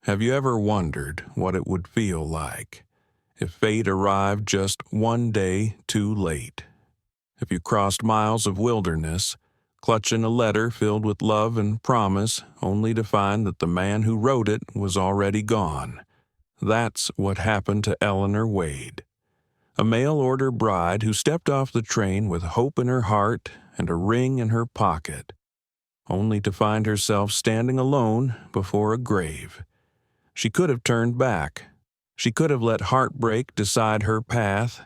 Have you ever wondered what it would feel like if fate arrived just one day too late? If you crossed miles of wilderness, clutching a letter filled with love and promise, only to find that the man who wrote it was already gone. That's what happened to Eleanor Wade, a mail-order bride who stepped off the train with hope in her heart and a ring in her pocket, only to find herself standing alone before a grave. She could have turned back. She could have let heartbreak decide her path.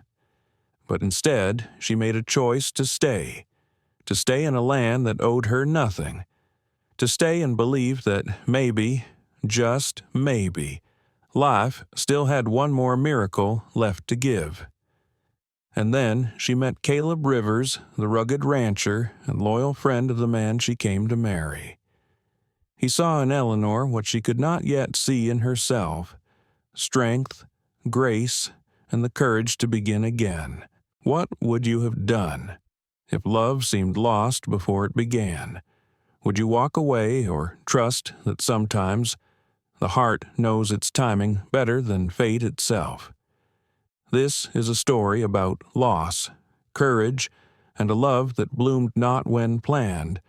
But instead, she made a choice to stay in a land that owed her nothing, to stay and believe that maybe, just maybe, life still had one more miracle left to give. And then she met Caleb Rivers, the rugged rancher and loyal friend of the man she came to marry. He saw in Eleanor what she could not yet see in herself: strength, grace, and the courage to begin again. What would you have done if love seemed lost before it began? Would you walk away or trust that sometimes the heart knows its timing better than fate itself? This is a story about loss, courage, and a love that bloomed not when planned,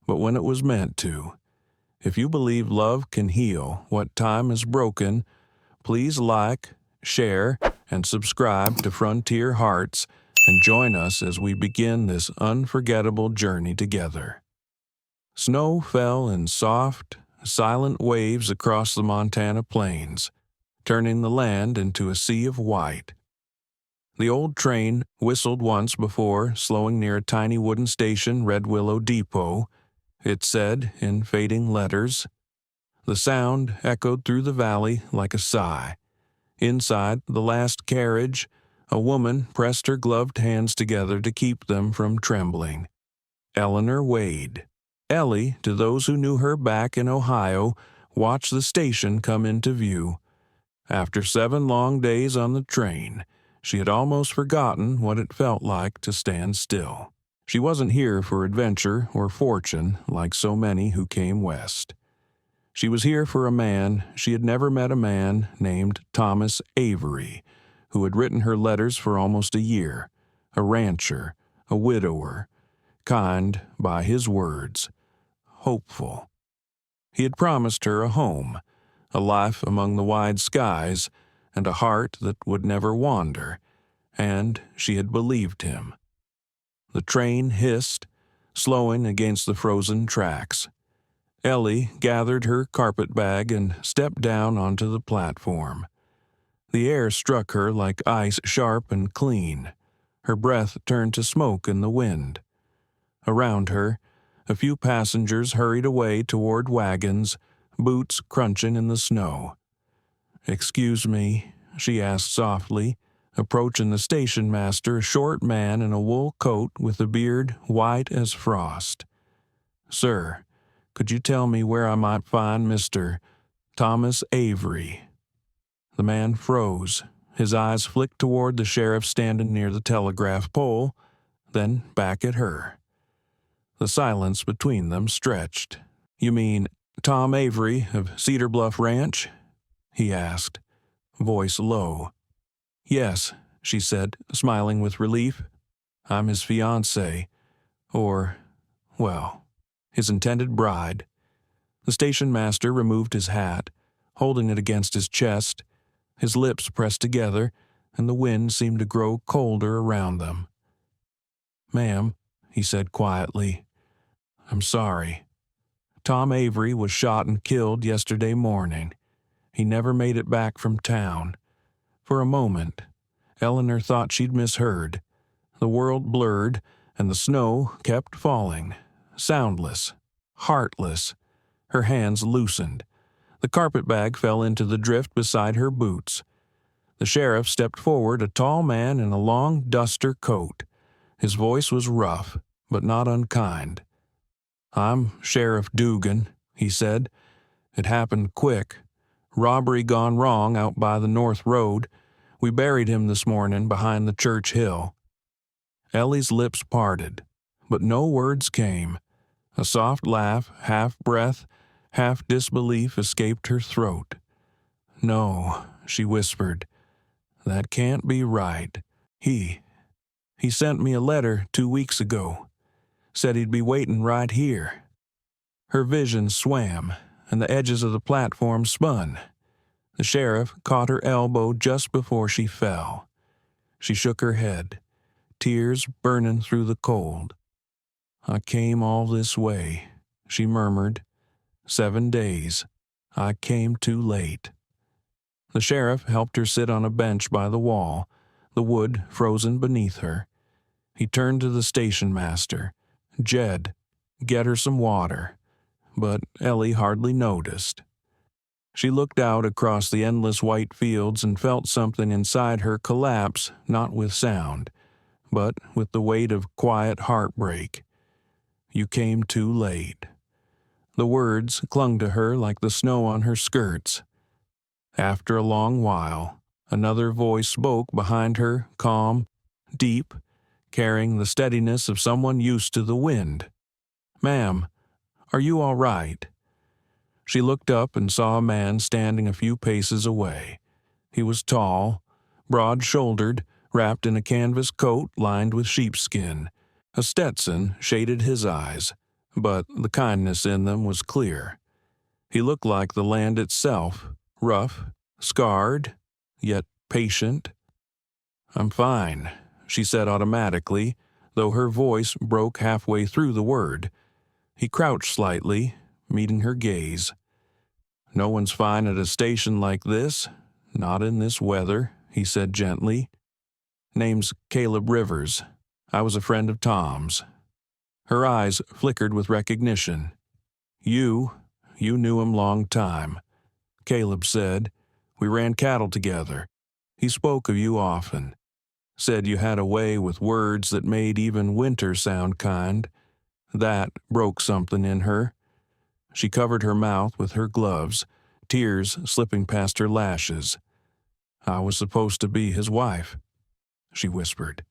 but when it was meant to. If you believe love can heal what time has broken, please like, share, and subscribe to Frontier Hearts and join us as we begin this unforgettable journey together. Snow fell in soft, silent waves across the Montana plains, turning the land into a sea of white. The old train whistled once before, slowing near a tiny wooden station, Red Willow Depot. It said in fading letters. The sound echoed through the valley like a sigh. Inside the last carriage, a woman pressed her gloved hands together to keep them from trembling. Eleanor Wade. Ellie, to those who knew her back in Ohio, watched the station come into view. After 7 long days on the train, she had almost forgotten what it felt like to stand still. She wasn't here for adventure or fortune like so many who came west. She was here for a man she had never met, a man named Thomas Avery, who had written her letters for almost a year, a rancher, a widower, kind by his words, hopeful. He had promised her a home, a life among the wide skies, and a heart that would never wander, and she had believed him. The train hissed, slowing against the frozen tracks. Ellie gathered her carpetbag and stepped down onto the platform. The air struck her like ice, sharp and clean. Her breath turned to smoke in the wind. Around her, a few passengers hurried away toward wagons, boots crunching in the snow. "Excuse me," she asked softly, approaching the station master, a short man in a wool coat with a beard white as frost. "Sir, could you tell me where I might find Mr. Thomas Avery?" The man froze. His eyes flicked toward the sheriff standing near the telegraph pole, then back at her. The silence between them stretched. "You mean Tom Avery of Cedar Bluff Ranch?" he asked, voice low. "Yes," she said, smiling with relief. "I'm his fiancée, or, well, his intended bride." The station master removed his hat, holding it against his chest. His lips pressed together, and the wind seemed to grow colder around them. "Ma'am," he said quietly, "I'm sorry. Tom Avery was shot and killed yesterday morning. He never made it back from town. For a moment, Eleanor thought she'd misheard. The world blurred, and the snow kept falling, soundless, heartless. Her hands loosened. The carpetbag fell into the drift beside her boots. The sheriff stepped forward, a tall man in a long duster coat. His voice was rough, but not unkind. "I'm Sheriff Dugan," he said. "It happened quick. Robbery gone wrong out by the North Road. We buried him this morning behind the church hill." Ellie's lips parted, but no words came. A soft laugh, half breath, half disbelief escaped her throat. "No," she whispered. "That can't be right. He sent me a letter 2 weeks ago. Said he'd be waiting right here." Her vision swam, and the edges of the platform spun. The sheriff caught her elbow just before she fell. She shook her head, tears burning through the cold. "I came all this way," she murmured. 7 days. I came too late." The sheriff helped her sit on a bench by the wall, the wood frozen beneath her. He turned to the station master. "Jed, get her some water." But Ellie hardly noticed. She looked out across the endless white fields and felt something inside her collapse, not with sound, but with the weight of quiet heartbreak. "You came too late." The words clung to her like the snow on her skirts. After a long while, another voice spoke behind her, calm, deep, carrying the steadiness of someone used to the wind. "Ma'am, are you all right?" She looked up and saw a man standing a few paces away. He was tall, broad-shouldered, wrapped in a canvas coat lined with sheepskin. A Stetson shaded his eyes, but the kindness in them was clear. He looked like the land itself, rough, scarred, yet patient. "I'm fine," she said automatically, though her voice broke halfway through the word. He crouched slightly, meeting her gaze. "No one's fine at a station like this, not in this weather," he said gently. "Name's Caleb Rivers. I was a friend of Tom's." Her eyes flickered with recognition. You knew him long time," Caleb said. "We ran cattle together. He spoke of you often. Said you had a way with words that made even winter sound kind. That broke something in her." She covered her mouth with her gloves, tears slipping past her lashes. "I was supposed to be his wife," she whispered.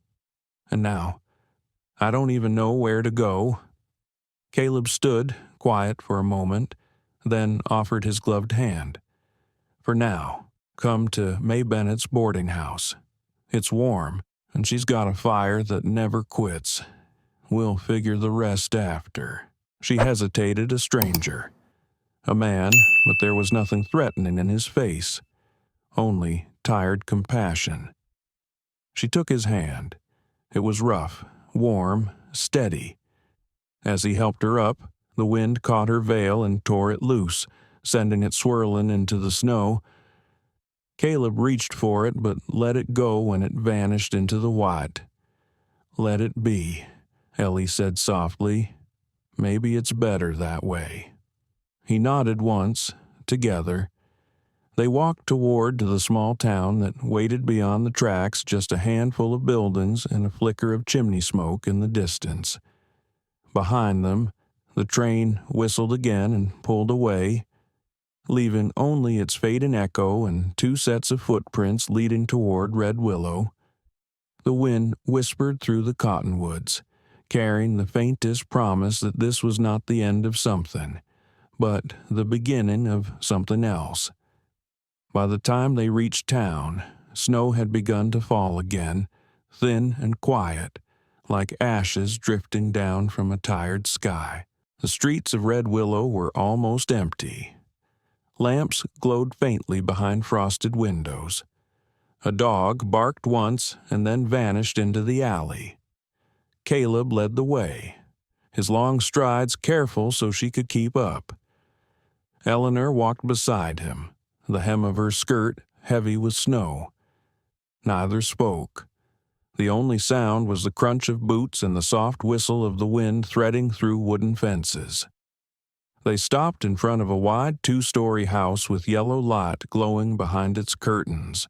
"And now, I don't even know where to go." Caleb stood, quiet for a moment, then offered his gloved hand. "For now, come to May Bennett's boarding house. It's warm, and she's got a fire that never quits. We'll figure the rest after." She hesitated, a stranger. A man, but there was nothing threatening in his face, only tired compassion. She took his hand. It was rough, warm, steady. As he helped her up, the wind caught her veil and tore it loose, sending it swirling into the snow. Caleb reached for it, but let it go when it vanished into the white. "Let it be," Ellie said softly. "Maybe it's better that way." He nodded once, together. They walked toward the small town that waited beyond the tracks, just a handful of buildings and a flicker of chimney smoke in the distance. Behind them, the train whistled again and pulled away, leaving only its fading echo and 2 sets of footprints leading toward Red Willow. The wind whispered through the cottonwoods, carrying the faintest promise that this was not the end of something, but the beginning of something else. By the time they reached town, snow had begun to fall again, thin and quiet, like ashes drifting down from a tired sky. The streets of Red Willow were almost empty. Lamps glowed faintly behind frosted windows. A dog barked once and then vanished into the alley. Caleb led the way, his long strides careful so she could keep up. Eleanor walked beside him, the hem of her skirt heavy with snow. Neither spoke. The only sound was the crunch of boots and the soft whistle of the wind threading through wooden fences. They stopped in front of a wide 2-story house with yellow light glowing behind its curtains.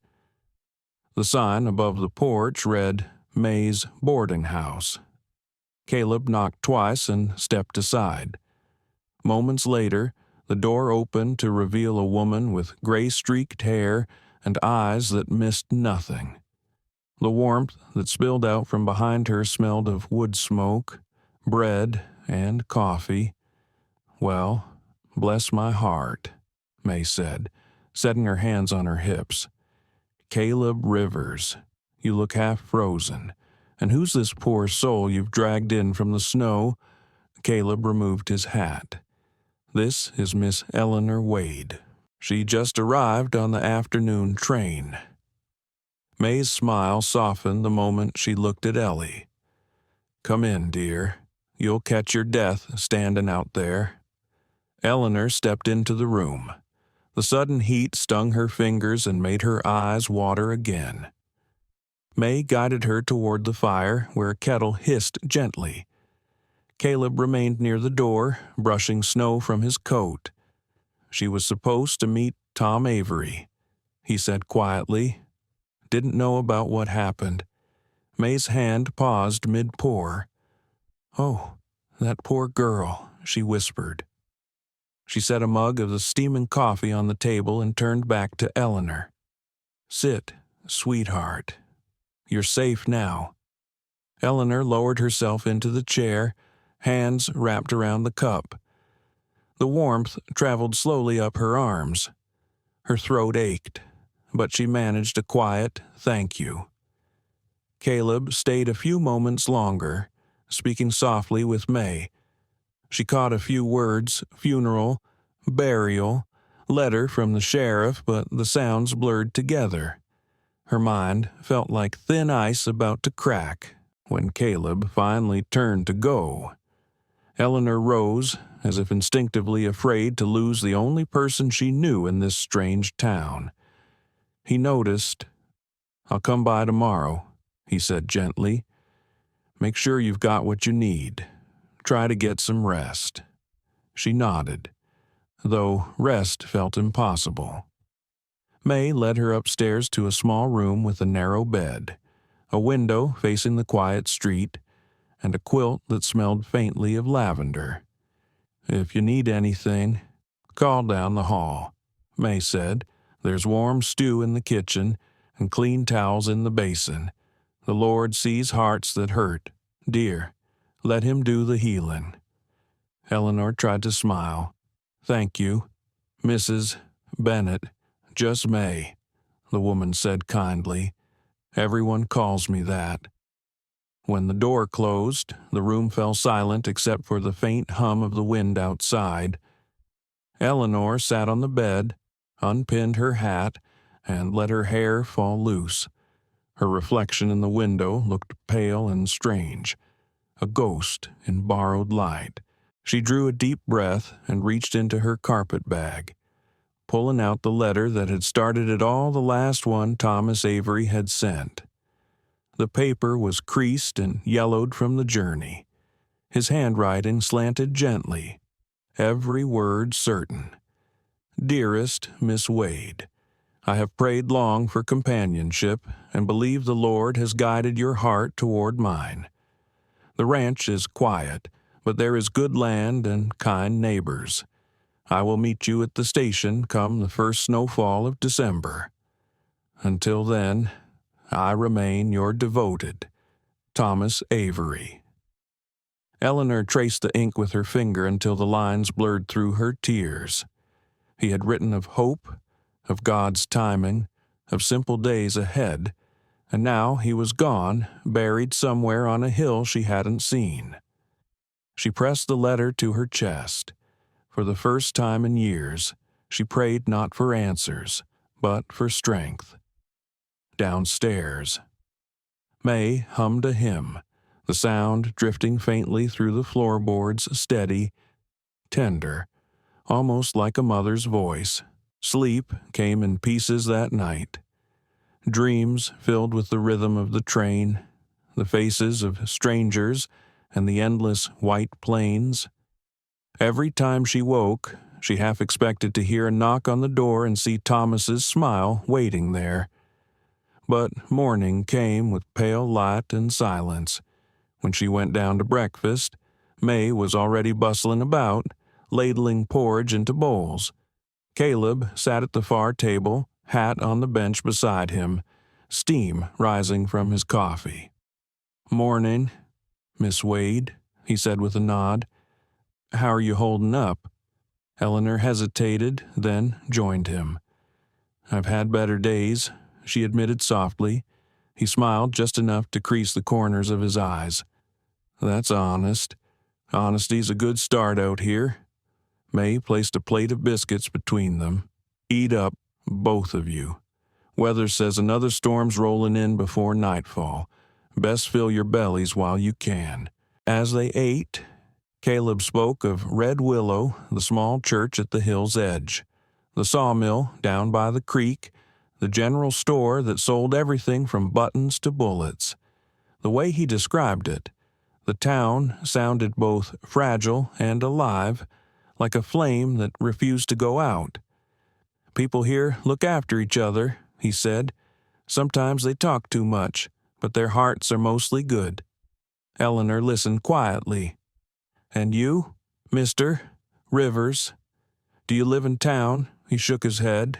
The sign above the porch read, "May's Boarding House." Caleb knocked twice and stepped aside. Moments later, the door opened to reveal a woman with gray-streaked hair and eyes that missed nothing. The warmth that spilled out from behind her smelled of wood smoke, bread, and coffee. "Well, bless my heart," May said, setting her hands on her hips. "Caleb Rivers, you look half frozen. And who's this poor soul you've dragged in from the snow?" Caleb removed his hat. "This is Miss Eleanor Wade. She just arrived on the afternoon train." May's smile softened the moment she looked at Ellie. "Come in, dear. You'll catch your death standing out there." Eleanor stepped into the room. The sudden heat stung her fingers and made her eyes water again. May guided her toward the fire, where a kettle hissed gently. Caleb remained near the door, brushing snow from his coat. "She was supposed to meet Tom Avery," he said quietly. "Didn't know about what happened." May's hand paused mid-pour. "Oh, that poor girl," she whispered. She set a mug of the steaming coffee on the table and turned back to Eleanor. "Sit, sweetheart. You're safe now." Eleanor lowered herself into the chair, hands wrapped around the cup. The warmth traveled slowly up her arms. Her throat ached, but she managed a quiet "thank you." Caleb stayed a few moments longer, speaking softly with May. She caught a few words: funeral, burial, letter from the sheriff, but the sounds blurred together. Her mind felt like thin ice about to crack when Caleb finally turned to go. Eleanor rose, as if instinctively afraid to lose the only person she knew in this strange town. He noticed. "I'll come by tomorrow," he said gently. "Make sure you've got what you need. Try to get some rest." She nodded, though rest felt impossible. May led her upstairs to a small room with a narrow bed, a window facing the quiet street, and a quilt that smelled faintly of lavender. "If you need anything, call down the hall," May said. "There's warm stew in the kitchen and clean towels in the basin. The Lord sees hearts that hurt. Dear, let him do the healing." Eleanor tried to smile. "Thank you, Mrs. Bennett. Just May," the woman said kindly. "Everyone calls me that." When the door closed, the room fell silent except for the faint hum of the wind outside. Eleanor sat on the bed, unpinned her hat, and let her hair fall loose. Her reflection in the window looked pale and strange, a ghost in borrowed light. She drew a deep breath and reached into her carpet bag, pulling out the letter that had started it all, the last one Thomas Avery had sent. The paper was creased and yellowed from the journey. His handwriting slanted gently, every word certain. "Dearest Miss Wade, I have prayed long for companionship and believe the Lord has guided your heart toward mine. The ranch is quiet, but there is good land and kind neighbors. I will meet you at the station come the first snowfall of December. Until then, I remain your devoted Thomas Avery." Eleanor traced the ink with her finger until the lines blurred through her tears. He had written of hope, of God's timing, of simple days ahead, and now he was gone, buried somewhere on a hill she hadn't seen. She pressed the letter to her chest. For the first time in years, she prayed not for answers, but for strength. Downstairs, May hummed a hymn, the sound drifting faintly through the floorboards, steady, tender, almost like a mother's voice. Sleep came in pieces that night. Dreams filled with the rhythm of the train, the faces of strangers, and the endless white plains. Every time she woke, she half expected to hear a knock on the door and see Thomas's smile waiting there. But morning came with pale light and silence. When she went down to breakfast, May was already bustling about, ladling porridge into bowls. Caleb sat at the far table, hat on the bench beside him, steam rising from his coffee. "Morning, Miss Wade," he said with a nod. "How are you holding up?" Eleanor hesitated, then joined him. I've had better days," she admitted softly. He smiled just enough to crease the corners of his eyes. "That's honest. Honesty's a good start out here." May placed a plate of biscuits between them. "Eat up, both of you. Weather says another storm's rolling in before nightfall. Best fill your bellies while you can." As they ate, Caleb spoke of Red Willow, the small church at the hill's edge, the sawmill down by the creek, the general store that sold everything from buttons to bullets. The way he described it, the town sounded both fragile and alive, like a flame that refused to go out. "People here look after each other," he said. "Sometimes they talk too much, but their hearts are mostly good." Eleanor listened quietly. "And you, Mr. Rivers, do you live in town?" He shook his head.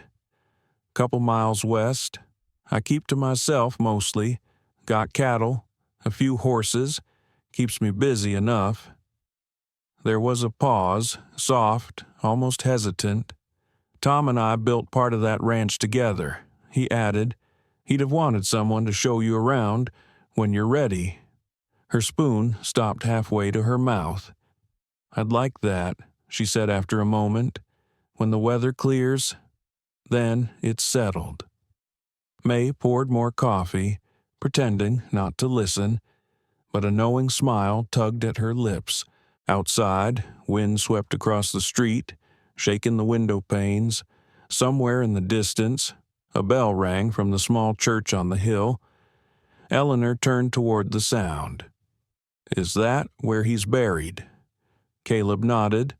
"Couple miles west. I keep to myself mostly. Got cattle, a few horses. Keeps me busy enough." There was a pause, soft, almost hesitant. "Tom and I built part of that ranch together," he added. "He'd have wanted someone to show you around when you're ready." Her spoon stopped halfway to her mouth. "I'd like that," she said after a moment. "When the weather clears, then it's settled." May poured more coffee, pretending not to listen, but a knowing smile tugged at her lips. Outside, wind swept across the street, shaking the window panes. Somewhere in the distance, a bell rang from the small church on the hill. Eleanor turned toward the sound. "Is that where he's buried?" Caleb nodded.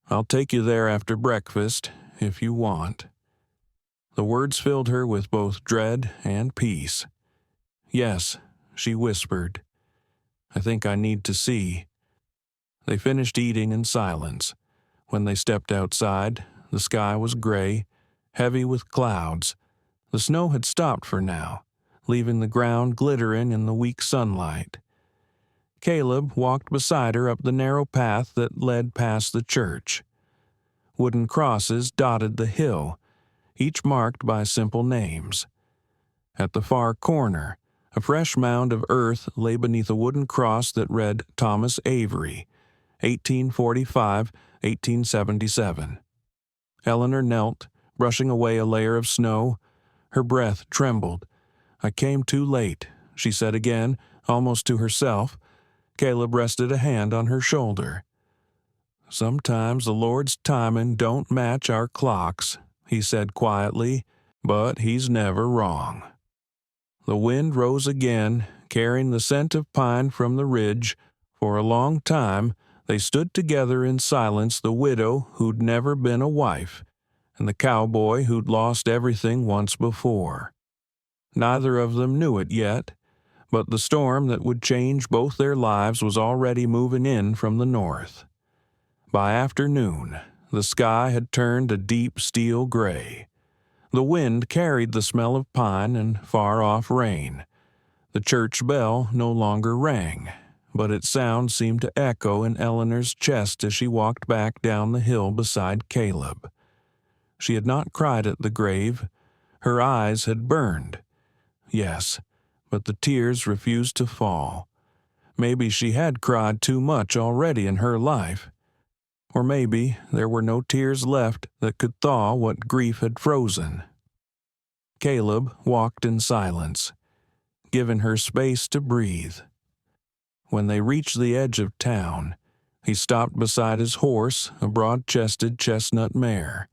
"I'll take you there after breakfast, if you want." The words filled her with both dread and peace. "Yes," she whispered. "I think I need to see." They finished eating in silence. When they stepped outside, the sky was gray, heavy with clouds. The snow had stopped for now, leaving the ground glittering in the weak sunlight. Caleb walked beside her up the narrow path that led past the church. Wooden crosses dotted the hill, each marked by simple names. At the far corner, a fresh mound of earth lay beneath a wooden cross that read Thomas Avery, 1845-1877. Eleanor knelt, brushing away a layer of snow. Her breath trembled. "I came too late," she said again, almost to herself. Caleb rested a hand on her shoulder. "Sometimes the Lord's timing don't match our clocks," he said quietly, "but he's never wrong." The wind rose again, carrying the scent of pine from the ridge. For a long time, they stood together in silence, the widow who'd never been a wife, and the cowboy who'd lost everything once before. Neither of them knew it yet, but the storm that would change both their lives was already moving in from the north. By afternoon, the sky had turned a deep steel gray. The wind carried the smell of pine and far-off rain. The church bell no longer rang, but its sound seemed to echo in Eleanor's chest as she walked back down the hill beside Caleb. She had not cried at the grave. Her eyes had burned. Yes, but the tears refused to fall. Maybe she had cried too much already in her life. Or maybe there were no tears left that could thaw what grief had frozen. Caleb walked in silence, giving her space to breathe. When they reached the edge of town, he stopped beside his horse, a broad-chested chestnut mare.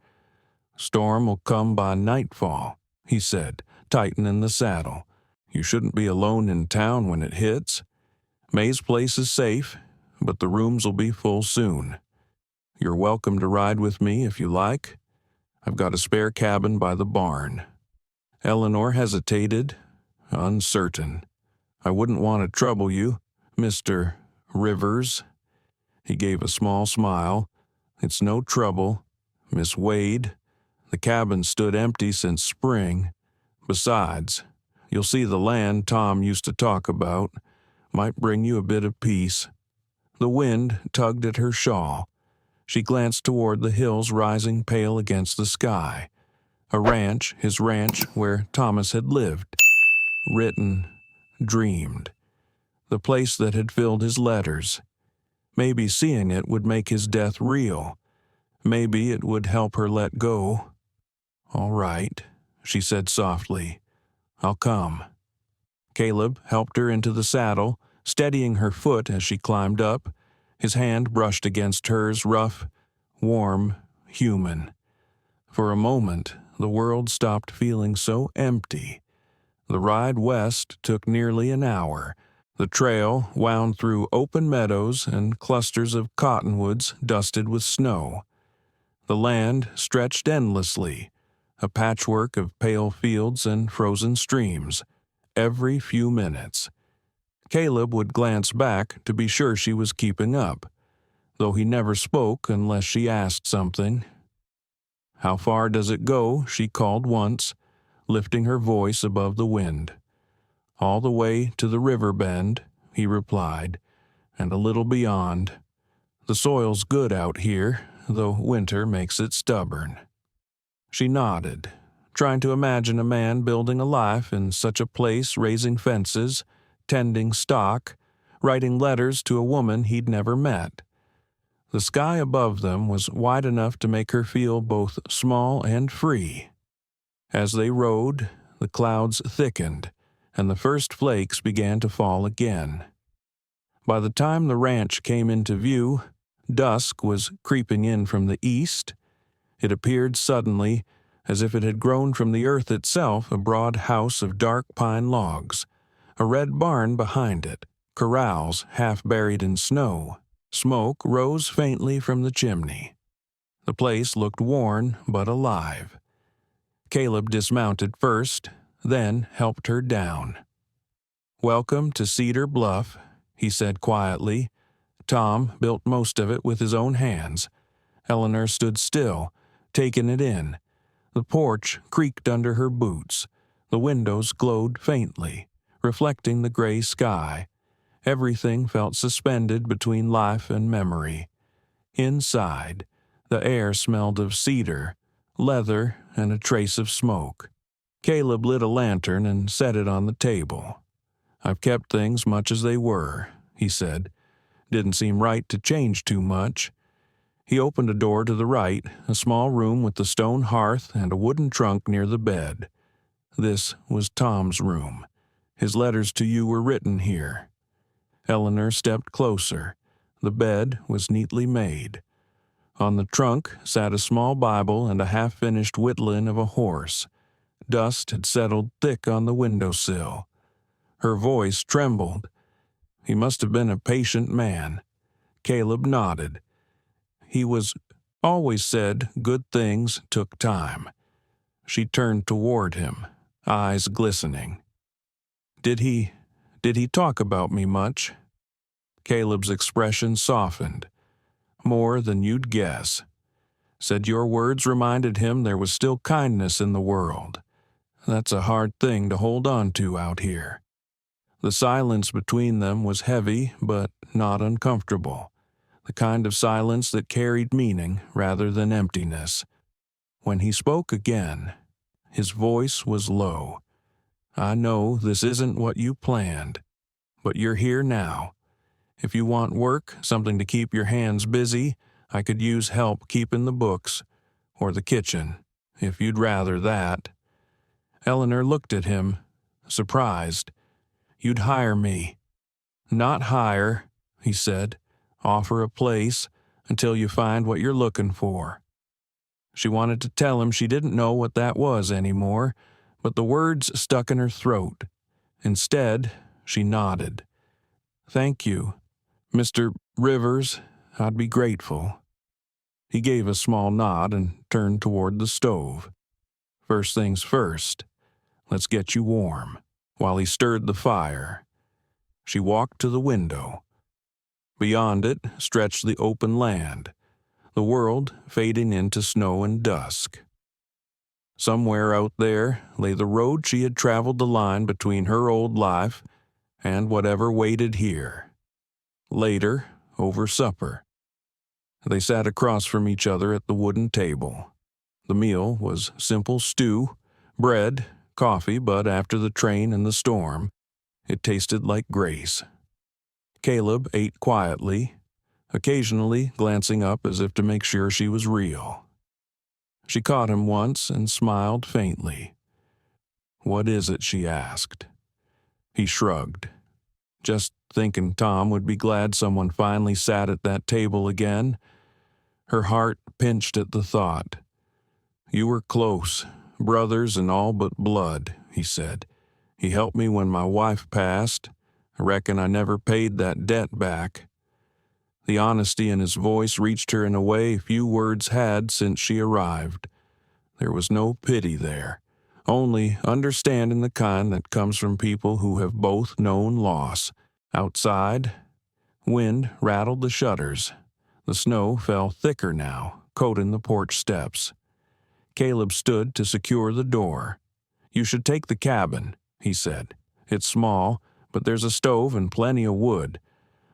"Storm will come by nightfall," he said, tightening the saddle. "You shouldn't be alone in town when it hits. May's place is safe, but the rooms will be full soon. You're welcome to ride with me if you like. I've got a spare cabin by the barn." Eleanor hesitated, uncertain. "I wouldn't want to trouble you, Mr. Rivers." He gave a small smile. "It's no trouble, Miss Wade. The cabin stood empty since spring. Besides, you'll see the land Tom used to talk about. Might bring you a bit of peace." The wind tugged at her shawl. She glanced toward the hills rising pale against the sky. A ranch, his ranch, where Thomas had lived, written, dreamed. The place that had filled his letters. Maybe seeing it would make his death real. Maybe it would help her let go. "All right," she said softly. "I'll come." Caleb helped her into the saddle, steadying her foot as she climbed up. His hand brushed against hers, rough, warm, human. For a moment, the world stopped feeling so empty. The ride west took nearly an hour. The trail wound through open meadows and clusters of cottonwoods dusted with snow. The land stretched endlessly, a patchwork of pale fields and frozen streams, every few minutes. Caleb would glance back to be sure she was keeping up, though he never spoke unless she asked something. "How far does it go?" she called once, lifting her voice above the wind. "All the way to the river bend," he replied, "and a little beyond. The soil's good out here, though winter makes it stubborn." She nodded, trying to imagine a man building a life in such a place, raising fences, tending stock, writing letters to a woman he'd never met. The sky above them was wide enough to make her feel both small and free. As they rode, the clouds thickened, and the first flakes began to fall again. By the time the ranch came into view, dusk was creeping in from the east. It appeared suddenly, as if it had grown from the earth itself, a broad house of dark pine logs, a red barn behind it, corrals half buried in snow. Smoke rose faintly from the chimney. The place looked worn but alive. Caleb dismounted first, then helped her down. "Welcome to Cedar Bluff," he said quietly. Tom built most of it with his own hands. Eleanor stood still, taking it in. The porch creaked under her boots. The windows glowed faintly, reflecting the gray sky. Everything felt suspended between life and memory. Inside, the air smelled of cedar, leather, and a trace of smoke. Caleb lit a lantern and set it on the table. "I've kept things much as they were," he said. "Didn't seem right to change too much." He opened a door to the right, a small room with a stone hearth and a wooden trunk near the bed. This was Tom's room. "His letters to you were written here." Eleanor stepped closer. The bed was neatly made. On the trunk sat a small Bible and a half-finished whittling of a horse. Dust had settled thick on the windowsill. Her voice trembled. He must have been a patient man. Caleb nodded. He was always said good things took time. She turned toward him, eyes glistening. Did he talk about me much?" Caleb's expression softened. "More than you'd guess. Said your words reminded him there was still kindness in the world. That's a hard thing to hold on to out here." The silence between them was heavy but not uncomfortable, the kind of silence that carried meaning rather than emptiness. When he spoke again, his voice was low. "I know this isn't what you planned, but you're here now. If you want work, something to keep your hands busy, I could use help keeping the books, or the kitchen, if you'd rather that." Eleanor looked at him, surprised. "You'd hire me." "Not hire," he said. "Offer a place until you find what you're looking for." She wanted to tell him she didn't know what that was anymore, but the words stuck in her throat. Instead, she nodded. "Thank you, Mr. Rivers. I'd be grateful." He gave a small nod and turned toward the stove. "First things first. Let's get you warm," while he stirred the fire. She walked to the window. Beyond it stretched the open land, the world fading into snow and dusk. Somewhere out there lay the road she had traveled, the line between her old life and whatever waited here. Later, over supper, they sat across from each other at the wooden table. The meal was simple stew, bread, coffee, but after the train and the storm, it tasted like grace. Caleb ate quietly, occasionally glancing up as if to make sure she was real. She caught him once and smiled faintly. "What is it?" she asked. He shrugged. "Just thinking Tom would be glad someone finally sat at that table again." Her heart pinched at the thought. "You were close, brothers and all but blood," he said. "He helped me when my wife passed. I reckon I never paid that debt back." The honesty in his voice reached her in a way few words had since she arrived. There was no pity there, only understanding, the kind that comes from people who have both known loss. Outside, wind rattled the shutters. The snow fell thicker now, coating the porch steps. Caleb stood to secure the door. "You should take the cabin," he said. "It's small, but there's a stove and plenty of wood.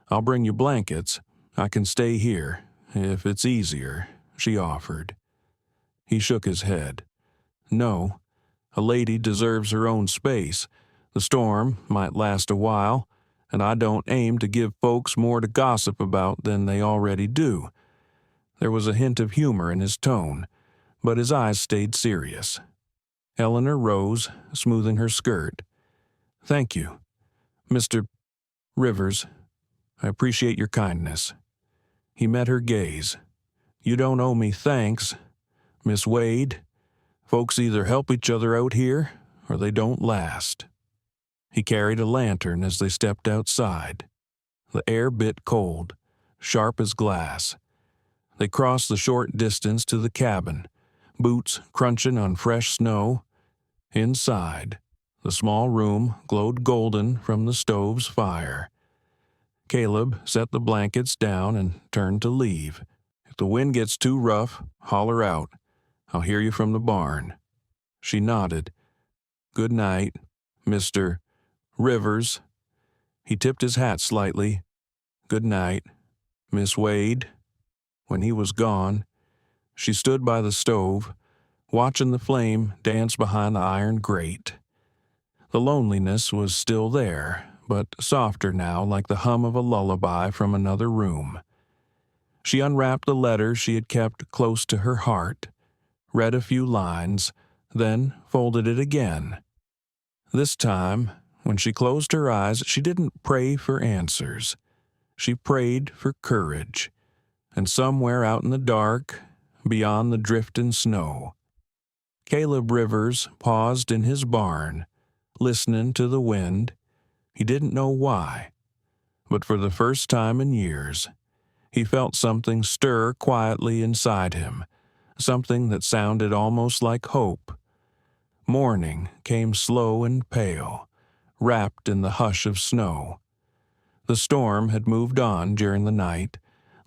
I'll bring you blankets. I can stay here, if it's easier," she offered. He shook his head. "No, a lady deserves her own space. The storm might last a while, and I don't aim to give folks more to gossip about than they already do." There was a hint of humor in his tone, but his eyes stayed serious. Eleanor rose, smoothing her skirt. "Thank you, Mr. Rivers. I appreciate your kindness." He met her gaze. "You don't owe me thanks, Miss Wade. Folks either help each other out here, or they don't last." He carried a lantern as they stepped outside. The air bit cold, sharp as glass. They crossed the short distance to the cabin, boots crunching on fresh snow. Inside, the small room glowed golden from the stove's fire. Caleb set the blankets down and turned to leave. "If the wind gets too rough, holler out. I'll hear you from the barn." She nodded. "Good night, Mr. Rivers." He tipped his hat slightly. "Good night, Miss Wade." When he was gone, she stood by the stove, watching the flame dance behind the iron grate. The loneliness was still there, but softer now, like the hum of a lullaby from another room. She unwrapped the letter she had kept close to her heart, read a few lines, then folded it again. This time, when she closed her eyes, she didn't pray for answers. She prayed for courage. And somewhere out in the dark, beyond the drifting snow, Caleb Rivers paused in his barn, listening to the wind. He didn't know why, but for the first time in years, he felt something stir quietly inside him, something that sounded almost like hope. Morning came slow and pale, wrapped in the hush of snow. The storm had moved on during the night,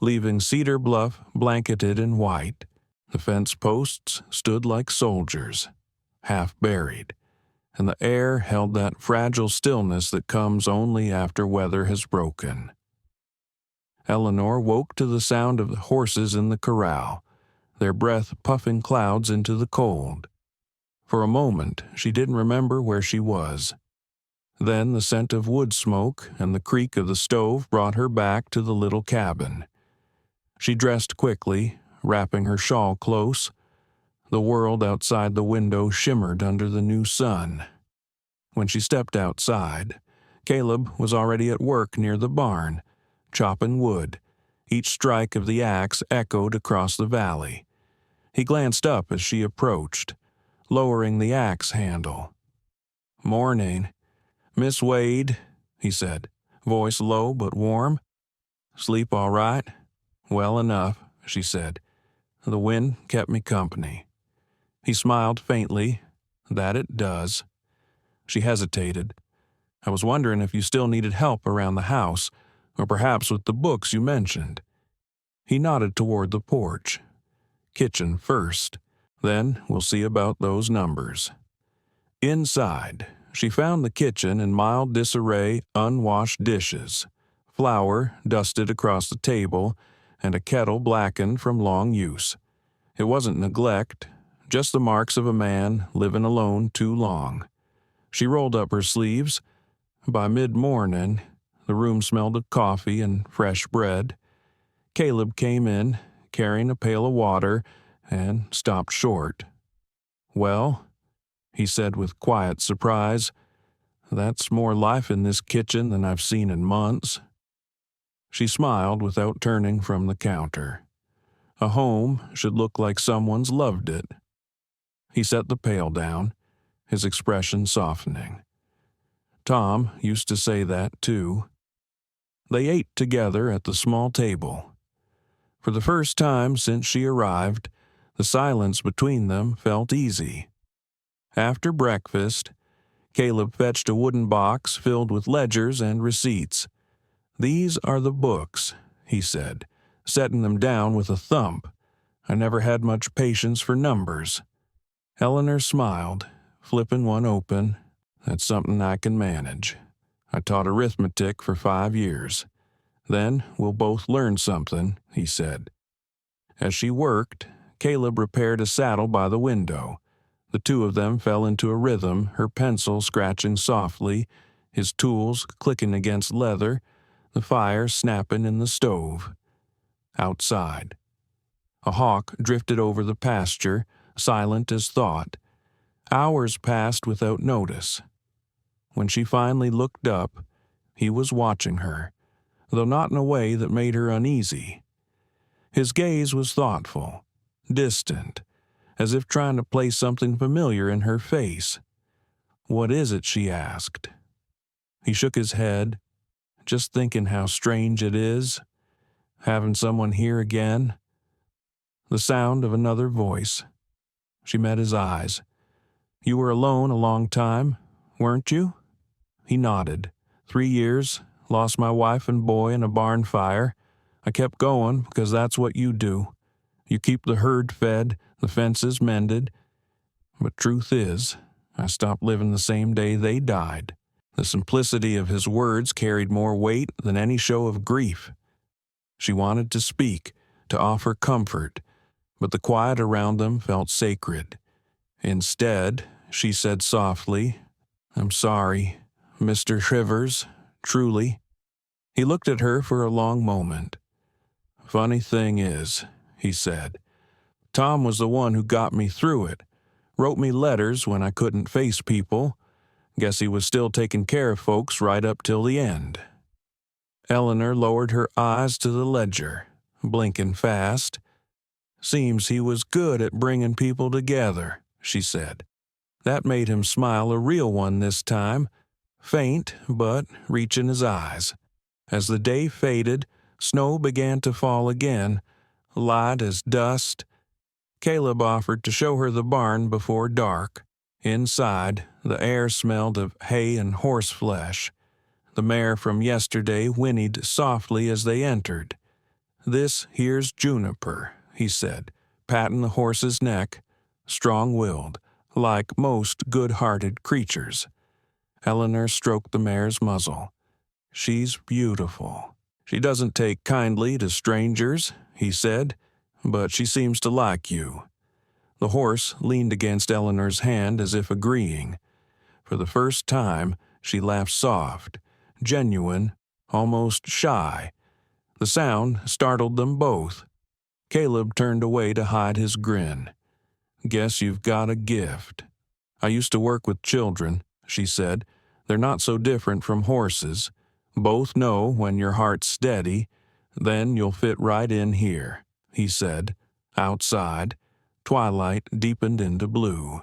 leaving Cedar Bluff blanketed in white. The fence posts stood like soldiers, half buried, and the air held that fragile stillness that comes only after weather has broken. Eleanor woke to the sound of the horses in the corral, their breath puffing clouds into the cold. For a moment, she didn't remember where she was. Then the scent of wood smoke and the creak of the stove brought her back to the little cabin. She dressed quickly, wrapping her shawl close. The world outside the window shimmered under the new sun. When she stepped outside, Caleb was already at work near the barn, chopping wood. Each strike of the axe echoed across the valley. He glanced up as she approached, lowering the axe handle. "Morning, Miss Wade," he said, voice low but warm. "Sleep all right?" "Well enough," she said. "The wind kept me company." He smiled faintly. "That it does." She hesitated. "I was wondering if you still needed help around the house, or perhaps with the books you mentioned." He nodded toward the porch. "Kitchen first. Then we'll see about those numbers." Inside, she found the kitchen in mild disarray, unwashed dishes, flour dusted across the table, and a kettle blackened from long use. It wasn't neglect, just the marks of a man living alone too long. She rolled up her sleeves. By mid-morning, the room smelled of coffee and fresh bread. Caleb came in, carrying a pail of water, and stopped short. "Well," he said with quiet surprise, "that's more life in this kitchen than I've seen in months." She smiled without turning from the counter. A home should look like someone's loved it. He set the pail down, his expression softening. Tom used to say that, too. They ate together at the small table. For the first time since she arrived, the silence between them felt easy. After breakfast, Caleb fetched a wooden box filled with ledgers and receipts. "These are the books," he said, setting them down with a thump. "I never had much patience for numbers." Eleanor smiled, flipping one open. "That's something I can manage. I taught arithmetic for 5 years. Then we'll both learn something," he said. As she worked, Caleb repaired a saddle by the window. The two of them fell into a rhythm, her pencil scratching softly, his tools clicking against leather, the fire snapping in the stove. Outside, a hawk drifted over the pasture, silent as thought. Hours passed without notice. When she finally looked up, he was watching her, though not in a way that made her uneasy. His gaze was thoughtful, distant, as if trying to place something familiar in her face. "What is it?" she asked. He shook his head, "Just thinking how strange it is, having someone here again." The sound of another voice. She met his eyes. "You were alone a long time, weren't you?" He nodded. 3 years, lost my wife and boy in a barn fire. I kept going because that's what you do. You keep the herd fed, the fences mended. But truth is, I stopped living the same day they died." The simplicity of his words carried more weight than any show of grief. She wanted to speak, to offer comfort, but the quiet around them felt sacred. Instead, she said softly, "I'm sorry, Mr. Rivers, truly." He looked at her for a long moment. "Funny thing is," he said, "Tom was the one who got me through it. Wrote me letters when I couldn't face people. Guess he was still taking care of folks right up till the end." Eleanor lowered her eyes to the ledger, blinking fast. "Seems he was good at bringing people together," she said. That made him smile, a real one this time, faint but reaching his eyes. As the day faded, snow began to fall again, light as dust. Caleb offered to show her the barn before dark. Inside, the air smelled of hay and horseflesh. The mare from yesterday whinnied softly as they entered. "This here's Juniper," he said, patting the horse's neck, strong-willed, like most good-hearted creatures. Eleanor stroked the mare's muzzle. "She's beautiful. She doesn't take kindly to strangers," he said, "but she seems to like you." The horse leaned against Eleanor's hand as if agreeing. For the first time, she laughed soft, genuine, almost shy. The sound startled them both. Caleb turned away to hide his grin. "Guess you've got a gift." "I used to work with children," she said. "They're not so different from horses. Both know when your heart's steady, then you'll fit right in here," he said. Outside, twilight deepened into blue.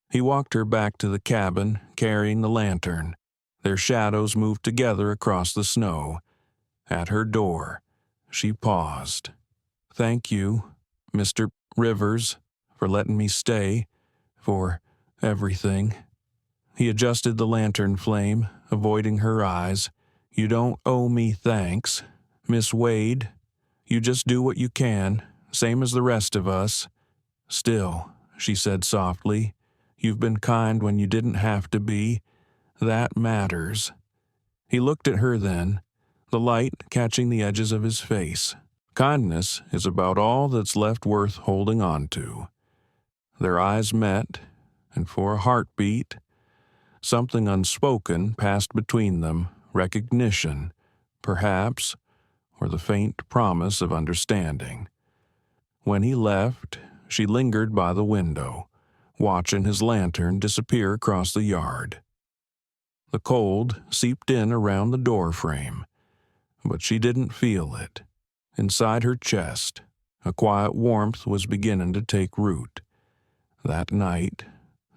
He walked her back to the cabin, carrying the lantern. Their shadows moved together across the snow. At her door, she paused. "Thank you, Mr. Rivers, for letting me stay, for everything." He adjusted the lantern flame, avoiding her eyes. "You don't owe me thanks, Miss Wade. You just do what you can, same as the rest of us. Still," she said softly, "you've been kind when you didn't have to be. That matters." He looked at her then, the light catching the edges of his face. "Kindness is about all that's left worth holding on to." Their eyes met, and for a heartbeat, something unspoken passed between them, recognition, perhaps, or the faint promise of understanding. When he left, she lingered by the window, watching his lantern disappear across the yard. The cold seeped in around the door frame, but she didn't feel it. Inside her chest, a quiet warmth was beginning to take root. That night,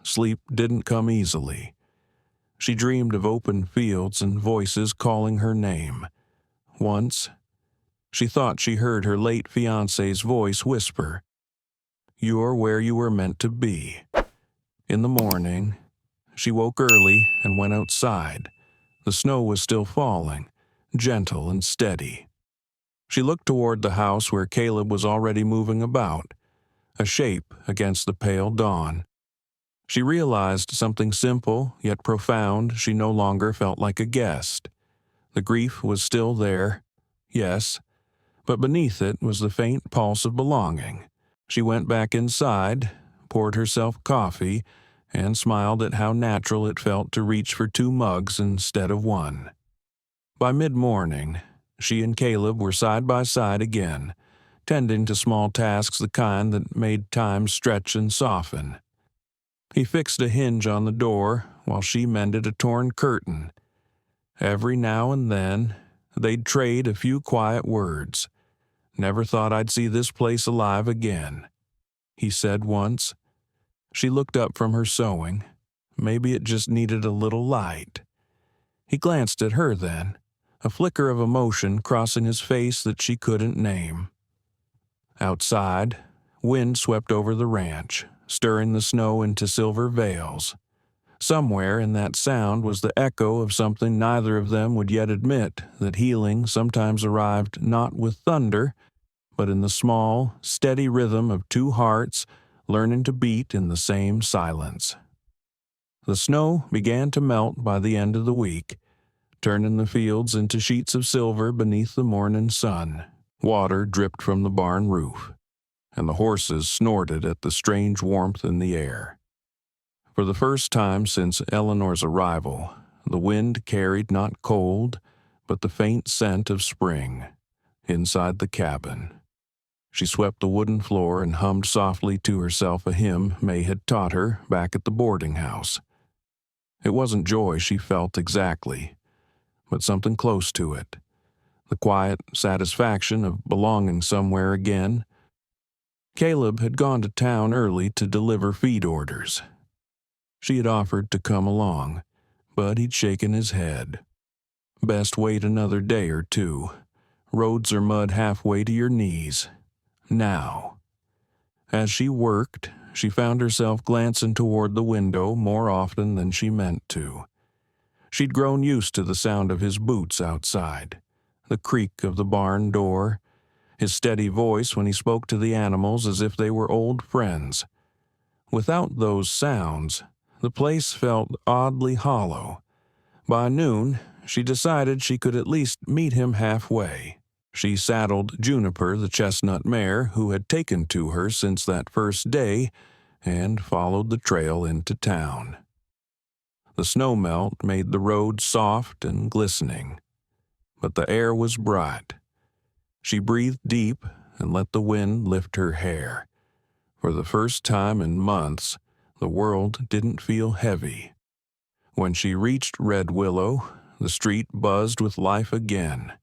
sleep didn't come easily. She dreamed of open fields and voices calling her name. Once, she thought she heard her late fiancé's voice whisper, "You're where you were meant to be." In the morning, she woke early and went outside. The snow was still falling, gentle and steady. She looked toward the house where Caleb was already moving about, a shape against the pale dawn. She realized something simple yet profound. She no longer felt like a guest. The grief was still there, yes, but beneath it was the faint pulse of belonging. She went back inside, poured herself coffee, and smiled at how natural it felt to reach for 2 mugs instead of 1. By mid-morning, she and Caleb were side by side again, tending to small tasks, the kind that made time stretch and soften. He fixed a hinge on the door while she mended a torn curtain. Every now and then, they'd trade a few quiet words. "Never thought I'd see this place alive again," he said once. She looked up from her sewing. Maybe it just needed a little light. He glanced at her then, a flicker of emotion crossing his face that she couldn't name. Outside, wind swept over the ranch, stirring the snow into silver veils. Somewhere in that sound was the echo of something neither of them would yet admit, that healing sometimes arrived not with thunder, but in the small, steady rhythm of 2 hearts learning to beat in the same silence. The snow began to melt by the end of the week, turning the fields into sheets of silver beneath the morning sun. Water dripped from the barn roof, and the horses snorted at the strange warmth in the air. For the first time since Eleanor's arrival, the wind carried not cold, but the faint scent of spring inside the cabin. She swept the wooden floor and hummed softly to herself a hymn May had taught her back at the boarding house. It wasn't joy she felt exactly, but something close to it. The quiet satisfaction of belonging somewhere again. Caleb had gone to town early to deliver feed orders. She had offered to come along, but he'd shaken his head. Best wait another day or 2. Roads are mud halfway to your knees. Now. As she worked, she found herself glancing toward the window more often than she meant to. She'd grown used to the sound of his boots outside, the creak of the barn door, his steady voice when he spoke to the animals as if they were old friends. Without those sounds, the place felt oddly hollow. By noon, she decided she could at least meet him halfway. She saddled Juniper, the chestnut mare who had taken to her since that first day, and followed the trail into town. The snowmelt made the road soft and glistening, but the air was bright. She breathed deep and let the wind lift her hair. For the first time in months, the world didn't feel heavy. When she reached Red Willow, the street buzzed with life again.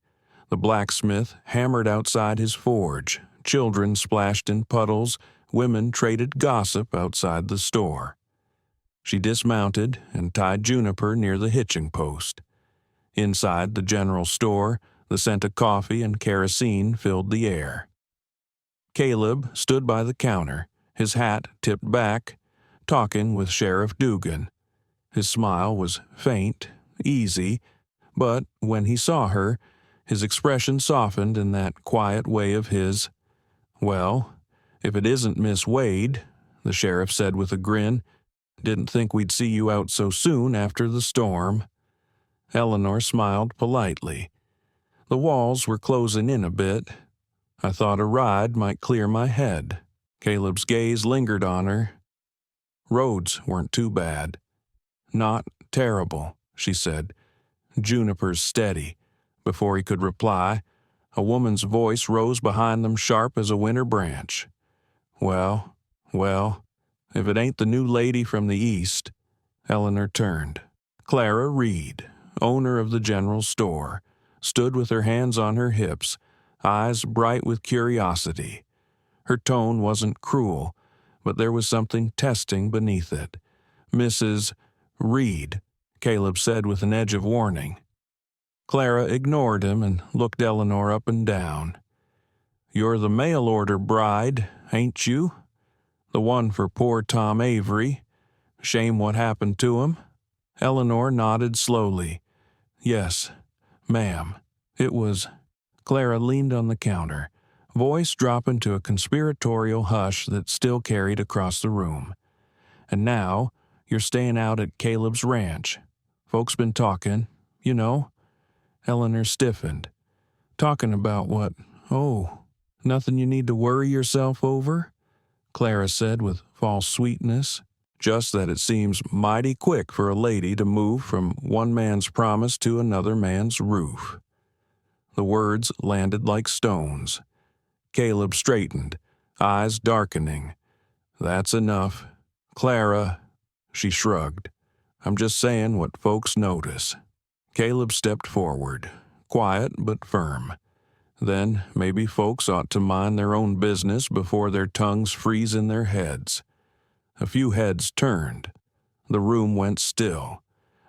The blacksmith hammered outside his forge, children splashed in puddles, women traded gossip outside the store. She dismounted and tied Juniper near the hitching post. Inside the general store, the scent of coffee and kerosene filled the air. Caleb stood by the counter, his hat tipped back, talking with Sheriff Dugan. His smile was faint, easy, but when he saw her, his expression softened in that quiet way of his. "Well, if it isn't Miss Wade," the sheriff said with a grin. "Didn't think we'd see you out so soon after the storm." Eleanor smiled politely. "The walls were closing in a bit. I thought a ride might clear my head." Caleb's gaze lingered on her, Roads weren't too bad. Not terrible, she said. Junipers steady. Before he could reply, a woman's voice rose behind them sharp as a winter branch. Well, if it ain't the new lady from the east. Eleanor turned. Clara Reed, owner of the general store, stood with her hands on her hips, eyes bright with curiosity. Her tone wasn't cruel, but there was something testing beneath it. Mrs. Reed, Caleb said with an edge of warning. Clara ignored him and looked Eleanor up and down. You're the mail-order bride, ain't you? The one for poor Tom Avery. Shame what happened to him? Eleanor nodded slowly. Yes, ma'am. It was. Clara leaned on the counter, voice dropping to a conspiratorial hush that still carried across the room. And now, you're staying out at Caleb's ranch. Folks been talking, you know. Eleanor stiffened. Talking about what? Oh, nothing you need to worry yourself over? Clara said with false sweetness. Just that it seems mighty quick for a lady to move from one man's promise to another man's roof. The words landed like stones. Caleb straightened, eyes darkening. That's enough. Clara, she shrugged. I'm just saying what folks notice. Caleb stepped forward, quiet but firm. Then maybe folks ought to mind their own business before their tongues freeze in their heads. A few heads turned. The room went still.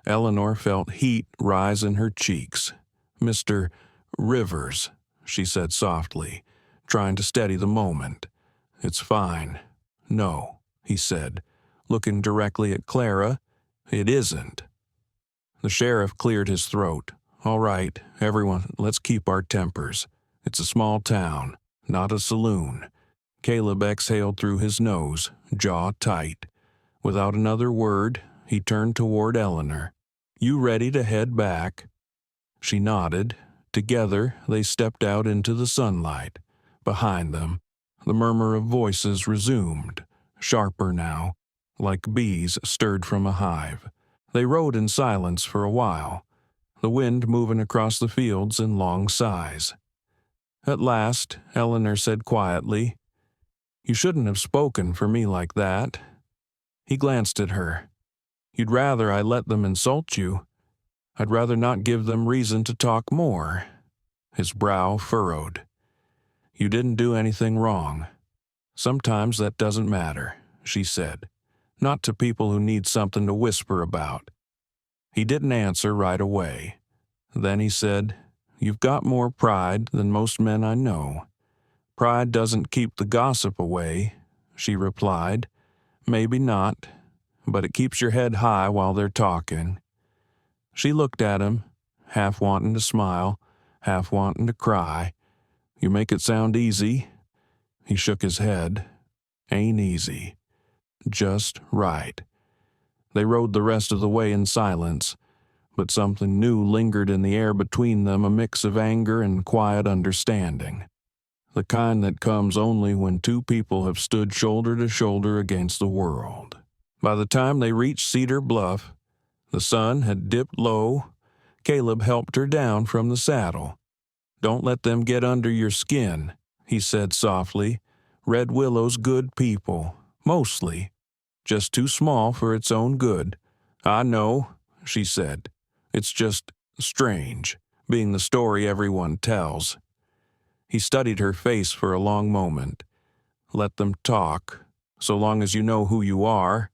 Eleanor felt heat rise in her cheeks. Mr. Rivers, she said softly, trying to steady the moment. It's fine. No, he said, looking directly at Clara. It isn't. The sheriff cleared his throat. All right, everyone, let's keep our tempers. It's a small town, not a saloon. Caleb exhaled through his nose, jaw tight. Without another word, he turned toward Eleanor. You ready to head back? She nodded. Together, they stepped out into the sunlight. Behind them, the murmur of voices resumed, sharper now, like bees stirred from a hive. They rode in silence for a while, the wind moving across the fields in long sighs. At last, Eleanor said quietly, You shouldn't have spoken for me like that. He glanced at her. You'd rather I let them insult you. I'd rather not give them reason to talk more. His brow furrowed. You didn't do anything wrong. Sometimes that doesn't matter, she said. Not to people who need something to whisper about. He didn't answer right away. Then he said, You've got more pride than most men I know. Pride doesn't keep the gossip away, she replied. Maybe not, but it keeps your head high while they're talking. She looked at him, half wanting to smile, half wanting to cry. You make it sound easy. He shook his head. Ain't easy. Just right. They rode the rest of the way in silence, but something new lingered in the air between them, a mix of anger and quiet understanding. The kind that comes only when two people have stood shoulder to shoulder against the world. By the time they reached Cedar Bluff, the sun had dipped low. Caleb helped her down from the saddle. Don't let them get under your skin, he said softly. Red Willow's good people, mostly. Just too small for its own good. I know, she said. It's just strange, being the story everyone tells. He studied her face for a long moment. Let them talk, so long as you know who you are.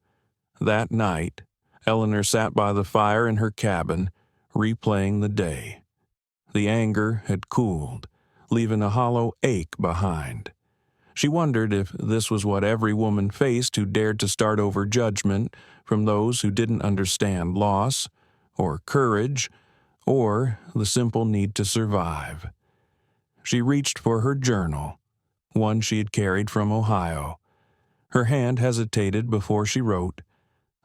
That night, Eleanor sat by the fire in her cabin, replaying the day. The anger had cooled, leaving a hollow ache behind. She wondered if this was what every woman faced who dared to start over judgment from those who didn't understand loss, or courage, or the simple need to survive. She reached for her journal, one she had carried from Ohio. Her hand hesitated before she wrote,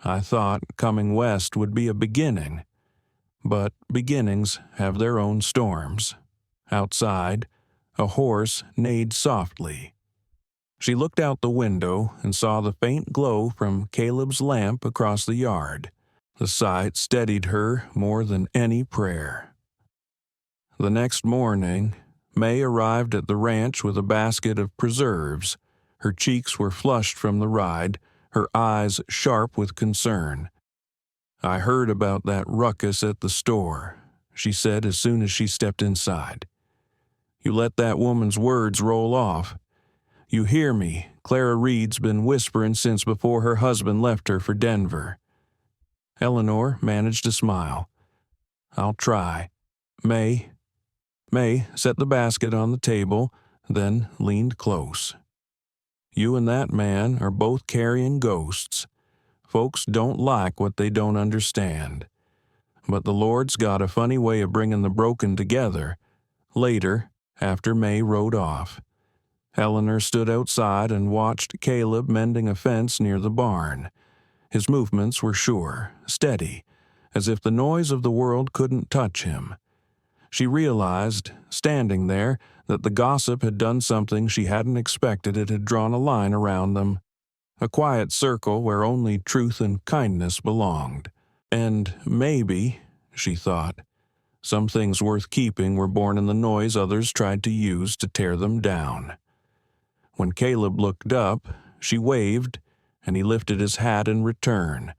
I thought coming west would be a beginning, but beginnings have their own storms. Outside, a horse neighed softly. She looked out the window and saw the faint glow from Caleb's lamp across the yard. The sight steadied her more than any prayer. The next morning, May arrived at the ranch with a basket of preserves. Her cheeks were flushed from the ride, her eyes sharp with concern. "I heard about that ruckus at the store," she said as soon as she stepped inside. "You let that woman's words roll off. You hear me, Clara Reed's been whispering since before her husband left her for Denver." Eleanor managed a smile. "I'll try." May set the basket on the table, then leaned close. "You and that man are both carrying ghosts. Folks don't like what they don't understand. But the Lord's got a funny way of bringing the broken together." Later, after May rode off, Eleanor stood outside and watched Caleb mending a fence near the barn. His movements were sure, steady, as if the noise of the world couldn't touch him. She realized, standing there, that the gossip had done something she hadn't expected. It had drawn a line around them, a quiet circle where only truth and kindness belonged. And maybe, she thought, some things worth keeping were born in the noise others tried to use to tear them down. When Caleb looked up, she waved, and he lifted his hat in return.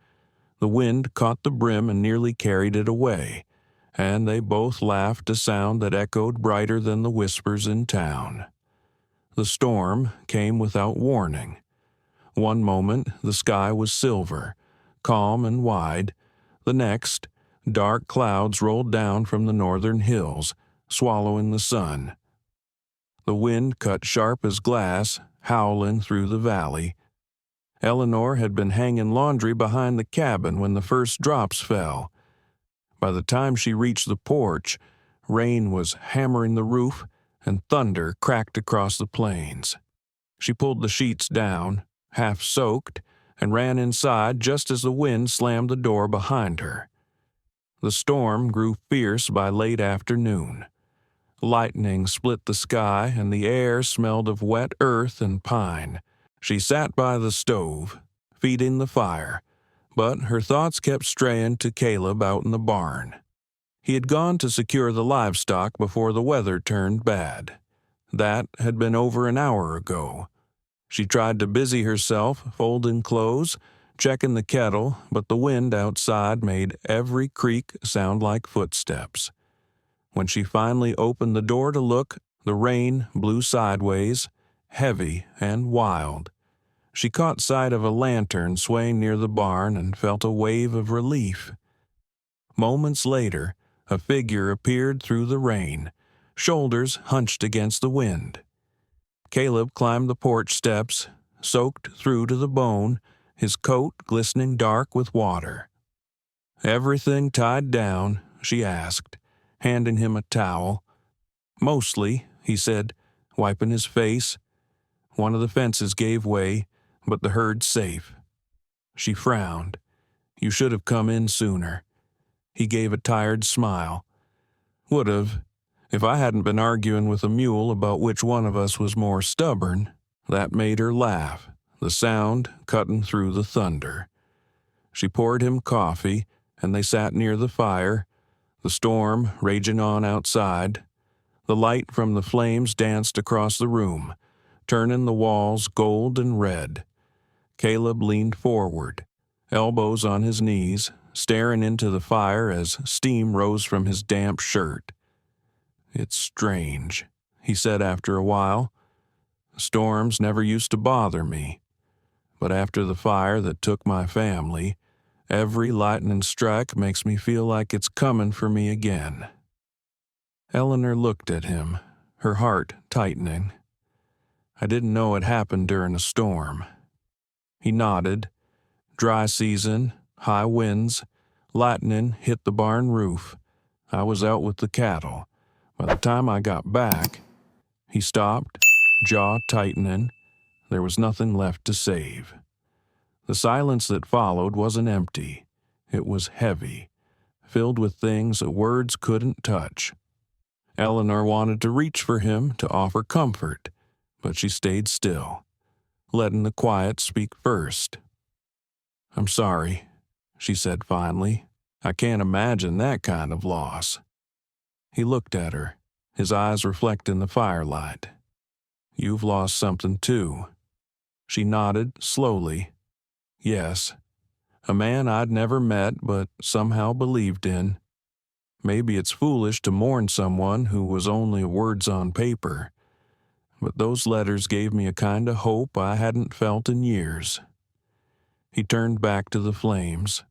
The wind caught the brim and nearly carried it away, and they both laughed a sound that echoed brighter than the whispers in town. The storm came without warning. One moment the sky was silver, calm and wide. The next, dark clouds rolled down from the northern hills, swallowing the sun. The wind cut sharp as glass, howling through the valley. Eleanor had been hanging laundry behind the cabin when the first drops fell. By the time she reached the porch, rain was hammering the roof and thunder cracked across the plains. She pulled the sheets down, half soaked, and ran inside just as the wind slammed the door behind her. The storm grew fierce by late afternoon. Lightning split the sky, and the air smelled of wet earth and pine. She sat by the stove, feeding the fire, but her thoughts kept straying to Caleb out in the barn. He had gone to secure the livestock before the weather turned bad. That had been over an hour ago. She tried to busy herself, folding clothes, checking the kettle, but the wind outside made every creak sound like footsteps. When she finally opened the door to look, the rain blew sideways, heavy and wild. She caught sight of a lantern swaying near the barn and felt a wave of relief. Moments later, a figure appeared through the rain, shoulders hunched against the wind. Caleb climbed the porch steps, soaked through to the bone, his coat glistening dark with water. "Everything tied down?" she asked, handing him a towel. "Mostly," he said, wiping his face. "One of the fences gave way, but the herd's safe." She frowned. "You should have come in sooner." He gave a tired smile. "Would've, if I hadn't been arguing with a mule about which one of us was more stubborn." That made her laugh, the sound cutting through the thunder. She poured him coffee, and they sat near the fire, the storm raging on outside. The light from the flames danced across the room, turning the walls gold and red. Caleb leaned forward, elbows on his knees, staring into the fire as steam rose from his damp shirt. "It's strange," he said after a while. "Storms never used to bother me. But after the fire that took my family, every lightning strike makes me feel like it's coming for me again." Eleanor looked at him, her heart tightening. "I didn't know it happened during a storm." He nodded. "Dry season, high winds, lightning hit the barn roof. I was out with the cattle. By the time I got back..." He stopped, jaw tightening. There was nothing left to save. The silence that followed wasn't empty. It was heavy, filled with things that words couldn't touch. Eleanor wanted to reach for him to offer comfort, but she stayed still. letting the quiet speak first. "I'm sorry," she said finally. "I can't imagine that kind of loss." He looked at her, his eyes reflecting the firelight. "You've lost something too." She nodded slowly. "Yes. A man I'd never met but somehow believed in. Maybe it's foolish to mourn someone who was only words on paper, but those letters gave me a kind of hope I hadn't felt in years." He turned back to the flames.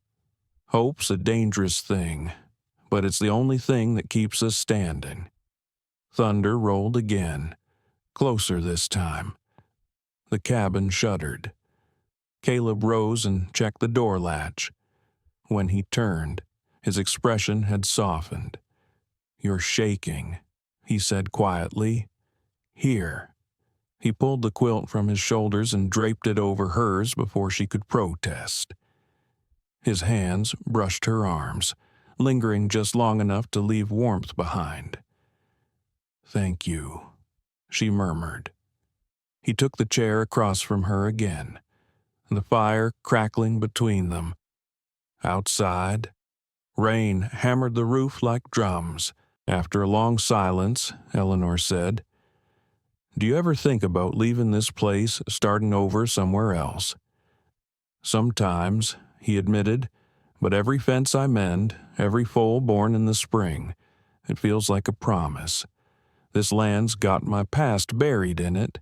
"Hope's a dangerous thing, but it's the only thing that keeps us standing." Thunder rolled again, closer this time. The cabin shuddered. Caleb rose and checked the door latch. When he turned, his expression had softened. "You're shaking," he said quietly. "Here." He pulled the quilt from his shoulders and draped it over hers before she could protest. His hands brushed her arms, lingering just long enough to leave warmth behind. "Thank you," she murmured. He took the chair across from her again, the fire crackling between them. Outside, rain hammered the roof like drums. After a long silence, Eleanor said, "Do you ever think about leaving this place, starting over somewhere else?" "Sometimes," he admitted, "but every fence I mend, every foal born in the spring, it feels like a promise. This land's got my past buried in it,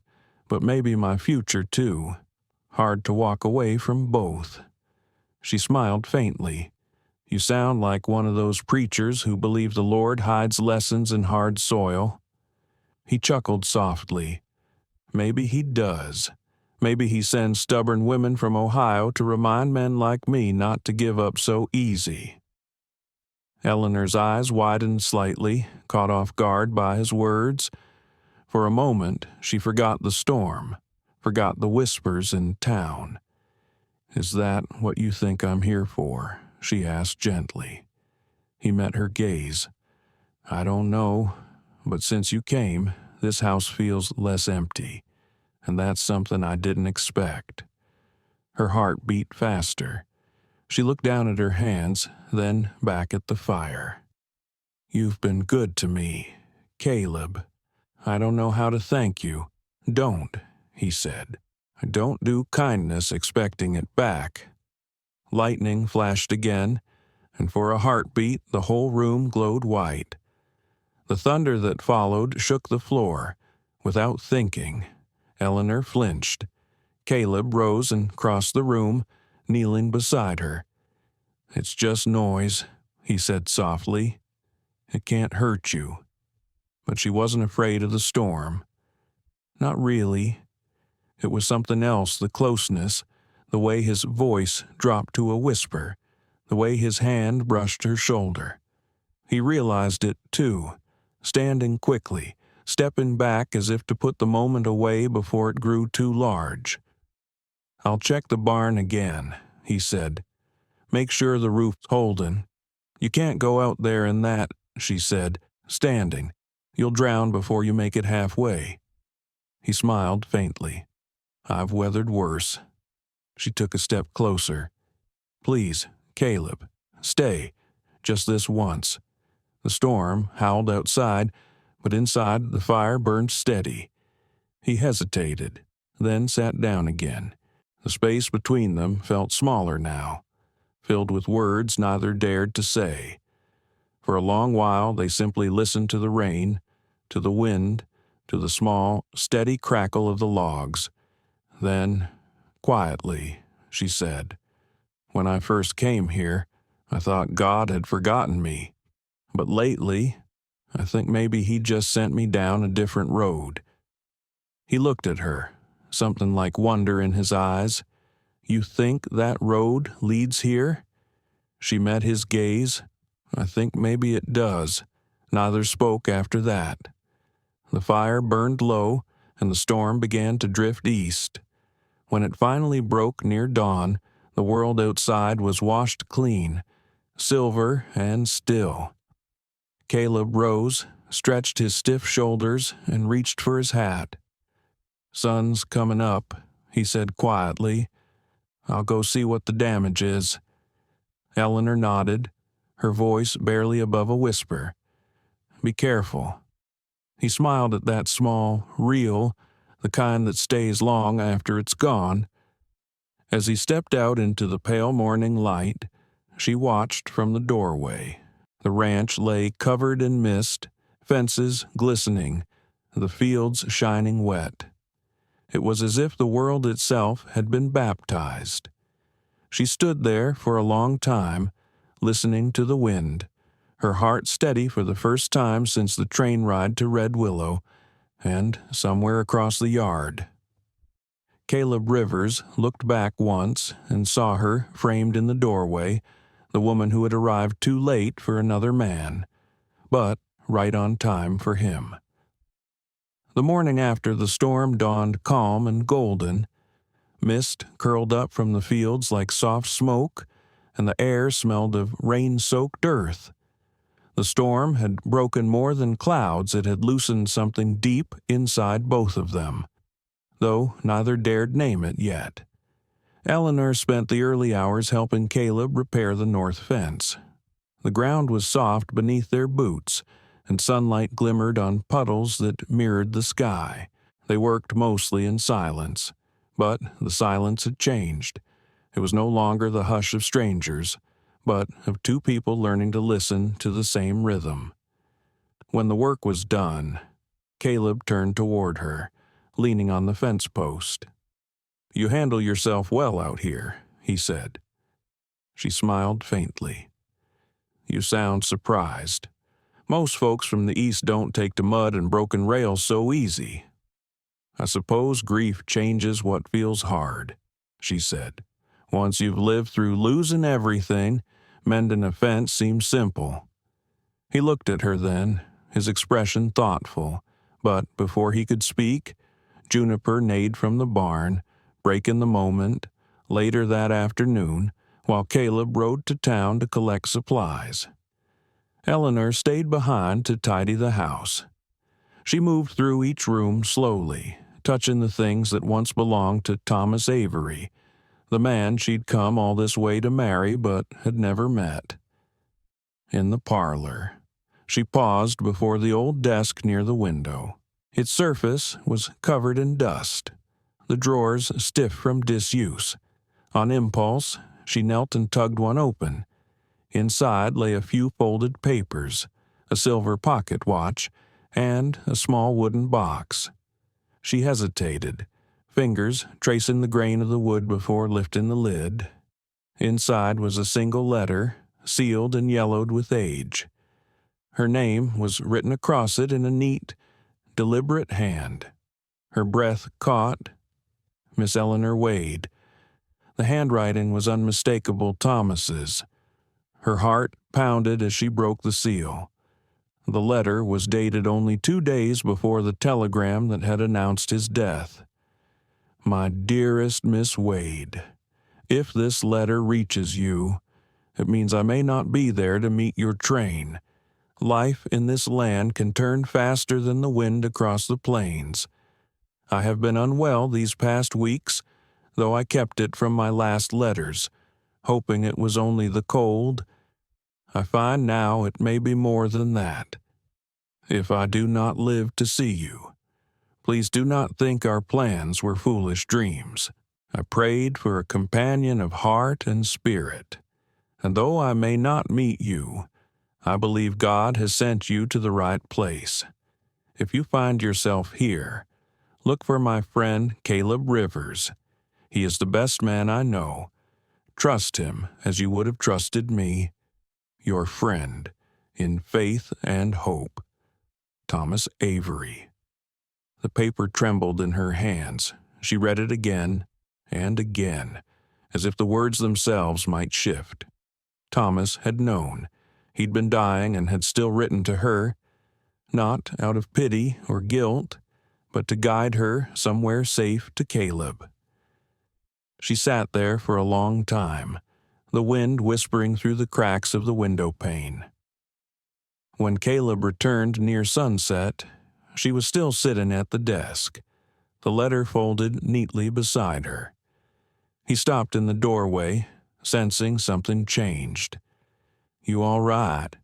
but maybe my future too. Hard to walk away from both." She smiled faintly. "You sound like one of those preachers who believe the Lord hides lessons in hard soil." He chuckled softly. "Maybe he does. Maybe he sends stubborn women from Ohio to remind men like me not to give up so easy." Eleanor's eyes widened slightly, caught off guard by his words. For a moment, she forgot the storm, forgot the whispers in town. "Is that what you think I'm here for?" she asked gently. He met her gaze. "I don't know, but since you came, this house feels less empty, and that's something I didn't expect." Her heart beat faster. She looked down at her hands, then back at the fire. "You've been good to me, Caleb. I don't know how to thank you." "Don't," he said. "Don't do kindness expecting it back." Lightning flashed again, and for a heartbeat the whole room glowed white. The thunder that followed shook the floor. Without thinking, Eleanor flinched. Caleb rose and crossed the room, kneeling beside her. "It's just noise," he said softly. "It can't hurt you." But she wasn't afraid of the storm. Not really. It was something else, the closeness, the way his voice dropped to a whisper, the way his hand brushed her shoulder. He realized it, too, standing quickly, stepping back as if to put the moment away before it grew too large. "I'll check the barn again," he said. "Make sure the roof's holding." "You can't go out there in that," she said, standing. "You'll drown before you make it halfway." He smiled faintly. "I've weathered worse." She took a step closer. "Please, Caleb, stay. Just this once." The storm howled outside, but inside the fire burned steady. He hesitated, then sat down again. The space between them felt smaller now, filled with words neither dared to say. For a long while they simply listened to the rain, to the wind, to the small, steady crackle of the logs. Then, quietly, she said, "When I first came here, I thought God had forgotten me. But lately, I think maybe he just sent me down a different road." He looked at her, something like wonder in his eyes. "You think that road leads here?" She met his gaze. "I think maybe it does." Neither spoke after that. The fire burned low, and the storm began to drift east. When it finally broke near dawn, the world outside was washed clean, silver and still. Caleb rose, stretched his stiff shoulders, and reached for his hat. "Sun's coming up," he said quietly. "I'll go see what the damage is." Eleanor nodded, her voice barely above a whisper. "Be careful." He smiled at that small, real, the kind that stays long after it's gone. As he stepped out into the pale morning light, she watched from the doorway. The ranch lay covered in mist, fences glistening, the fields shining wet. It was as if the world itself had been baptized. She stood there for a long time, listening to the wind, her heart steady for the first time since the train ride to Red Willow, and somewhere across the yard. Caleb Rivers looked back once and saw her framed in the doorway, the woman who had arrived too late for another man, but right on time for him. The morning after the storm dawned calm and golden. Mist curled up from the fields like soft smoke, and the air smelled of rain-soaked earth. The storm had broken more than clouds, it had loosened something deep inside both of them, though neither dared name it yet. Eleanor spent the early hours helping Caleb repair the north fence. The ground was soft beneath their boots, and sunlight glimmered on puddles that mirrored the sky. They worked mostly in silence, but the silence had changed. It was no longer the hush of strangers, but of two people learning to listen to the same rhythm. When the work was done, Caleb turned toward her, leaning on the fence post. "You handle yourself well out here," he said. She smiled faintly. "You sound surprised. Most folks from the east don't take to mud and broken rails so easy." "I suppose grief changes what feels hard," she said. "Once you've lived through losing everything, mending a fence seems simple." He looked at her then, his expression thoughtful, but before he could speak, Juniper neighed from the barn, breaking the moment, later that afternoon, while Caleb rode to town to collect supplies. Eleanor stayed behind to tidy the house. She moved through each room slowly, touching the things that once belonged to Thomas Avery, the man she'd come all this way to marry but had never met. In the parlor, she paused before the old desk near the window. Its surface was covered in dust, the drawers stiff from disuse. On impulse, she knelt and tugged one open. Inside lay a few folded papers, a silver pocket watch, and a small wooden box. She hesitated, fingers tracing the grain of the wood before lifting the lid. Inside was a single letter, sealed and yellowed with age. Her name was written across it in a neat, deliberate hand. Her breath caught. Miss Eleanor Wade. The handwriting was unmistakable Thomas's. Her heart pounded as she broke the seal. The letter was dated only 2 days before the telegram that had announced his death. "My dearest Miss Wade, if this letter reaches you, it means I may not be there to meet your train. Life in this land can turn faster than the wind across the plains. I have been unwell these past weeks, though I kept it from my last letters, hoping it was only the cold. I find now it may be more than that. If I do not live to see you, please do not think our plans were foolish dreams. I prayed for a companion of heart and spirit, and though I may not meet you, I believe God has sent you to the right place. If you find yourself here, look for my friend Caleb Rivers. He is the best man I know. Trust him as you would have trusted me. Your friend, in faith and hope, Thomas Avery." The paper trembled in her hands. She read it again and again, as if the words themselves might shift. Thomas had known. He'd been dying and had still written to her, not out of pity or guilt, but to guide her somewhere safe to Caleb. She sat there for a long time, the wind whispering through the cracks of the window pane. When Caleb returned near sunset, she was still sitting at the desk. the letter folded neatly beside her. He stopped in the doorway, sensing something changed. "You all right?"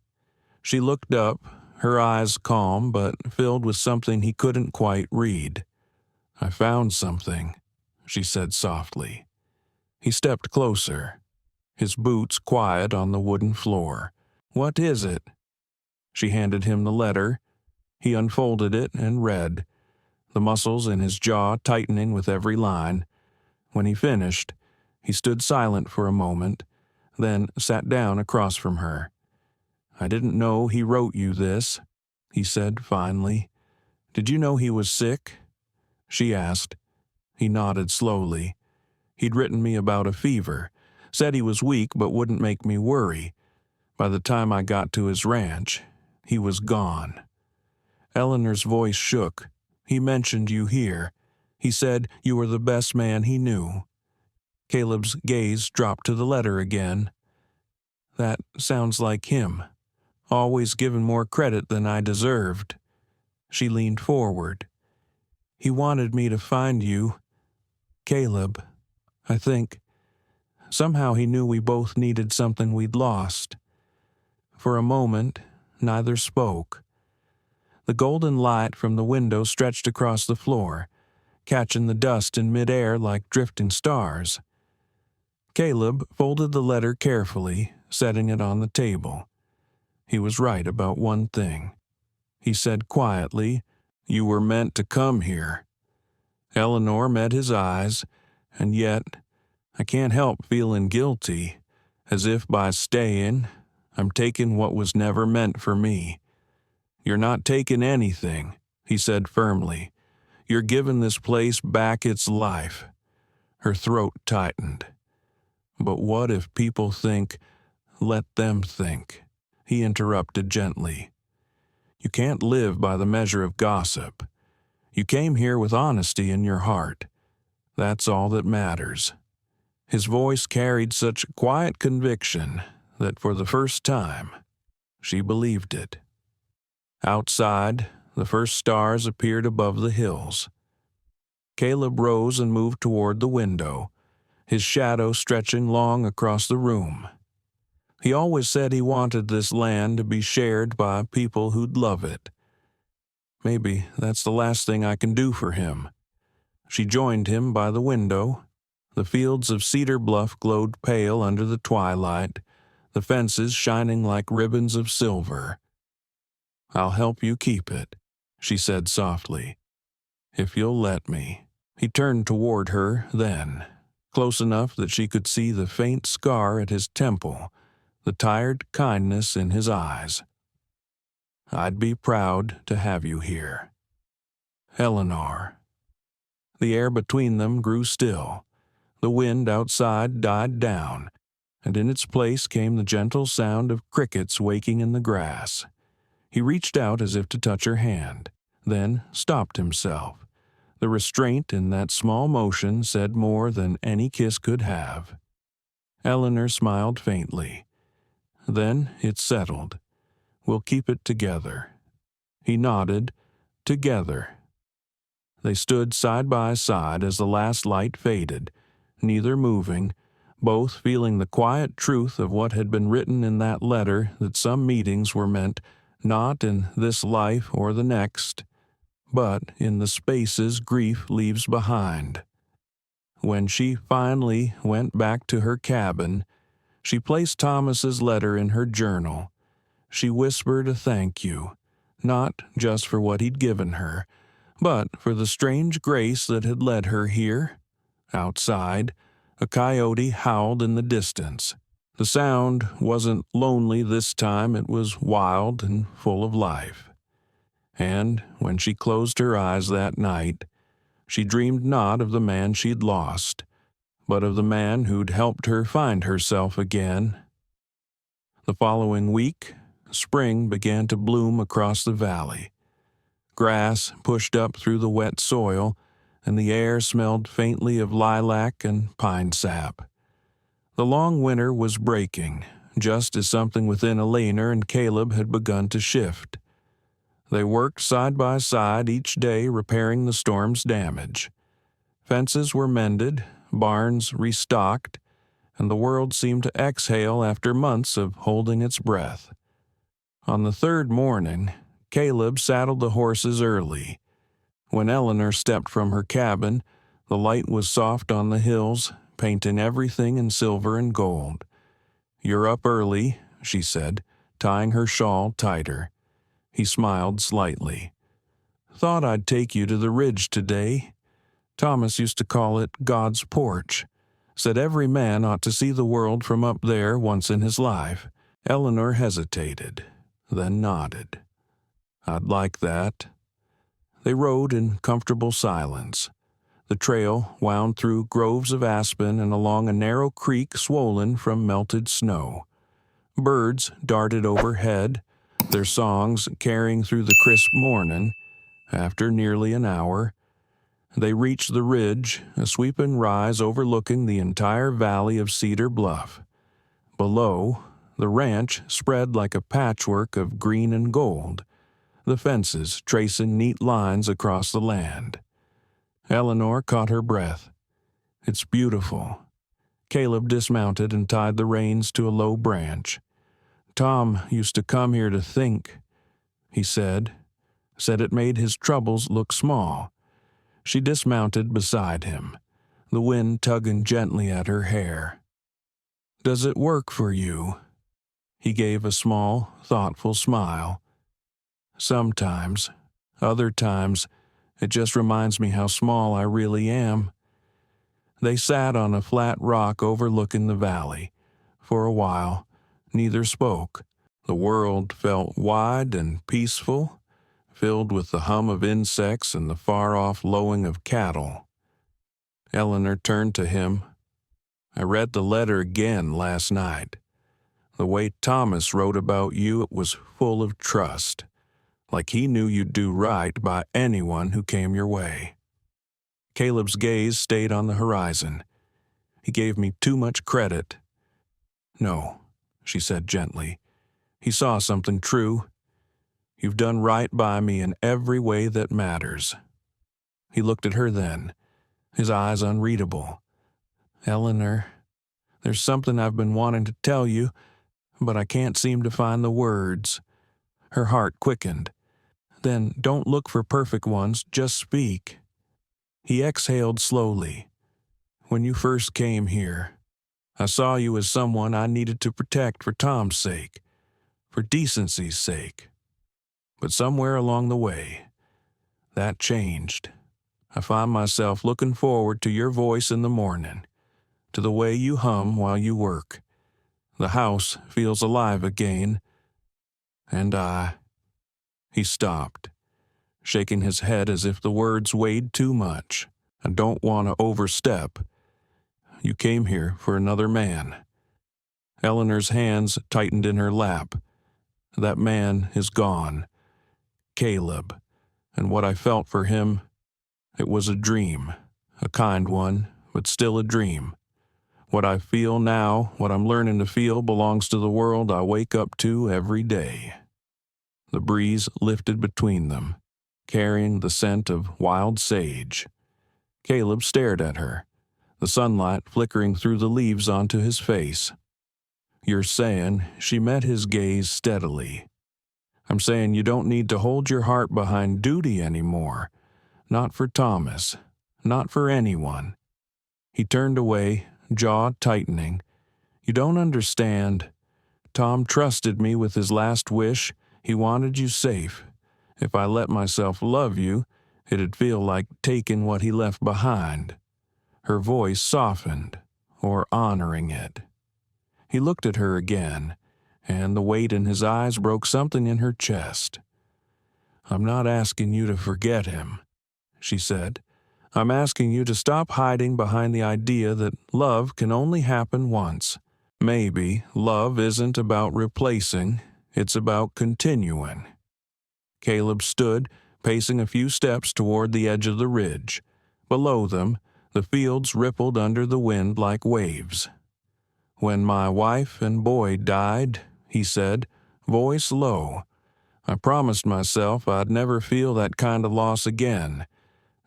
She looked up, her eyes calm but filled with something he couldn't quite read. "I found something," she said softly. He stepped closer, his boots quiet on the wooden floor. "What is it?" She handed him the letter. He unfolded it and read, the muscles in his jaw tightening with every line. When he finished, he stood silent for a moment, then sat down across from her. "I didn't know he wrote you this," he said finally. "Did you know he was sick?" She asked. He nodded slowly. "He'd written me about a fever, said he was weak but wouldn't make me worry. By the time I got to his ranch, he was gone." Eleanor's voice shook. "He mentioned you here. He said you were the best man he knew." Caleb's gaze dropped to the letter again. "That sounds like him. Always given more credit than I deserved." She leaned forward. "He wanted me to find you, Caleb. I think. Somehow he knew we both needed something we'd lost." For a moment, neither spoke. The golden light from the window stretched across the floor, catching the dust in midair like drifting stars. Caleb folded the letter carefully, setting it on the table. He was right about one thing. He said quietly, "You were meant to come here." Eleanor met his eyes, and yet I can't help feeling guilty, as if by staying, I'm taking what was never meant for me. "You're not taking anything," he said firmly. "You're giving this place back its life." Her throat tightened. "But what if people think, let them think," he interrupted gently. "You can't live by the measure of gossip. You came here with honesty in your heart. That's all that matters." His voice carried such quiet conviction that for the first time, she believed it. Outside, the first stars appeared above the hills. Caleb rose and moved toward the window, his shadow stretching long across the room. He always said he wanted this land to be shared by people who'd love it. Maybe that's the last thing I can do for him. She joined him by the window. The fields of Cedar Bluff glowed pale under the twilight, the fences shining like ribbons of silver. "I'll help you keep it," she said softly, "if you'll let me." He turned toward her then, close enough that she could see the faint scar at his temple, the tired kindness in his eyes. "I'd be proud to have you here. Eleanor." The air between them grew still. The wind outside died down, and in its place came the gentle sound of crickets waking in the grass. He reached out as if to touch her hand, then stopped himself. The restraint in that small motion said more than any kiss could have. Eleanor smiled faintly. "Then it's settled. We'll keep it together." He nodded. "Together." They stood side by side as the last light faded, neither moving, both feeling the quiet truth of what had been written in that letter, that some meetings were meant not in this life or the next, but in the spaces grief leaves behind. When she finally went back to her cabin, she placed Thomas's letter in her journal. She whispered a thank you, not just for what he'd given her, but for the strange grace that had led her here. Outside, a coyote howled in the distance. The sound wasn't lonely this time, it was wild and full of life. And when she closed her eyes that night, she dreamed not of the man she'd lost, but of the man who'd helped her find herself again. The following week, spring began to bloom across the valley. Grass pushed up through the wet soil, and the air smelled faintly of lilac and pine sap. The long winter was breaking, just as something within Eleanor and Caleb had begun to shift. They worked side by side each day repairing the storm's damage. Fences were mended, barns restocked, and the world seemed to exhale after months of holding its breath. On the third morning, Caleb saddled the horses early. When Eleanor stepped from her cabin, the light was soft on the hills, painting everything in silver and gold. "You're up early," she said, tying her shawl tighter. He smiled slightly. "Thought I'd take you to the ridge today. Thomas used to call it God's porch. Said every man ought to see the world from up there once in his life." Eleanor hesitated, then nodded. "I'd like that." They rode in comfortable silence. The trail wound through groves of aspen and along a narrow creek swollen from melted snow. Birds darted overhead, their songs carrying through the crisp morning. After nearly an hour, they reached the ridge, a sweeping rise overlooking the entire valley of Cedar Bluff. Below, the ranch spread like a patchwork of green and gold, the fences tracing neat lines across the land. Eleanor caught her breath. "It's beautiful." Caleb dismounted and tied the reins to a low branch. "Tom used to come here to think," he said. Said it made his troubles look small. She dismounted beside him, the wind tugging gently at her hair. "Does it work for you?" He gave a small, thoughtful smile. "Sometimes. Other times, it just reminds me how small I really am." They sat on a flat rock overlooking the valley. For a while, neither spoke. The world felt wide and peaceful, filled with the hum of insects and the far-off lowing of cattle. Eleanor turned to him. "I read the letter again last night. The way Thomas wrote about you, it was full of trust, like he knew you'd do right by anyone who came your way." Caleb's gaze stayed on the horizon. "He gave me too much credit." "No," she said gently. "He saw something true. You've done right by me in every way that matters." He looked at her then, his eyes unreadable. "Eleanor, there's something I've been wanting to tell you, but I can't seem to find the words." Her heart quickened. "Then don't look for perfect ones, just speak." He exhaled slowly. "When you first came here, I saw you as someone I needed to protect for Tom's sake, for decency's sake. But somewhere along the way, that changed. I find myself looking forward to your voice in the morning, to the way you hum while you work. The house feels alive again, and I—" He stopped, shaking his head as if the words weighed too much. "I don't want to overstep. You came here for another man." Eleanor's hands tightened in her lap. "That man is gone. Caleb. And what I felt for him, it was a dream. A kind one, but still a dream. What I feel now, what I'm learning to feel, belongs to the world I wake up to every day." The breeze lifted between them, carrying the scent of wild sage. Caleb stared at her, the sunlight flickering through the leaves onto his face. "You're saying," she met his gaze steadily, "I'm saying you don't need to hold your heart behind duty anymore. Not for Thomas. Not for anyone." He turned away, jaw tightening. "You don't understand. Tom trusted me with his last wish. He wanted you safe. If I let myself love you, it'd feel like taking what he left behind." Her voice softened, or honoring it. He looked at her again, and the weight in his eyes broke something in her chest. "I'm not asking you to forget him," she said. "I'm asking you to stop hiding behind the idea that love can only happen once. Maybe love isn't about replacing, it's about continuing." Caleb stood, pacing a few steps toward the edge of the ridge. Below them, the fields rippled under the wind like waves. "When my wife and boy died," he said, voice low, I promised myself I'd never feel that kind of loss again.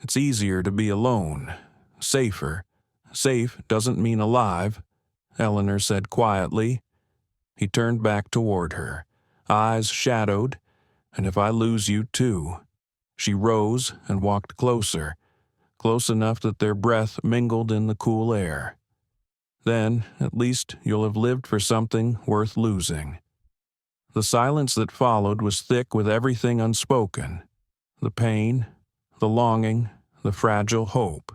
It's easier to be alone. Safer. Safe doesn't mean alive, Eleanor said quietly. He turned back toward her, eyes shadowed. And if I lose you too. She rose and walked closer, close enough that their breath mingled in the cool air. Then, at least, you'll have lived for something worth losing. The silence that followed was thick with everything unspoken. The pain, the longing, the fragile hope.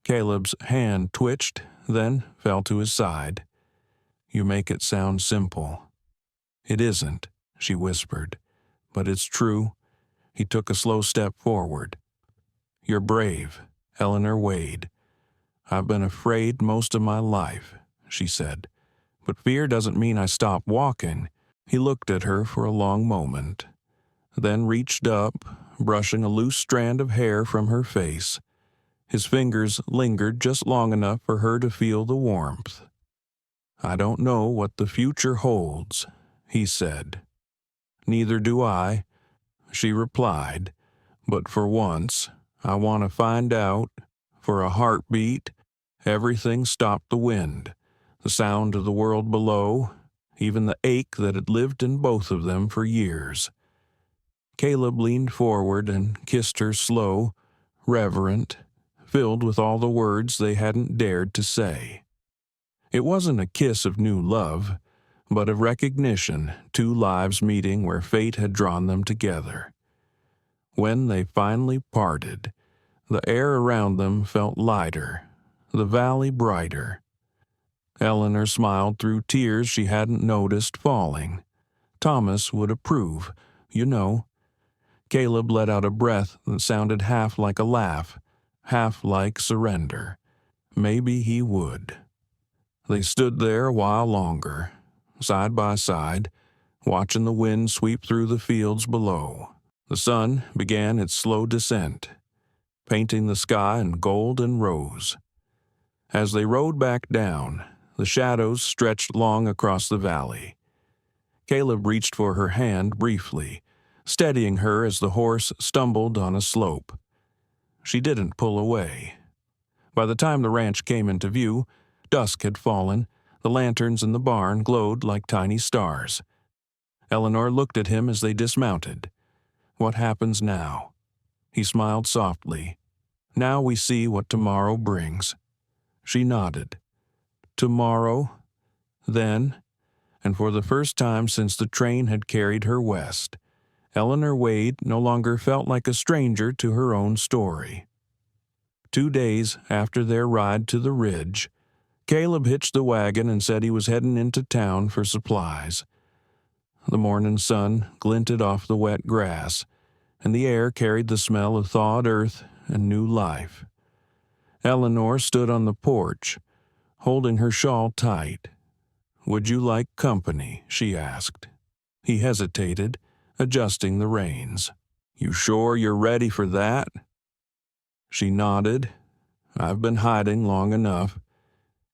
Caleb's hand twitched, then fell to his side. You make it sound simple. It isn't, she whispered, but it's true. He took a slow step forward. You're brave, Eleanor Wade. I've been afraid most of my life, she said. But fear doesn't mean I stop walking. He looked at her for a long moment, then reached up, brushing a loose strand of hair from her face. His fingers lingered just long enough for her to feel the warmth. I don't know what the future holds, he said. Neither do I, she replied, but for once, I want to find out. For a heartbeat, everything stopped the wind, the sound of the world below, even the ache that had lived in both of them for years. Caleb leaned forward and kissed her slow, reverent, filled with all the words they hadn't dared to say. It wasn't a kiss of new love, but of recognition, two lives meeting where fate had drawn them together. When they finally parted, the air around them felt lighter, the valley brighter. Eleanor smiled through tears she hadn't noticed falling. Thomas would approve, you know. Caleb let out a breath that sounded half like a laugh, half like surrender. Maybe he would. They stood there a while longer, side by side, watching the wind sweep through the fields below. The sun began its slow descent, painting the sky in gold and rose. As they rode back down, the shadows stretched long across the valley. Caleb reached for her hand briefly, steadying her as the horse stumbled on a slope. She didn't pull away. By the time the ranch came into view, dusk had fallen. The lanterns in the barn glowed like tiny stars. Eleanor looked at him as they dismounted. What happens now? He smiled softly. Now we see what tomorrow brings. She nodded. Tomorrow? Then, and for the first time since the train had carried her west, Eleanor Wade no longer felt like a stranger to her own story. 2 days after their ride to the ridge, Caleb hitched the wagon and said he was heading into town for supplies. The morning sun glinted off the wet grass, and the air carried the smell of thawed earth and new life. Eleanor stood on the porch, holding her shawl tight. "Would you like company?" she asked. He hesitated, adjusting the reins. "You sure you're ready for that?" She nodded. "I've been hiding long enough."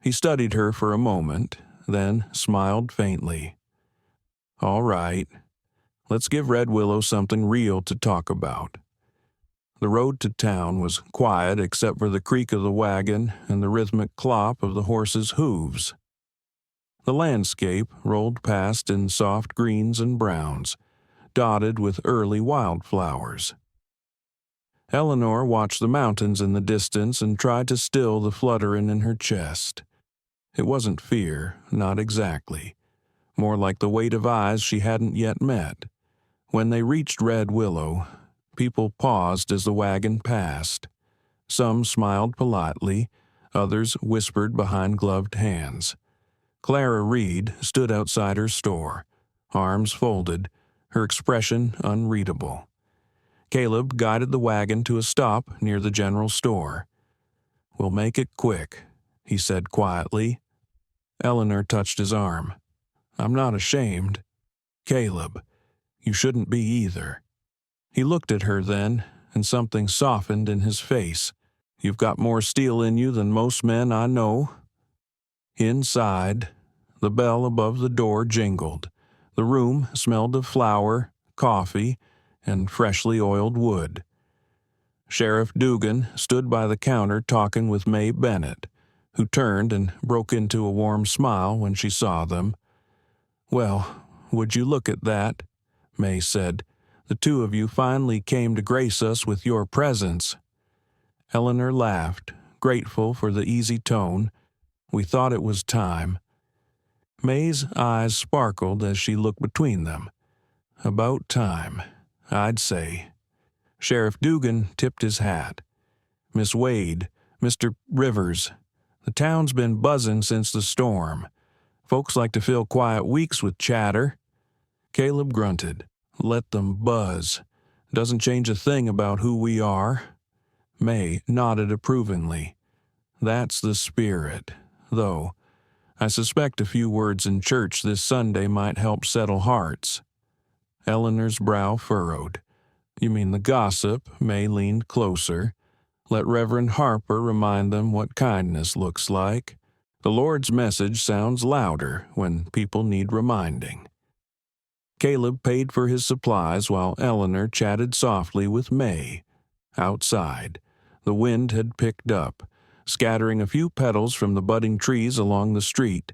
He studied her for a moment, then smiled faintly. "All right. Let's give Red Willow something real to talk about." The road to town was quiet except for the creak of the wagon and the rhythmic clop of the horses' hooves. The landscape rolled past in soft greens and browns, dotted with early wildflowers. Eleanor watched the mountains in the distance and tried to still the fluttering in her chest. It wasn't fear, not exactly. More like the weight of eyes she hadn't yet met. When they reached Red Willow, people paused as the wagon passed. Some smiled politely, others whispered behind gloved hands. Clara Reed stood outside her store, arms folded, her expression unreadable. Caleb guided the wagon to a stop near the general store. "We'll make it quick," he said quietly. Eleanor touched his arm. "I'm not ashamed." "Caleb, you shouldn't be either." He looked at her then, and something softened in his face. "You've got more steel in you than most men I know." Inside, the bell above the door jingled. The room smelled of flour, coffee, and freshly oiled wood. Sheriff Dugan stood by the counter talking with May Bennett, who turned and broke into a warm smile when she saw them. "Well, would you look at that?" May said. "The two of you finally came to grace us with your presence." Eleanor laughed, grateful for the easy tone. "We thought it was time." May's eyes sparkled as she looked between them. "About time, I'd say." Sheriff Dugan tipped his hat. "Miss Wade, Mr. Rivers, the town's been buzzing since the storm. Folks like to fill quiet weeks with chatter." Caleb grunted. "Let them buzz. Doesn't change a thing about who we are." May nodded approvingly. "That's the spirit, though. I suspect a few words in church this Sunday might help settle hearts." Eleanor's brow furrowed. "You mean the gossip?" May leaned closer. "Let Reverend Harper remind them what kindness looks like. The Lord's message sounds louder when people need reminding." Caleb paid for his supplies while Eleanor chatted softly with May. Outside, the wind had picked up, scattering a few petals from the budding trees along the street.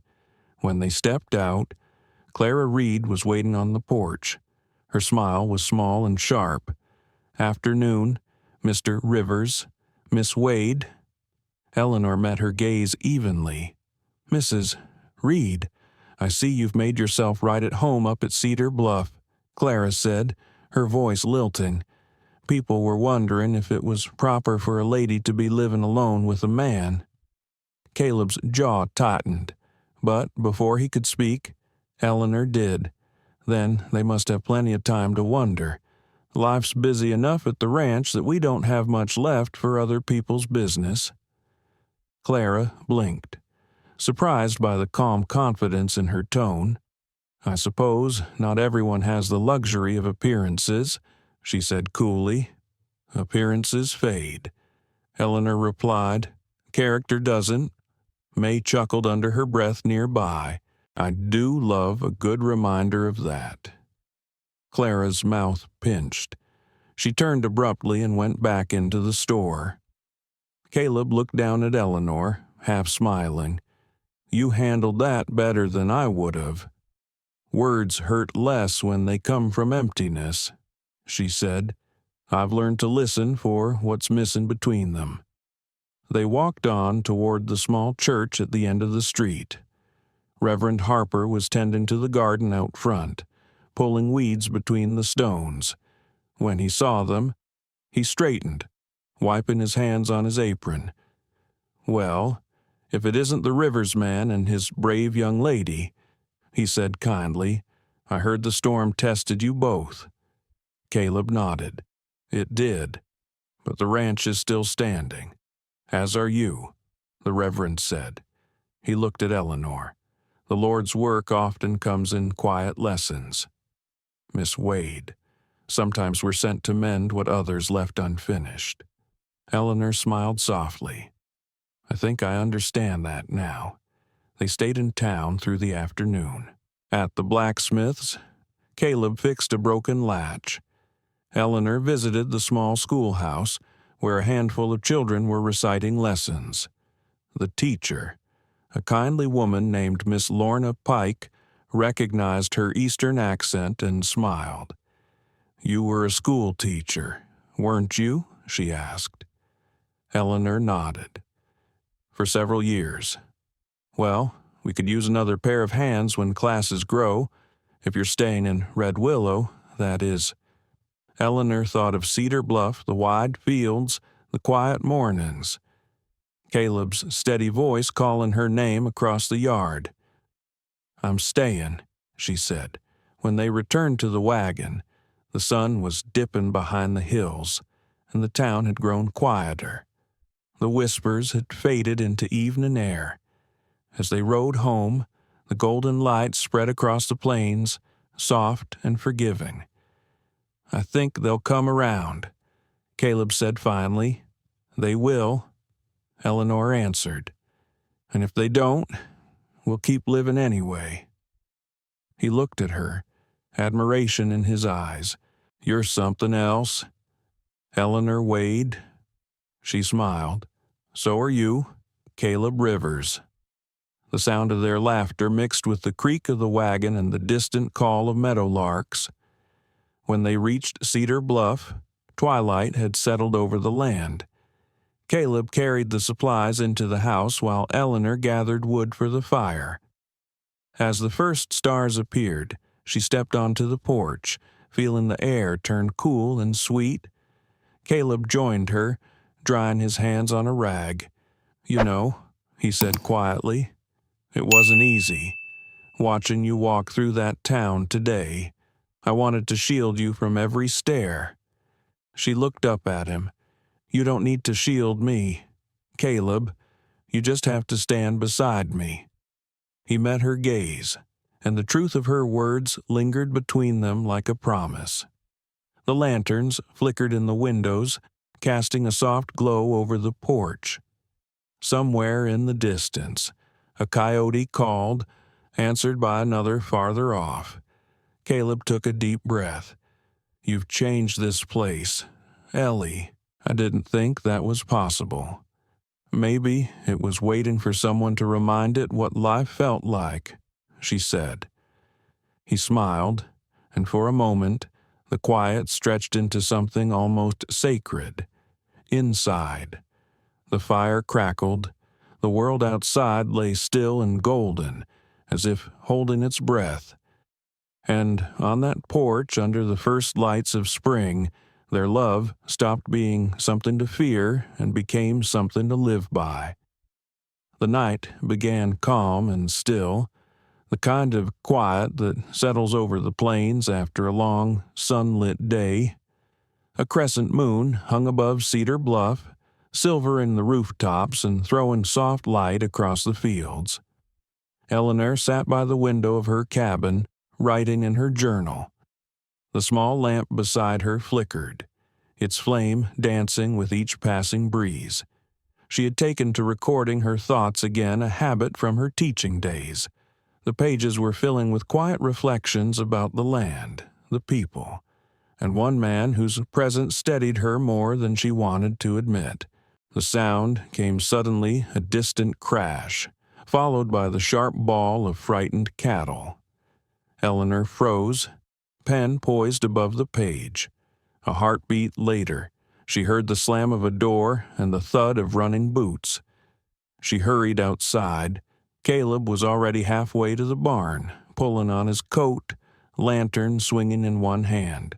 When they stepped out, Clara Reed was waiting on the porch. Her smile was small and sharp. "Afternoon, Mr. Rivers, Miss Wade." Eleanor met her gaze evenly. "Mrs. Reed, I see you've made yourself right at home up at Cedar Bluff," Clara said, her voice lilting. "People were wondering if it was proper for a lady to be living alone with a man." Caleb's jaw tightened, but before he could speak, Eleanor did. "Then they must have plenty of time to wonder. Life's busy enough at the ranch that we don't have much left for other people's business." Clara blinked, surprised by the calm confidence in her tone. "I suppose not everyone has the luxury of appearances," she said coolly. "Appearances fade," Eleanor replied. "Character doesn't." May chuckled under her breath nearby. "I do love a good reminder of that." Clara's mouth pinched. She turned abruptly and went back into the store. Caleb looked down at Eleanor, half smiling. "You handled that better than I would have." "Words hurt less when they come from emptiness," she said. "I've learned to listen for what's missing between them." They walked on toward the small church at the end of the street. Reverend Harper was tending to the garden out front, pulling weeds between the stones. When he saw them, he straightened, wiping his hands on his apron. "Well, if it isn't the Rivers man and his brave young lady," he said kindly. "I heard the storm tested you both." Caleb nodded. "It did, but the ranch is still standing. As are you," the Reverend said. He looked at Eleanor. "The Lord's work often comes in quiet lessons. Miss Wade, sometimes we're sent to mend what others left unfinished." Eleanor smiled softly. "I think I understand that now." They stayed in town through the afternoon. At the blacksmith's, Caleb fixed a broken latch. Eleanor visited the small schoolhouse, where a handful of children were reciting lessons. The teacher, a kindly woman named Miss Lorna Pike, recognized her Eastern accent and smiled. "You were a school teacher, weren't you?" she asked. Eleanor nodded. "For several years." "Well, we could use another pair of hands when classes grow, if you're staying in Red Willow, that is." Eleanor thought of Cedar Bluff, the wide fields, the quiet mornings. Caleb's steady voice calling her name across the yard. "I'm staying," she said. When they returned to the wagon, the sun was dipping behind the hills, and the town had grown quieter. The whispers had faded into evening air. As they rode home, the golden light spread across the plains, soft and forgiving. "I think they'll come around," Caleb said finally. "They will," Eleanor answered. "And if they don't, we'll keep living anyway." He looked at her, admiration in his eyes. "You're something else." "Eleanor Wade." She smiled. "So are you, Caleb Rivers." The sound of their laughter mixed with the creak of the wagon and the distant call of meadowlarks. When they reached Cedar Bluff, twilight had settled over the land. Caleb carried the supplies into the house while Eleanor gathered wood for the fire. As the first stars appeared, she stepped onto the porch, feeling the air turn cool and sweet. Caleb joined her, drying his hands on a rag. "You know," he said quietly, "it wasn't easy, watching you walk through that town today. I wanted to shield you from every stare." She looked up at him. "You don't need to shield me, Caleb. You just have to stand beside me." He met her gaze, and the truth of her words lingered between them like a promise. The lanterns flickered in the windows, casting a soft glow over the porch. Somewhere in the distance, a coyote called, answered by another farther off. Caleb took a deep breath. "You've changed this place, Ellie. I didn't think that was possible." "Maybe it was waiting for someone to remind it what life felt like," she said. He smiled, and for a moment, the quiet stretched into something almost sacred. Inside, the fire crackled. The world outside lay still and golden, as if holding its breath. And on that porch under the first lights of spring, their love stopped being something to fear and became something to live by. The night began calm and still, the kind of quiet that settles over the plains after a long, sunlit day. A crescent moon hung above Cedar Bluff, silvering the rooftops and throwing soft light across the fields. Eleanor sat by the window of her cabin, writing in her journal. The small lamp beside her flickered, its flame dancing with each passing breeze. She had taken to recording her thoughts again, a habit from her teaching days. The pages were filling with quiet reflections about the land, the people, and one man whose presence steadied her more than she wanted to admit. The sound came suddenly, a distant crash, followed by the sharp bawl of frightened cattle. Eleanor froze, pen poised above the page. A heartbeat later, she heard the slam of a door and the thud of running boots. She hurried outside. Caleb was already halfway to the barn, pulling on his coat, lantern swinging in one hand.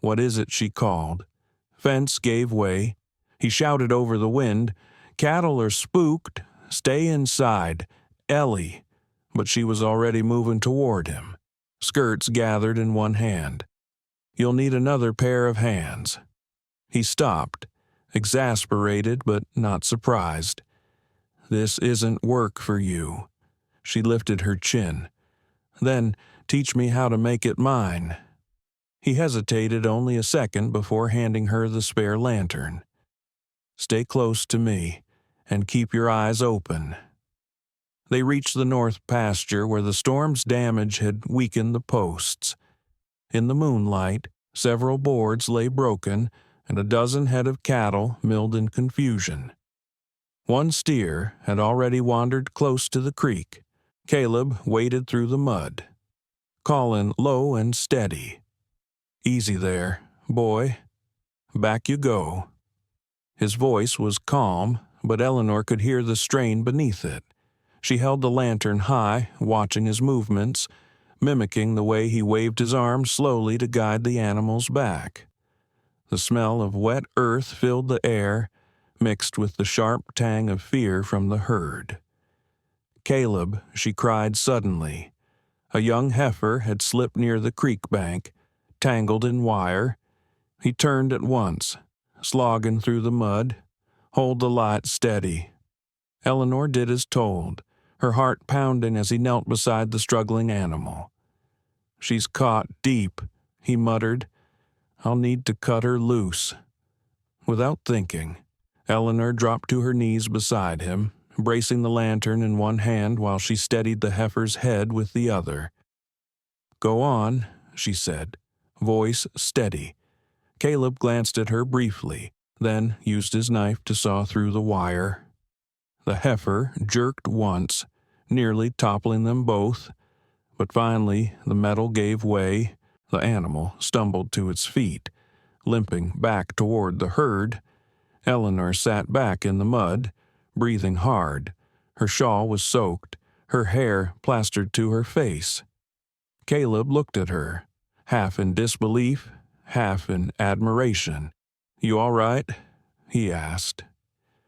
"What is it?" she called. Fence gave way. He shouted over the wind, "Cattle are spooked. Stay inside. Ellie." But she was already moving toward him, skirts gathered in one hand. "You'll need another pair of hands." He stopped, exasperated but not surprised. "This isn't work for you." She lifted her chin. "Then teach me how to make it mine." He hesitated only a second before handing her the spare lantern. "Stay close to me, and keep your eyes open." They reached the north pasture where the storm's damage had weakened the posts. In the moonlight, several boards lay broken, and a dozen head of cattle milled in confusion. One steer had already wandered close to the creek. Caleb waded through the mud, calling low and steady. "Easy there, boy. Back you go." His voice was calm, but Eleanor could hear the strain beneath it. She held the lantern high, watching his movements, mimicking the way he waved his arm slowly to guide the animals back. The smell of wet earth filled the air, mixed with the sharp tang of fear from the herd. "Caleb," she cried suddenly. A young heifer had slipped near the creek bank, tangled in wire. He turned at once, slogging through the mud. "Hold the light steady." Eleanor did as told, her heart pounding as he knelt beside the struggling animal. "She's caught deep," he muttered. "I'll need to cut her loose." Without thinking, Eleanor dropped to her knees beside him, bracing the lantern in one hand while she steadied the heifer's head with the other. "Go on, she said, voice steady. Caleb glanced at her briefly, then used his knife to saw through the wire. The heifer jerked once, nearly toppling them both, but finally the metal gave way. The animal stumbled to its feet, limping back toward the herd. Eleanor sat back in the mud, breathing hard. Her shawl was soaked, her hair plastered to her face. Caleb looked at her, half in disbelief, half in admiration. "You all right?" he asked.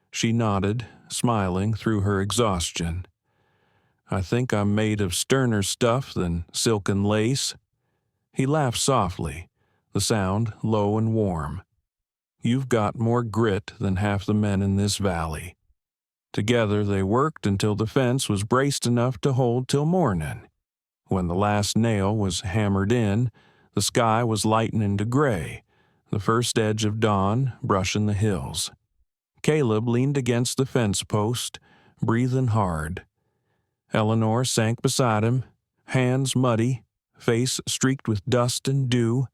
She nodded, smiling through her exhaustion. "I think I'm made of sterner stuff than silken lace." He laughed softly, the sound low and warm. "You've got more grit than half the men in this valley." Together they worked until the fence was braced enough to hold till morning. When the last nail was hammered in, the sky was lightening to gray, the first edge of dawn brushing the hills. Caleb leaned against the fence post, breathing hard. Eleanor sank beside him, hands muddy, face streaked with dust and dew.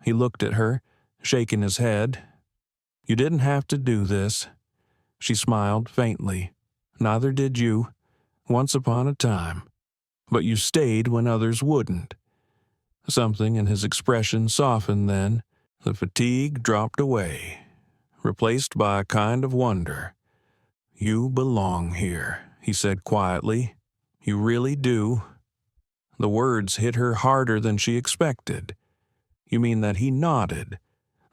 He looked at her, shaking his head. "You didn't have to do this." She smiled faintly. "Neither did you, once upon a time. But you stayed when others wouldn't." Something in his expression softened then. The fatigue dropped away, replaced by a kind of wonder. "You belong here," he said quietly. "You really do." The words hit her harder than she expected. "You mean that?" He nodded.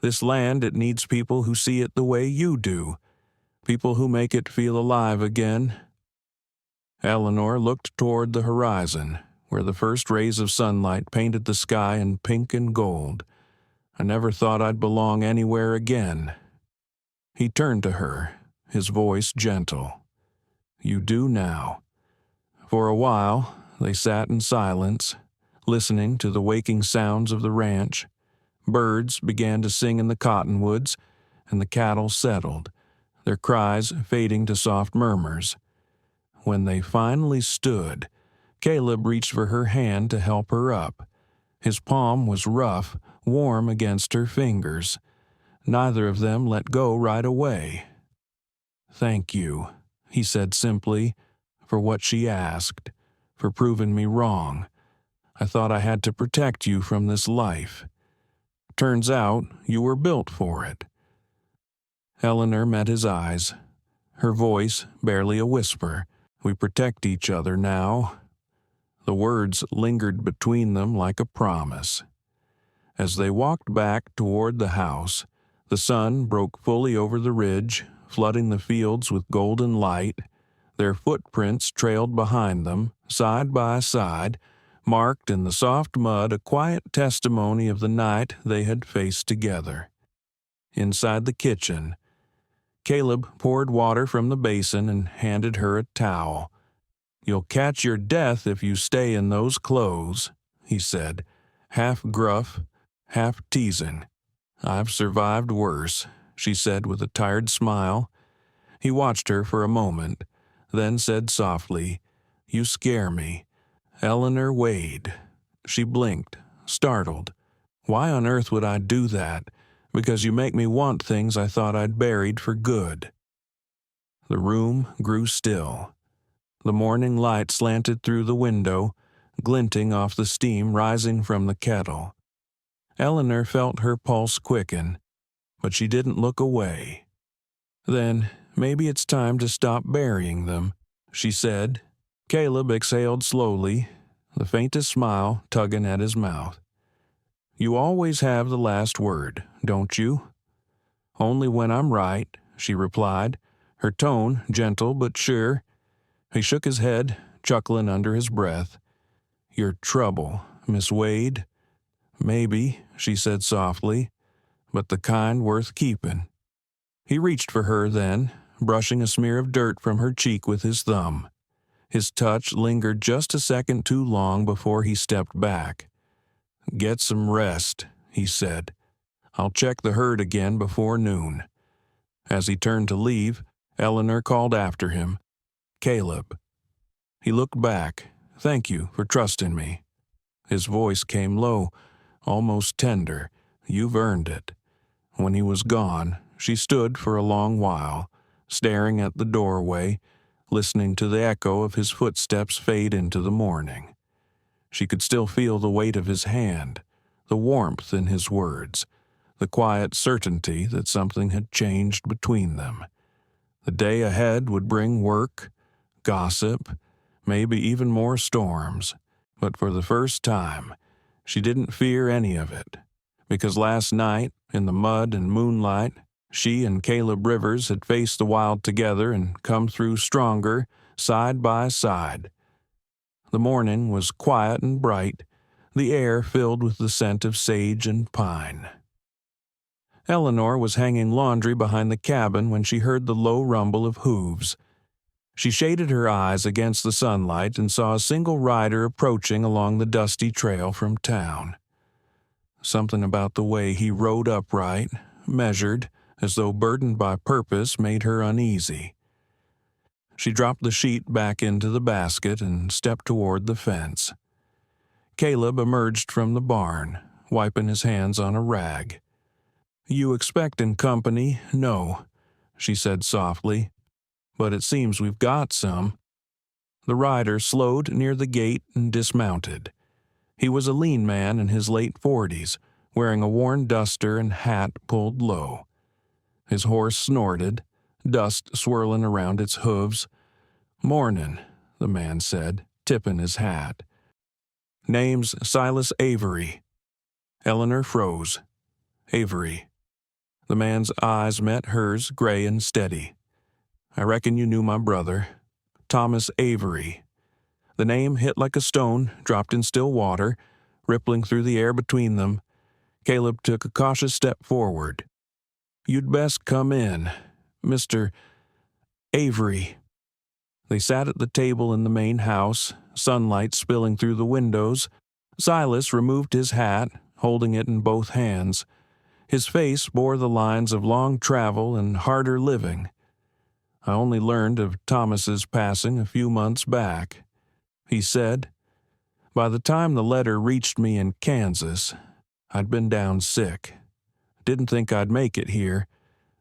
"This land, it needs people who see it the way you do. People who make it feel alive again." Eleanor looked toward the horizon, where the first rays of sunlight painted the sky in pink and gold. "I never thought I'd belong anywhere again." He turned to her, his voice gentle. "You do now." For a while, they sat in silence, listening to the waking sounds of the ranch. Birds began to sing in the cottonwoods, and the cattle settled, their cries fading to soft murmurs. When they finally stood, Caleb reached for her hand to help her up. His palm was rough, warm against her fingers. Neither of them let go right away. "Thank you," he said simply, "for what she asked, for proving me wrong. I thought I had to protect you from this life. Turns out you were built for it." Eleanor met his eyes, her voice barely a whisper. "We protect each other now." The words lingered between them like a promise. As they walked back toward the house, the sun broke fully over the ridge, flooding the fields with golden light. Their footprints trailed behind them, side by side, marked in the soft mud, a quiet testimony of the night they had faced together. Inside the kitchen, Caleb poured water from the basin and handed her a towel. "You'll catch your death if you stay in those clothes," he said, half gruff, half teasing. "I've survived worse," she said with a tired smile. He watched her for a moment, then said softly, "You scare me. Eleanor Wade." She blinked, startled. "Why on earth would I do that? Because you make me want things I thought I'd buried for good." The room grew still. The morning light slanted through the window, glinting off the steam rising from the kettle. Eleanor felt her pulse quicken, but she didn't look away. "Then maybe it's time to stop burying them," she said. Caleb exhaled slowly, the faintest smile tugging at his mouth. "You always have the last word, don't you?" "Only when I'm right," she replied, her tone gentle but sure. He shook his head, chuckling under his breath. "You're trouble, Miss Wade." "Maybe," she said softly, "but the kind worth keeping." He reached for her then, brushing a smear of dirt from her cheek with his thumb. His touch lingered just a second too long before he stepped back. "Get some rest," he said. "I'll check the herd again before noon." As he turned to leave, Eleanor called after him, "Caleb." He looked back. "Thank you for trusting me." His voice came low. almost tender. You've earned it. When he was gone, she stood for a long while, staring at the doorway, listening to the echo of his footsteps fade into the morning. She could still feel the weight of his hand, the warmth in his words, the quiet certainty that something had changed between them. The day ahead would bring work, gossip, maybe even more storms, but for the first time, she didn't fear any of it, because last night, in the mud and moonlight, she and Caleb Rivers had faced the wild together and come through stronger, side by side. The morning was quiet and bright, the air filled with the scent of sage and pine. Eleanor was hanging laundry behind the cabin when she heard the low rumble of hooves. She shaded her eyes against the sunlight and saw a single rider approaching along the dusty trail from town. Something about the way he rode upright, measured, as though burdened by purpose, made her uneasy. She dropped the sheet back into the basket and stepped toward the fence. Caleb emerged from the barn, wiping his hands on a rag. "You expectin' company? No," she said softly. "But it seems we've got some." The rider slowed near the gate and dismounted. He was a lean man in his late 40s, wearing a worn duster and hat pulled low. His horse snorted, dust swirling around its hooves. "Mornin'," the man said, tipping his hat. "Name's Silas Avery." Eleanor froze. "Avery." The man's eyes met hers, gray and steady. "I reckon you knew my brother. Thomas Avery." The name hit like a stone, dropped in still water, rippling through the air between them. Caleb took a cautious step forward. "You'd best come in, Mr. Avery." They sat at the table in the main house, sunlight spilling through the windows. Silas removed his hat, holding it in both hands. His face bore the lines of long travel and harder living. "I only learned of Thomas's passing a few months back," he said. "By the time the letter reached me in Kansas, I'd been down sick. Didn't think I'd make it here,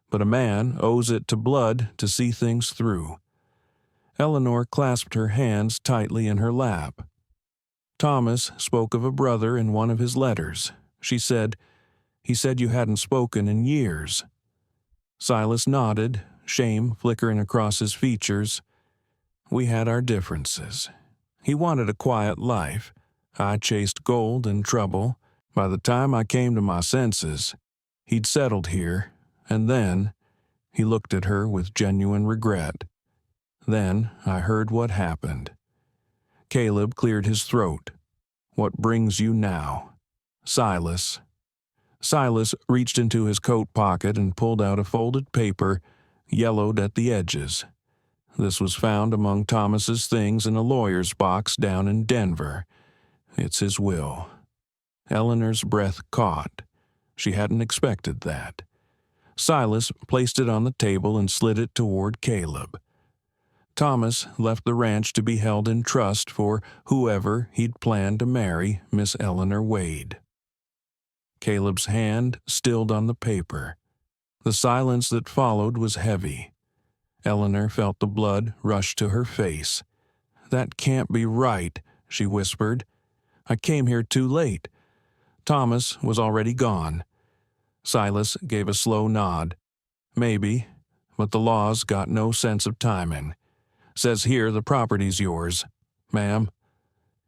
but a man owes it to blood to see things through." Eleanor clasped her hands tightly in her lap. "Thomas spoke of a brother in one of his letters," she said. "He said you hadn't spoken in years." Silas nodded, shame flickering across his features. "We had our differences. He wanted a quiet life. I chased gold and trouble. By the time I came to my senses, he'd settled here, and then," he looked at her with genuine regret, "then I heard what happened." Caleb cleared his throat. "What brings you now?" "Silas." Silas reached into his coat pocket and pulled out a folded paper, yellowed at the edges. "This was found among Thomas's things in a lawyer's box down in Denver. It's his will." Eleanor's breath caught. She hadn't expected that. Silas placed it on the table and slid it toward Caleb. Thomas left the ranch to be held in trust for whoever he'd planned to marry, Miss Eleanor Wade. Caleb's hand stilled on the paper. The silence that followed was heavy. Eleanor felt the blood rush to her face. "That can't be right," she whispered. "I came here too late." Thomas was already gone. Silas gave a slow nod. "Maybe, but the law's got no sense of timing. Says here the property's yours, ma'am."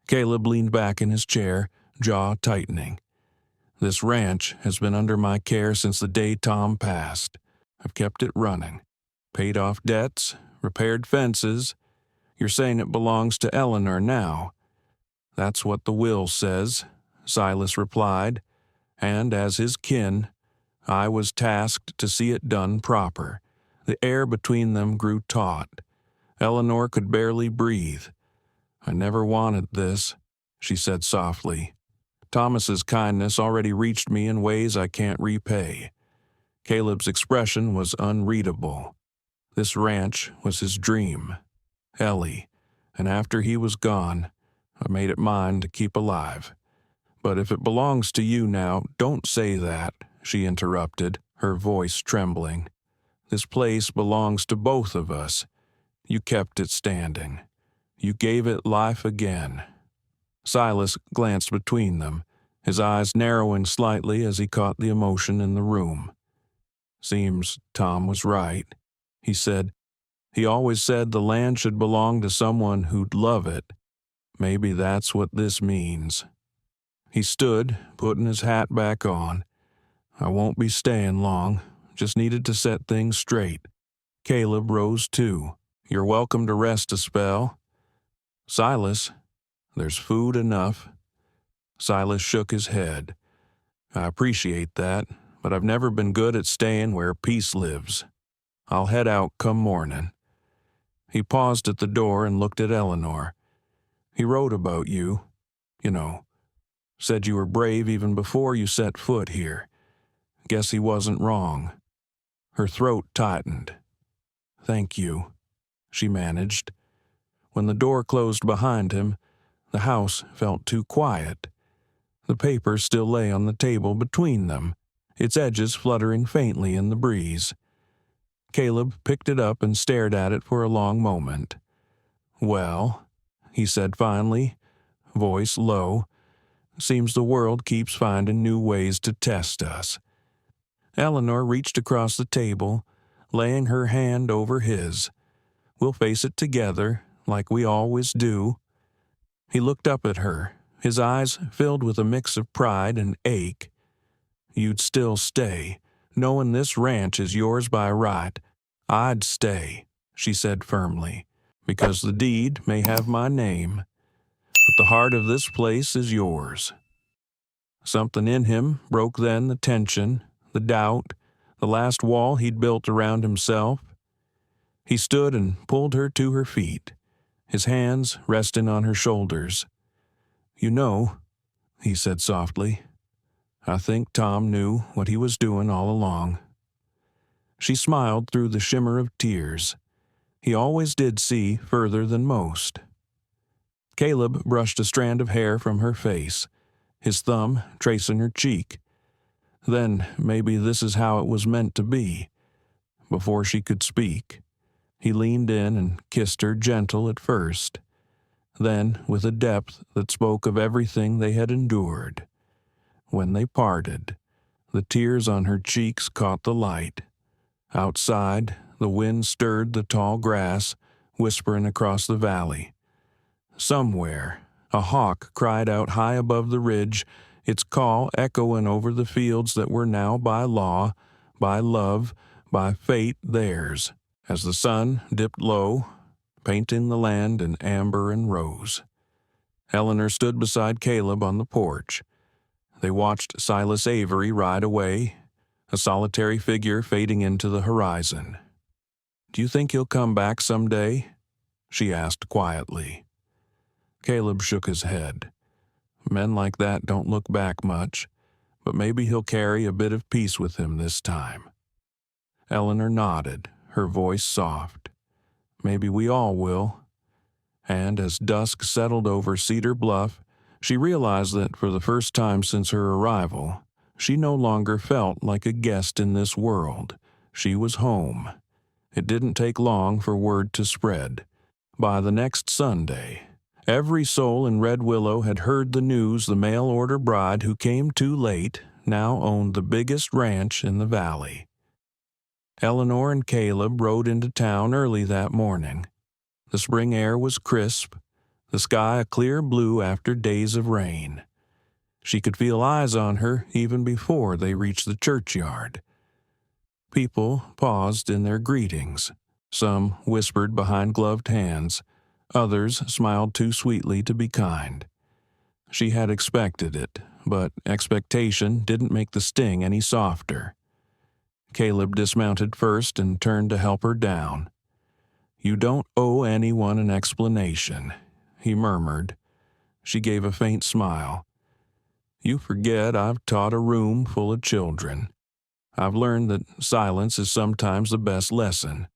Caleb leaned back in his chair, jaw tightening. "This ranch has been under my care since the day Tom passed. I've kept it running. Paid off debts, repaired fences. You're saying it belongs to Eleanor now." "That's what the will says," Silas replied, "and as his kin, I was tasked to see it done proper." The air between them grew taut. Eleanor could barely breathe. "I never wanted this," she said softly. "Thomas's kindness already reached me in ways I can't repay." Caleb's expression was unreadable. This ranch was his dream. Ellie, and after he was gone, I made it mine to keep alive. But if it belongs to you now, don't say that, she interrupted, her voice trembling. This place belongs to both of us. You kept it standing. You gave it life again. Silas glanced between them, his eyes narrowing slightly as he caught the emotion in the room. Seems Tom was right, he said. He always said the land should belong to someone who'd love it. Maybe that's what this means. He stood, putting his hat back on. I won't be staying long. Just needed to set things straight. Caleb rose too. You're welcome to rest a spell. Silas, there's food enough. Silas shook his head. I appreciate that, but I've never been good at staying where peace lives. I'll head out come morning. He paused at the door and looked at Eleanor. He wrote about you, said you were brave even before you set foot here. Guess he wasn't wrong. Her throat tightened. Thank you, she managed. When the door closed behind him, the house felt too quiet. The paper still lay on the table between them, its edges fluttering faintly in the breeze. Caleb picked it up and stared at it for a long moment. Well, he said finally, voice low, seems the world keeps finding new ways to test us. Eleanor reached across the table, laying her hand over his. We'll face it together, like we always do. He looked up at her, his eyes filled with a mix of pride and ache. You'd still stay, knowing this ranch is yours by right. I'd stay, she said firmly, because the deed may have my name, but the heart of this place is yours. Something in him broke then the tension, the doubt, the last wall he'd built around himself. He stood and pulled her to her feet, his hands resting on her shoulders. You know, he said softly, I think Tom knew what he was doing all along. She smiled through the shimmer of tears. He always did see further than most. Caleb brushed a strand of hair from her face, his thumb tracing her cheek. Then maybe this is how it was meant to be. Before she could speak, he leaned in and kissed her gentle at first, then with a depth that spoke of everything they had endured. When they parted, the tears on her cheeks caught the light. Outside, the wind stirred the tall grass, whispering across the valley. Somewhere, a hawk cried out high above the ridge, its call echoing over the fields that were now by law, by love, by fate theirs, as the sun dipped low, painting the land in amber and rose. Eleanor stood beside Caleb on the porch. They watched Silas Avery ride away, a solitary figure fading into the horizon. Do you think he'll come back someday? She asked quietly. Caleb shook his head. Men like that don't look back much, but maybe he'll carry a bit of peace with him this time. Eleanor nodded, her voice soft. Maybe we all will. And as dusk settled over Cedar Bluff, she realized that for the first time since her arrival, she no longer felt like a guest in this world. She was home. It didn't take long for word to spread. By the next Sunday, every soul in Red Willow had heard the news the mail-order bride who came too late now owned the biggest ranch in the valley. Eleanor and Caleb rode into town early that morning. The spring air was crisp, the sky a clear blue after days of rain. She could feel eyes on her even before they reached the churchyard. People paused in their greetings. Some whispered behind gloved hands. Others smiled too sweetly to be kind. She had expected it, but expectation didn't make the sting any softer. Caleb dismounted first and turned to help her down. You don't owe anyone an explanation, he murmured. She gave a faint smile. You forget I've taught a room full of children. I've learned that silence is sometimes the best lesson.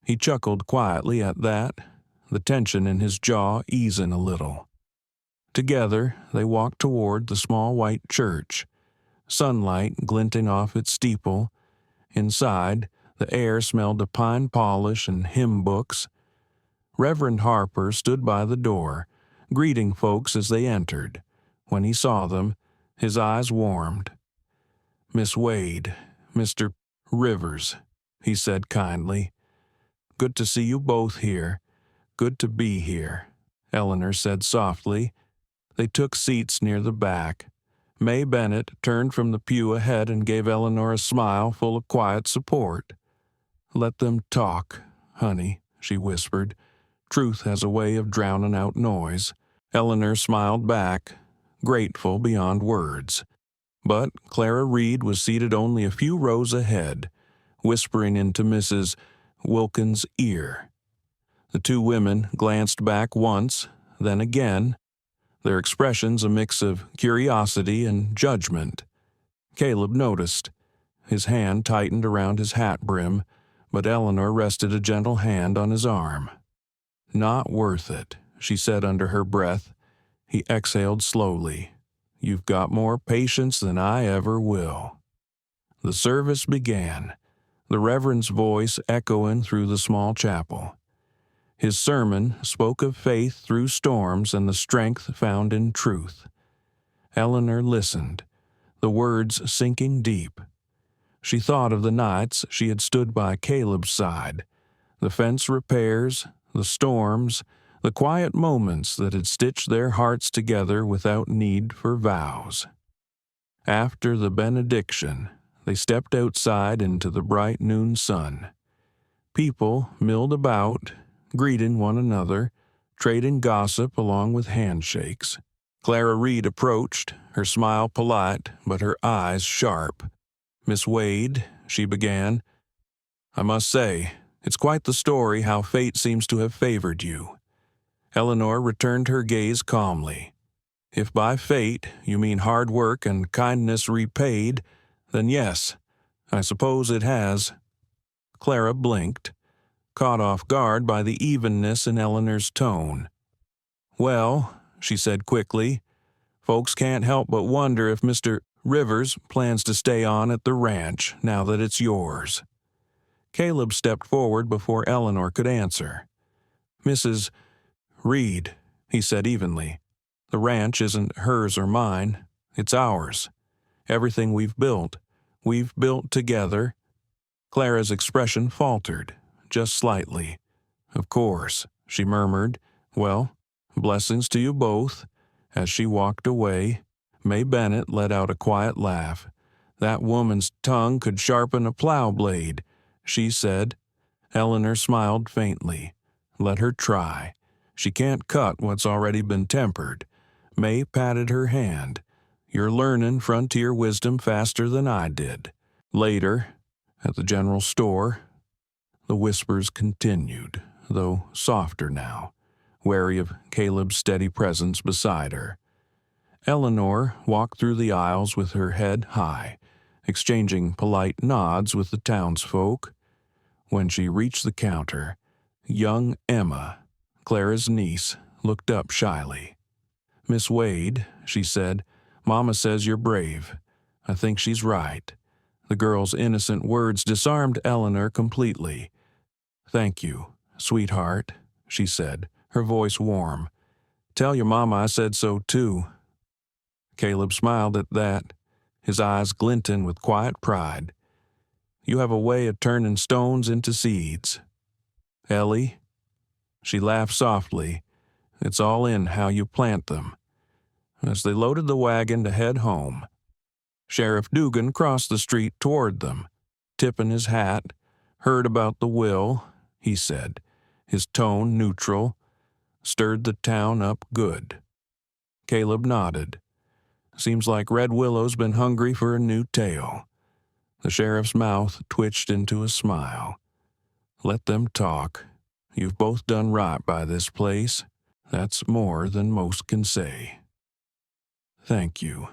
He chuckled quietly at that, the tension in his jaw easing a little. Together, they walked toward the small white church, sunlight glinting off its steeple. Inside, the air smelled of pine polish and hymn books. Reverend Harper stood by the door, greeting folks as they entered. When he saw them, his eyes warmed. "Miss Wade, Mr. Rivers," he said kindly. "Good to see you both here. Good to be here," Eleanor said softly. They took seats near the back. May Bennett turned from the pew ahead and gave Eleanor a smile full of quiet support. "Let them talk, honey," she whispered. "Truth has a way of drowning out noise." Eleanor smiled back, grateful beyond words. But Clara Reed was seated only a few rows ahead, whispering into Mrs. Wilkins' ear. The two women glanced back once, then again, their expressions a mix of curiosity and judgment. Caleb noticed. His hand tightened around his hat brim, but Eleanor rested a gentle hand on his arm. "Not worth it," she said under her breath. He exhaled slowly. "You've got more patience than I ever will." The service began, the Reverend's voice echoing through the small chapel. His sermon spoke of faith through storms and the strength found in truth. Eleanor listened, the words sinking deep. She thought of the nights she had stood by Caleb's side, the fence repairs, the storms, the quiet moments that had stitched their hearts together without need for vows. After the benediction, they stepped outside into the bright noon sun. People milled about, greeting one another, trading gossip along with handshakes. Clara Reed approached, her smile polite but her eyes sharp. "Miss Wade," she began, "I must say, it's quite the story how fate seems to have favored you." Eleanor returned her gaze calmly. "If by fate you mean hard work and kindness repaid, then yes, I suppose it has." Clara blinked, caught off guard by the evenness in Eleanor's tone. "Well," she said quickly, "folks can't help but wonder if Mr. Rivers plans to stay on at the ranch now that it's yours." Caleb stepped forward before Eleanor could answer. "Mrs. Reed," he said evenly, "the ranch isn't hers or mine, it's ours. Everything we've built together." Clara's expression faltered, just slightly. "Of course," she murmured. "Well, blessings to you both." As she walked away, May Bennett let out a quiet laugh. "That woman's tongue could sharpen a plow blade," she said. Eleanor smiled faintly. "Let her try. She can't cut what's already been tempered." May patted her hand. "You're learning frontier wisdom faster than I did." Later, at the general store, the whispers continued, though softer now, wary of Caleb's steady presence beside her. Eleanor walked through the aisles with her head high, exchanging polite nods with the townsfolk. When she reached the counter, young Emma, Clara's niece, looked up shyly. "Miss Wade," she said, "Mama says you're brave. I think she's right." The girl's innocent words disarmed Eleanor completely. "Thank you, sweetheart," she said, her voice warm. "Tell your mama I said so too." Caleb smiled at that, his eyes glinting with quiet pride. "You have a way of turning stones into seeds. Ellie," she laughed softly, "it's all in how you plant them." As they loaded the wagon to head home, Sheriff Dugan crossed the street toward them, tipping his hat. "Heard about the will," he said, his tone neutral. "Stirred the town up good." Caleb nodded. "Seems like Red Willow's been hungry for a new tale." The sheriff's mouth twitched into a smile. "Let them talk. You've both done right by this place. That's more than most can say." "Thank you."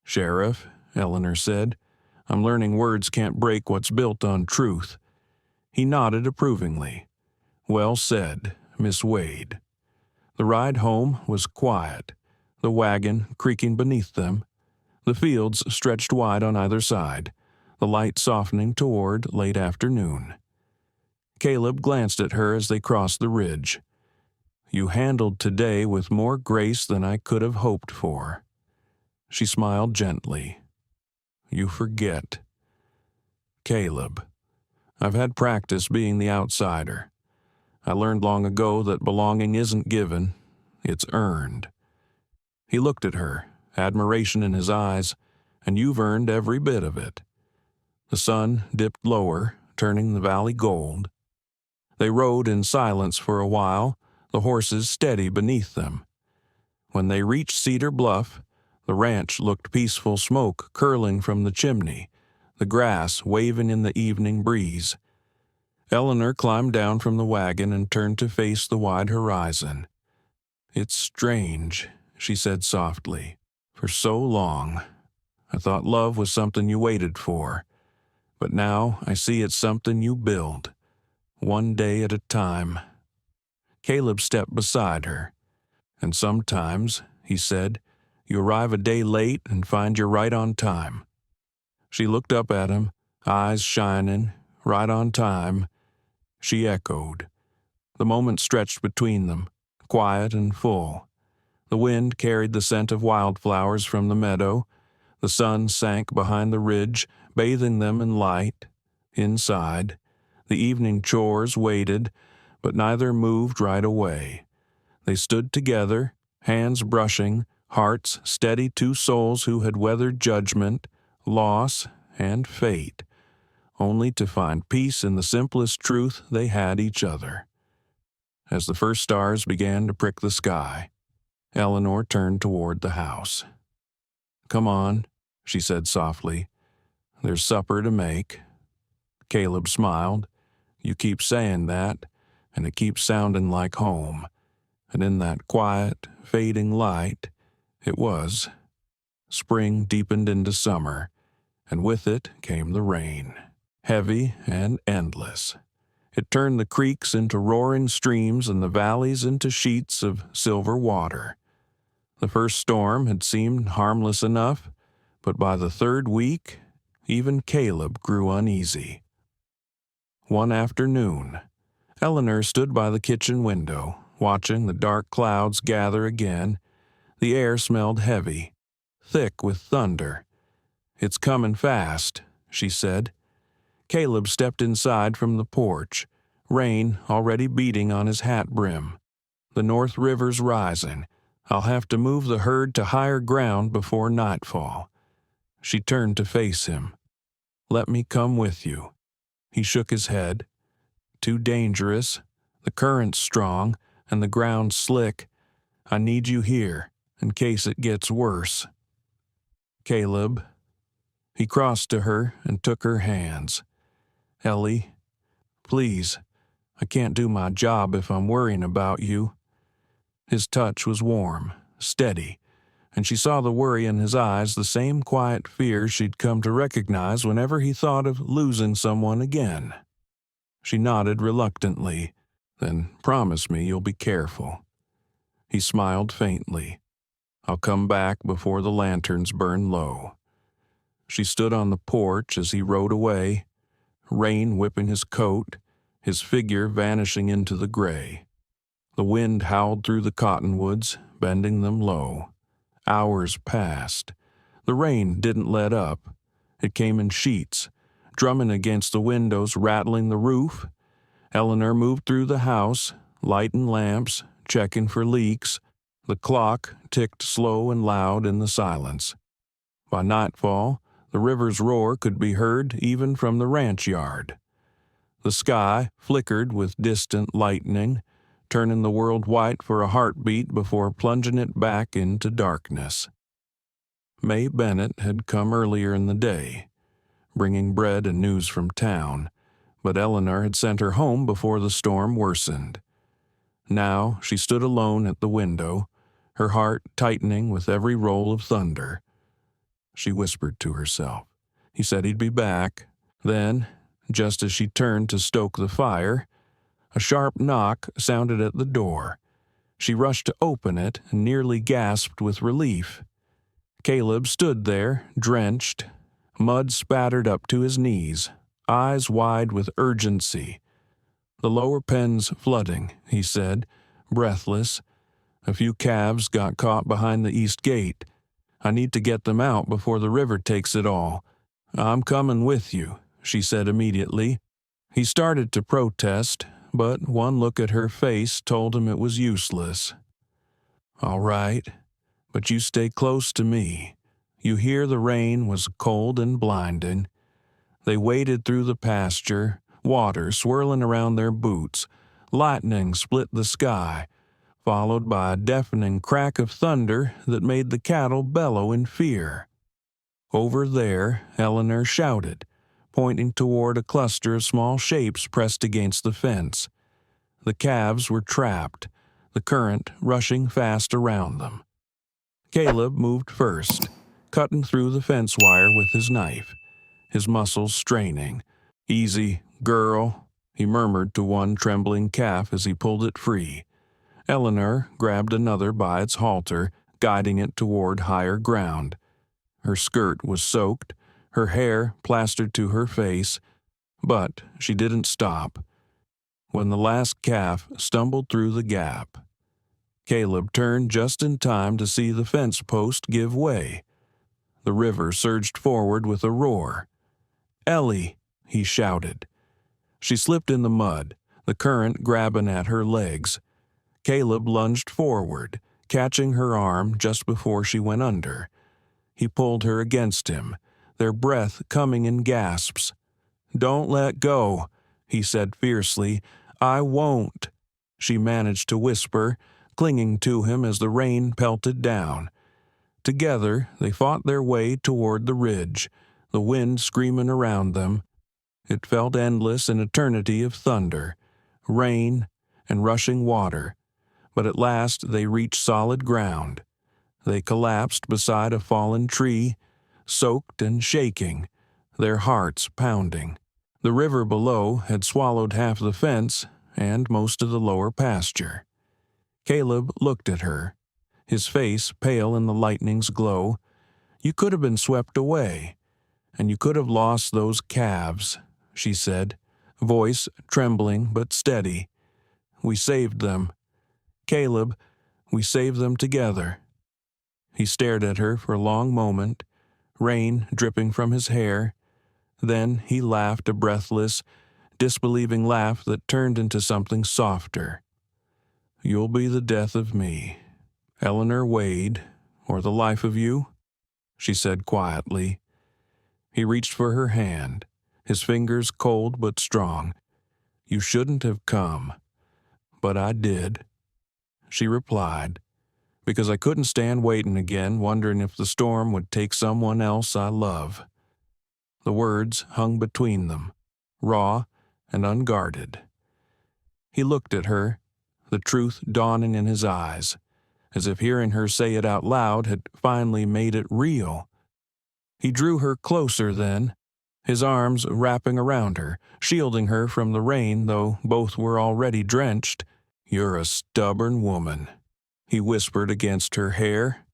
"Sheriff," Eleanor said, "I'm learning words can't break what's built on truth." He nodded approvingly. "Well said, Miss Wade." The ride home was quiet. the wagon creaking beneath them. The fields stretched wide on either side, the light softening toward late afternoon. Caleb glanced at her as they crossed the ridge. "You handled today with more grace than I could have hoped for." She smiled gently. "You forget." "Caleb, I've had practice being the outsider. I learned long ago that belonging isn't given, it's earned." He looked at her, admiration in his eyes, "and you've earned every bit of it." The sun dipped lower, turning the valley gold. They rode in silence for a while, the horses steady beneath them. When they reached Cedar Bluff, the ranch looked peaceful, smoke curling from the chimney, the grass waving in the evening breeze. Eleanor climbed down from the wagon and turned to face the wide horizon. "It's strange," she said softly. "For so long, I thought love was something you waited for, but now I see it's something you build, one day at a time." Caleb stepped beside her. "And sometimes," he said, "you arrive a day late and find you're right on time." She looked up at him, eyes shining. "Right on time," she echoed. The moment stretched between them, quiet and full. The wind carried the scent of wildflowers from the meadow. The sun sank behind the ridge, bathing them in light. Inside, the evening chores waited, but neither moved right away. They stood together, hands brushing, hearts steady, two souls who had weathered judgment, loss, and fate, only to find peace in the simplest truth they had each other. As the first stars began to prick the sky, Eleanor turned toward the house. "Come on," she said softly. "There's supper to make." Caleb smiled. "You keep saying that, and it keeps sounding like home." And in that quiet, fading light, it was. Spring deepened into summer, and with it came the rain, heavy and endless. It turned the creeks into roaring streams and the valleys into sheets of silver water. The first storm had seemed harmless enough, but by the third week, even Caleb grew uneasy. One afternoon, Eleanor stood by the kitchen window, watching the dark clouds gather again. The air smelled heavy, thick with thunder. "It's coming fast," she said. Caleb stepped inside from the porch, rain already beating on his hat brim. "The North River's rising. I'll have to move the herd to higher ground before nightfall." She turned to face him. "Let me come with you." He shook his head. "Too dangerous. The current's strong, and the ground slick. I need you here, in case it gets worse." "Caleb." He crossed to her and took her hands. "Ellie, please, I can't do my job if I'm worrying about you." His touch was warm, steady, and she saw the worry in his eyes, the same quiet fear she'd come to recognize whenever he thought of losing someone again. She nodded reluctantly. "Then promise me you'll be careful." He smiled faintly. "I'll come back before the lanterns burn low." She stood on the porch as he rode away, rain whipping his coat, his figure vanishing into the gray. The wind howled through the cottonwoods, bending them low. Hours passed. The rain didn't let up. It came in sheets, drumming against the windows, rattling the roof. Eleanor moved through the house, lighting lamps, checking for leaks. The clock ticked slow and loud in the silence. By nightfall, the river's roar could be heard even from the ranch yard. The sky flickered with distant lightning, turning the world white for a heartbeat before plunging it back into darkness. May Bennett had come earlier in the day, bringing bread and news from town, but Eleanor had sent her home before the storm worsened. Now she stood alone at the window, her heart tightening with every roll of thunder. She whispered to herself. He said he'd be back. Then, just as she turned to stoke the fire, a sharp knock sounded at the door. She rushed to open it and nearly gasped with relief. Caleb stood there, drenched, mud spattered up to his knees, eyes wide with urgency. "The lower pen's flooding," he said, breathless. "A few calves got caught behind the east gate. I need to get them out before the river takes it all." "I'm coming with you," she said immediately. He started to protest, but one look at her face told him it was useless. "All right, but you stay close to me." You hear the rain was cold and blinding. They waded through the pasture, water swirling around their boots. Lightning split the sky, followed by a deafening crack of thunder that made the cattle bellow in fear. "Over there," Eleanor shouted, pointing toward a cluster of small shapes pressed against the fence. The calves were trapped, the current rushing fast around them. Caleb moved first, cutting through the fence wire with his knife, his muscles straining. "Easy, girl," he murmured to one trembling calf as he pulled it free. Eleanor grabbed another by its halter, guiding it toward higher ground. Her skirt was soaked, her hair plastered to her face, but she didn't stop. When the last calf stumbled through the gap, Caleb turned just in time to see the fence post give way. The river surged forward with a roar. "Ellie!" he shouted. She slipped in the mud, the current grabbing at her legs. Caleb lunged forward, catching her arm just before she went under. He pulled her against him, their breath coming in gasps. "Don't let go," he said fiercely. "I won't," she managed to whisper, clinging to him as the rain pelted down. Together, they fought their way toward the ridge, the wind screaming around them. It felt endless, an eternity of thunder, rain, and rushing water. But at last they reached solid ground. They collapsed beside a fallen tree, soaked and shaking, their hearts pounding. The river below had swallowed half the fence and most of the lower pasture. Caleb looked at her, his face pale in the lightning's glow. "You could have been swept away, and you could have lost those calves," she said, voice trembling but steady. "We saved them. Caleb, we saved them together." He stared at her for a long moment, rain dripping from his hair. Then he laughed, a breathless, disbelieving laugh that turned into something softer. "You'll be the death of me, Eleanor Wade, or the life of you," she said quietly. He reached for her hand, his fingers cold but strong. "You shouldn't have come, but I did," she replied, "because I couldn't stand waiting again, wondering if the storm would take someone else I love." The words hung between them, raw and unguarded. He looked at her, the truth dawning in his eyes, as if hearing her say it out loud had finally made it real. He drew her closer then, his arms wrapping around her, shielding her from the rain, though both were already drenched. "You're a stubborn woman," he whispered against her hair.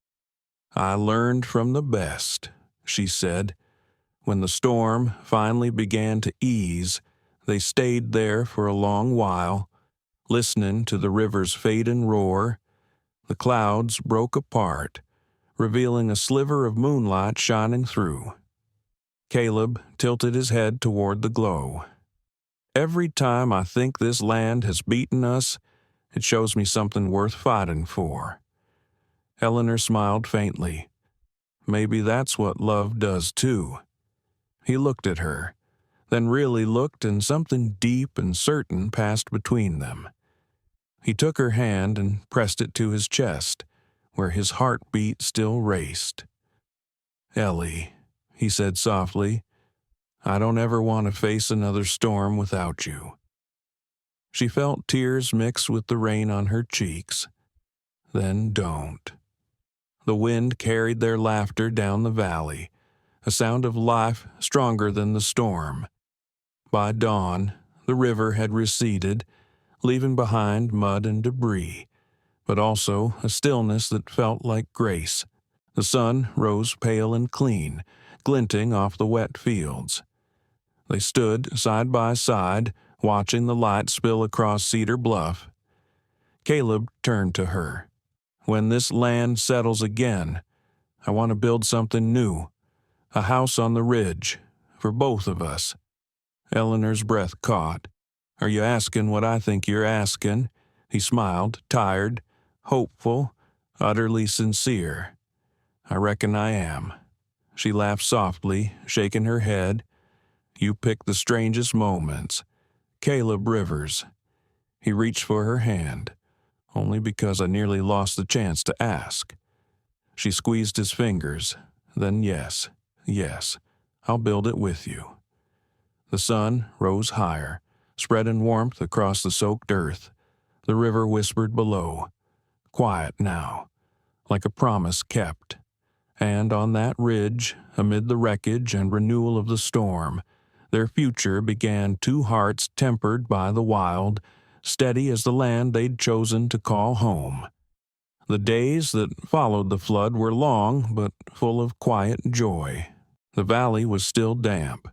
"I learned from the best," she said. When the storm finally began to ease, they stayed there for a long while, listening to the river's fading roar. The clouds broke apart, revealing a sliver of moonlight shining through. Caleb tilted his head toward the glow. "Every time I think this land has beaten us, it shows me something worth fighting for." Eleanor smiled faintly. "Maybe that's what love does too." He looked at her, then really looked, and something deep and certain passed between them. He took her hand and pressed it to his chest, where his heartbeat still raced. "Ellie," he said softly, "I don't ever want to face another storm without you." She felt tears mix with the rain on her cheeks. "Then don't." The wind carried their laughter down the valley, a sound of life stronger than the storm. By dawn, the river had receded, leaving behind mud and debris, but also a stillness that felt like grace. The sun rose pale and clean, glinting off the wet fields. They stood side by side, watching the light spill across Cedar Bluff. Caleb turned to her. "When this land settles again, I want to build something new, a house on the ridge, for both of us." Eleanor's breath caught. "Are you asking what I think you're asking?" He smiled, tired, hopeful, utterly sincere. "I reckon I am." She laughed softly, shaking her head. "You pick the strangest moments." Caleb Rivers. He reached for her hand, only because I nearly lost the chance to ask. She squeezed his fingers. "Then yes, I'll build it with you." The sun rose higher, spreading warmth across the soaked earth. The river whispered below, quiet now, like a promise kept. And on that ridge, amid the wreckage and renewal of the storm, their future began, two hearts tempered by the wild, steady as the land they'd chosen to call home. The days that followed the flood were long, but full of quiet joy. The valley was still damp,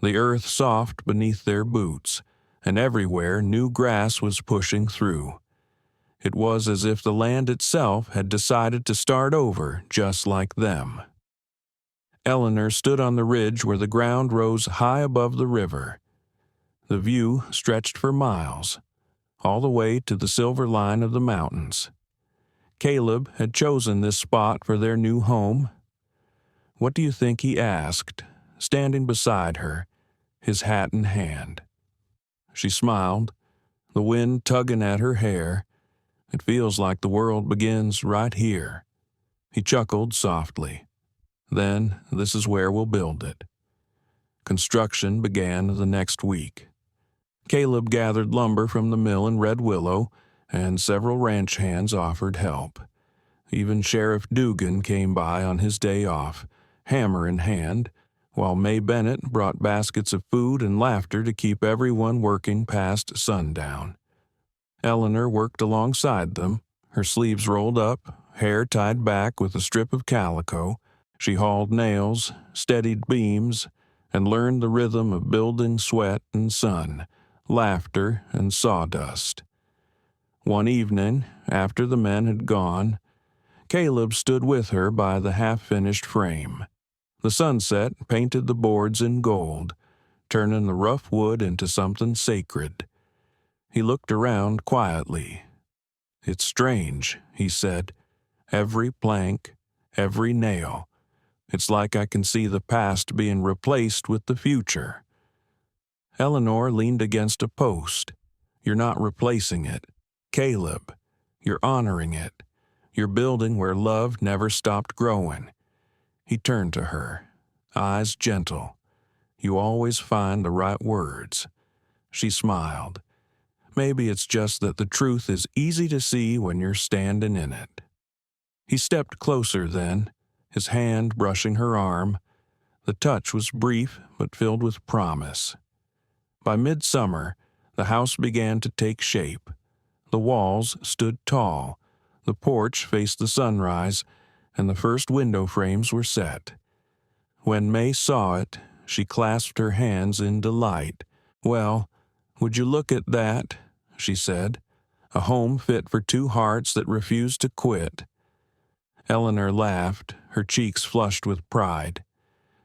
the earth soft beneath their boots, and everywhere new grass was pushing through. It was as if the land itself had decided to start over just like them. Eleanor stood on the ridge where the ground rose high above the river. The view stretched for miles, all the way to the silver line of the mountains. Caleb had chosen this spot for their new home. "What do you think?" he asked, standing beside her, his hat in hand. She smiled, the wind tugging at her hair. "It feels like the world begins right here." He chuckled softly. "Then this is where we'll build it." Construction began the next week. Caleb gathered lumber from the mill in Red Willow, and several ranch hands offered help. Even Sheriff Dugan came by on his day off, hammer in hand, while May Bennett brought baskets of food and laughter to keep everyone working past sundown. Eleanor worked alongside them, her sleeves rolled up, hair tied back with a strip of calico. She hauled nails, steadied beams, and learned the rhythm of building sweat and sun, laughter and sawdust. One evening, after the men had gone, Caleb stood with her by the half-finished frame. The sunset painted the boards in gold, turning the rough wood into something sacred. He looked around quietly. "It's strange," he said. "Every plank, every nail. It's like I can see the past being replaced with the future." Eleanor leaned against a post. "You're not replacing it, Caleb. You're honoring it. You're building where love never stopped growing." He turned to her, eyes gentle. "You always find the right words." She smiled. "Maybe it's just that the truth is easy to see when you're standing in it." He stepped closer then, his hand brushing her arm. The touch was brief but filled with promise. By midsummer, the house began to take shape. The walls stood tall, the porch faced the sunrise, and the first window frames were set. When May saw it, she clasped her hands in delight. "Well, would you look at that?" she said. "A home fit for two hearts that refuse to quit." Eleanor laughed, her cheeks flushed with pride.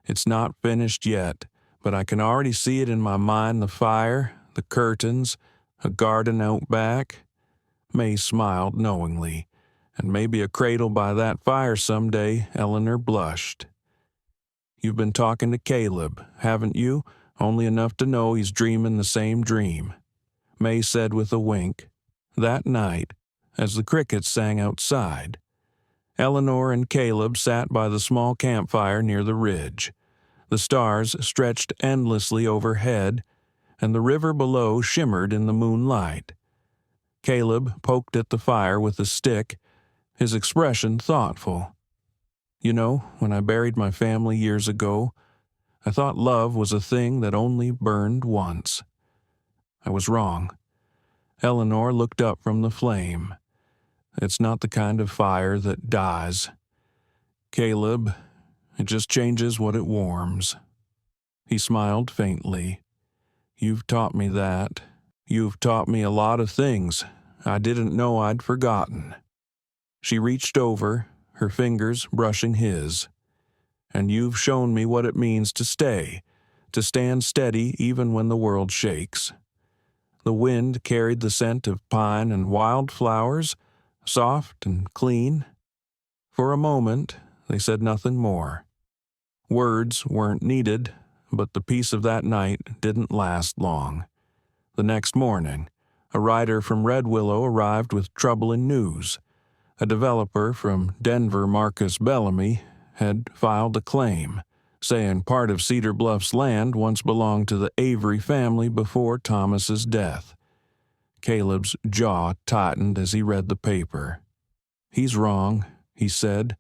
"It's not finished yet, but I can already see it in my mind, the fire, the curtains, a garden out back." May smiled knowingly. "And maybe a cradle by that fire someday," Eleanor blushed. "You've been talking to Caleb, haven't you? Only enough to know he's dreaming the same dream," May said with a wink. That night, as the crickets sang outside, Eleanor and Caleb sat by the small campfire near the ridge. The stars stretched endlessly overhead, and the river below shimmered in the moonlight. Caleb poked at the fire with a stick, his expression thoughtful. "You know, when I buried my family years ago, I thought love was a thing that only burned once. I was wrong." Eleanor looked up from the flame. It's not the kind of fire that dies. Caleb, it just changes what it warms." He smiled faintly. "You've taught me that. You've taught me a lot of things I didn't know I'd forgotten." She reached over, her fingers brushing his. "And you've shown me what it means to stay, to stand steady even when the world shakes." The wind carried the scent of pine and wildflowers, soft and clean. For a moment, they said nothing more. Words weren't needed, but the peace of that night didn't last long. The next morning, a rider from Red Willow arrived with troubling news. A developer from Denver, Marcus Bellamy, had filed a claim, saying part of Cedar Bluff's land once belonged to the Avery family before Thomas's death. Caleb's jaw tightened as he read the paper. "He's wrong," he said.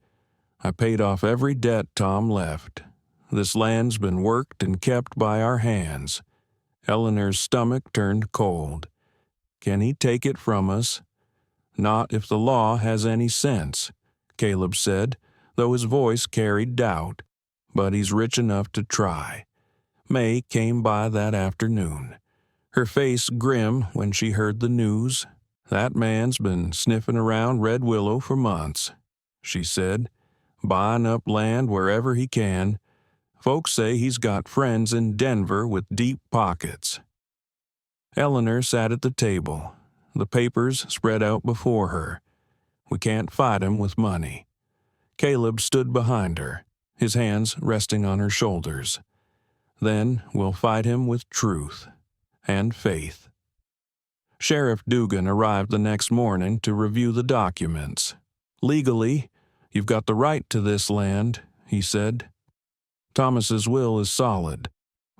"I paid off every debt Tom left. This land's been worked and kept by our hands." Eleanor's stomach turned cold. "Can he take it from us?" "Not if the law has any sense," Caleb said, though his voice carried doubt. "But he's rich enough to try." May came by that afternoon, her face grim when she heard the news. "That man's been sniffing around Red Willow for months," she said, "buying up land wherever he can. Folks say he's got friends in Denver with deep pockets." Eleanor sat at the table, the papers spread out before her. "We can't fight him with money." Caleb stood behind her, his hands resting on her shoulders. "Then we'll fight him with truth and faith." Sheriff Dugan arrived the next morning to review the documents. "Legally, you've got the right to this land," he said. "Thomas's will is solid,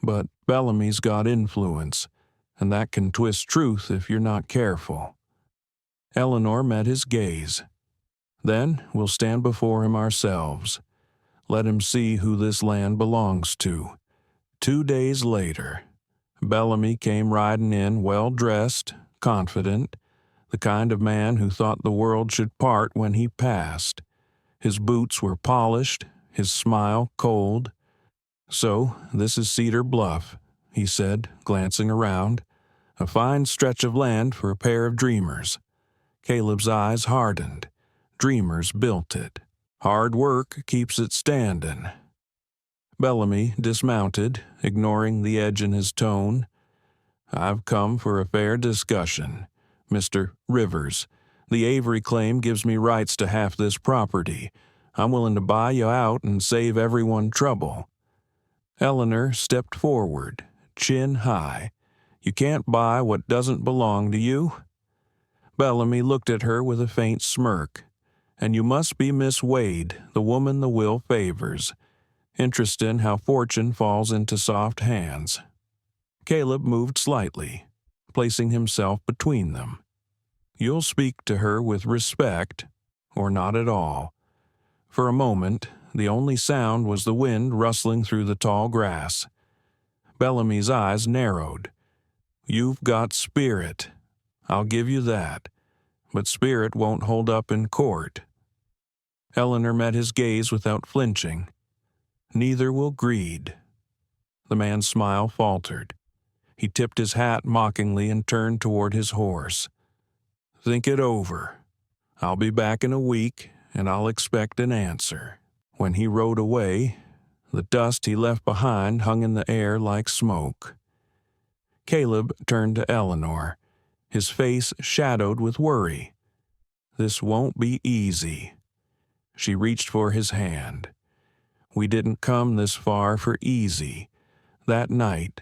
but Bellamy's got influence, and that can twist truth if you're not careful." Eleanor met his gaze. "Then we'll stand before him ourselves. Let him see who this land belongs to." 2 days later, Bellamy came riding in well-dressed, confident, the kind of man who thought the world should part when he passed. His boots were polished, his smile cold. "So, this is Cedar Bluff," he said, glancing around. "A fine stretch of land for a pair of dreamers." Caleb's eyes hardened. Dreamers built it. Hard work keeps it standing. Bellamy dismounted, ignoring the edge in his tone. "I've come for a fair discussion. Mr. Rivers, the Avery claim gives me rights to half this property. I'm willing to buy you out and save everyone trouble." Eleanor stepped forward, chin high. "You can't buy what doesn't belong to you." Bellamy looked at her with a faint smirk. "And you must be Miss Wade, the woman the will favors. Interesting how fortune falls into soft hands." Caleb moved slightly, placing himself between them. "You'll speak to her with respect, or not at all." For a moment, the only sound was the wind rustling through the tall grass. Bellamy's eyes narrowed. "You've got spirit. I'll give you that. But spirit won't hold up in court." Eleanor met his gaze without flinching. "Neither will greed." The man's smile faltered. He tipped his hat mockingly and turned toward his horse. "Think it over. I'll be back in a week, and I'll expect an answer." When he rode away, the dust he left behind hung in the air like smoke. Caleb turned to Eleanor, his face shadowed with worry. "This won't be easy." She reached for his hand. "We didn't come this far for easy." That night,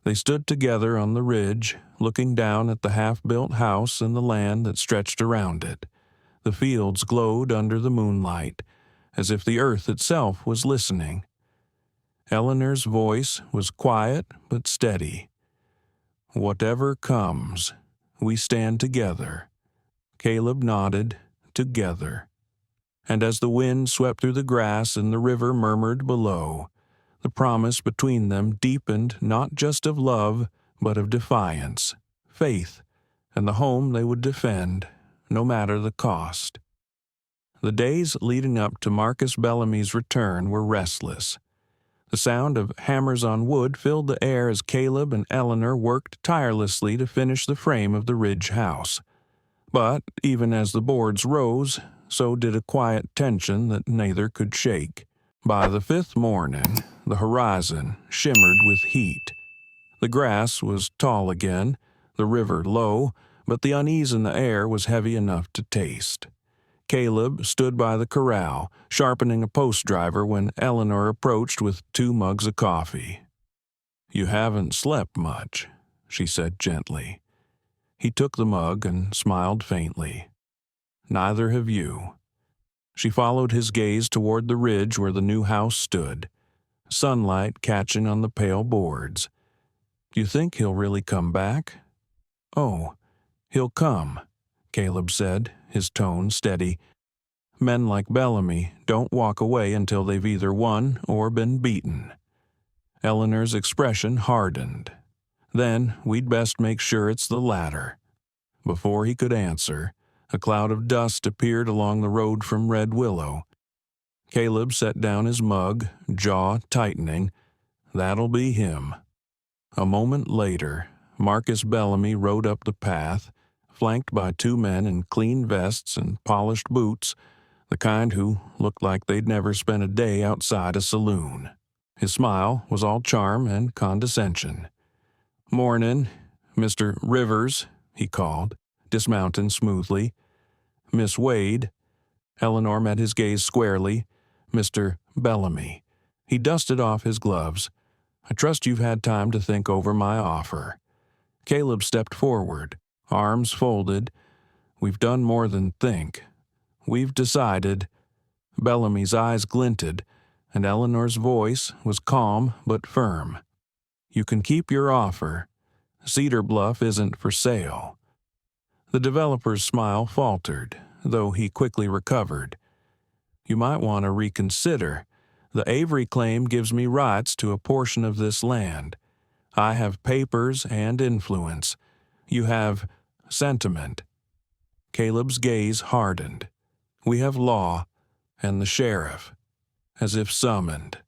they stood together on the ridge, looking down at the half-built house and the land that stretched around it. The fields glowed under the moonlight, as if the earth itself was listening. Eleanor's voice was quiet but steady. "Whatever comes, we stand together." Caleb nodded, "Together." And as the wind swept through the grass and the river murmured below, the promise between them deepened not just of love, but of defiance, faith, and the home they would defend, no matter the cost. The days leading up to Marcus Bellamy's return were restless. The sound of hammers on wood filled the air as Caleb and Eleanor worked tirelessly to finish the frame of the Ridge house. But even as the boards rose, so did a quiet tension that neither could shake. By the fifth morning, the horizon shimmered with heat. The grass was tall again, the river low, but the unease in the air was heavy enough to taste. Caleb stood by the corral, sharpening a post driver when Eleanor approached with 2 mugs of coffee. "You haven't slept much," she said gently. He took the mug and smiled faintly. "Neither have you." She followed his gaze toward the ridge where the new house stood, sunlight catching on the pale boards. "Do you think he'll really come back?" "Oh, he'll come," Caleb said, his tone steady. "Men like Bellamy don't walk away until they've either won or been beaten." Eleanor's expression hardened. "Then we'd best make sure it's the latter." Before he could answer, a cloud of dust appeared along the road from Red Willow. Caleb set down his mug, jaw tightening. That'll be him. A moment later, Marcus Bellamy rode up the path, flanked by 2 men in clean vests and polished boots, the kind who looked like they'd never spent a day outside a saloon. His smile was all charm and condescension. "Mornin', Mr. Rivers," he called, dismounting smoothly. "Miss Wade." Eleanor met his gaze squarely. "Mr. Bellamy." He dusted off his gloves. "I trust you've had time to think over my offer." Caleb stepped forward, arms folded. "We've done more than think. We've decided." Bellamy's eyes glinted, and Eleanor's voice was calm but firm. "You can keep your offer. Cedar Bluff isn't for sale." The developer's smile faltered, though he quickly recovered. "You might want to reconsider. The Avery claim gives me rights to a portion of this land. I have papers and influence. You have sentiment." Caleb's gaze hardened. "We have law and the sheriff." As if summoned,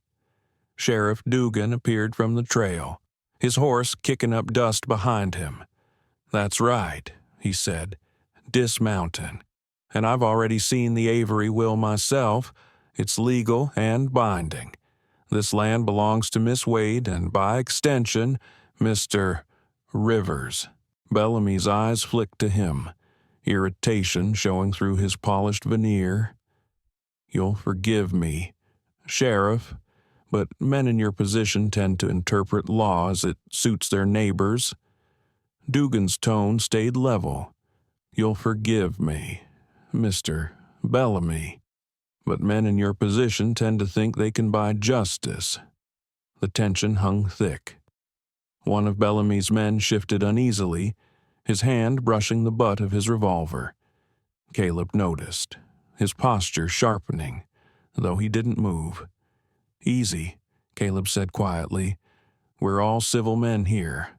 Sheriff Dugan appeared from the trail, his horse kicking up dust behind him. "That's right," he said, dismounting. "And I've already seen the Avery will myself. It's legal and binding. This land belongs to Miss Wade and, by extension, Mr. Rivers." Bellamy's eyes flicked to him, irritation showing through his polished veneer. "You'll forgive me, Sheriff, but men in your position tend to interpret law as it suits their neighbors." Dugan's tone stayed level. "You'll forgive me, Mr. Bellamy, but men in your position tend to think they can buy justice." The tension hung thick. One of Bellamy's men shifted uneasily, his hand brushing the butt of his revolver. Caleb noticed, his posture sharpening, though he didn't move. "Easy," Caleb said quietly. "We're all civil men here."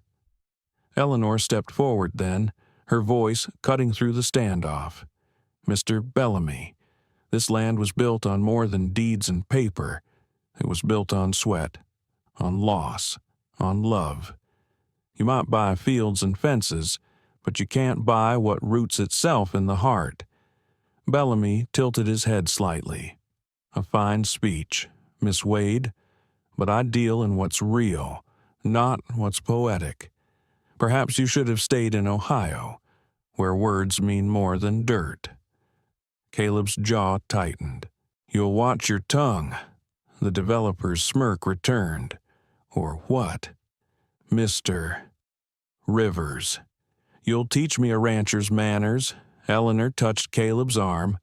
Eleanor stepped forward then, her voice cutting through the standoff. "Mr. Bellamy, this land was built on more than deeds and paper. It was built on sweat, on loss, on love. You might buy fields and fences, but you can't buy what roots itself in the heart." Bellamy tilted his head slightly. "A fine speech, Miss Wade, but I deal in what's real, not what's poetic. Perhaps you should have stayed in Ohio, where words mean more than dirt." Caleb's jaw tightened. "You'll watch your tongue." The developer's smirk returned. "Or what?" "Mr. Rivers. You'll teach me a rancher's manners." Eleanor touched Caleb's arm,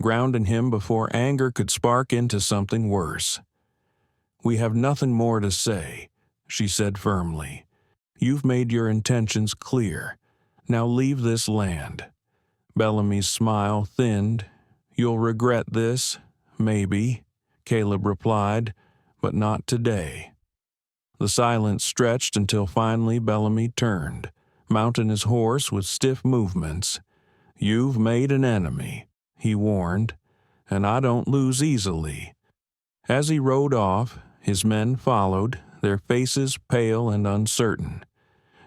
grounding him before anger could spark into something worse. "We have nothing more to say," she said firmly. "You've made your intentions clear. Now leave this land." Bellamy's smile thinned. "You'll regret this, maybe," Caleb replied, "but not today." The silence stretched until finally Bellamy turned, mounting his horse with stiff movements. "You've made an enemy," he warned, "and I don't lose easily." As he rode off, his men followed, their faces pale and uncertain.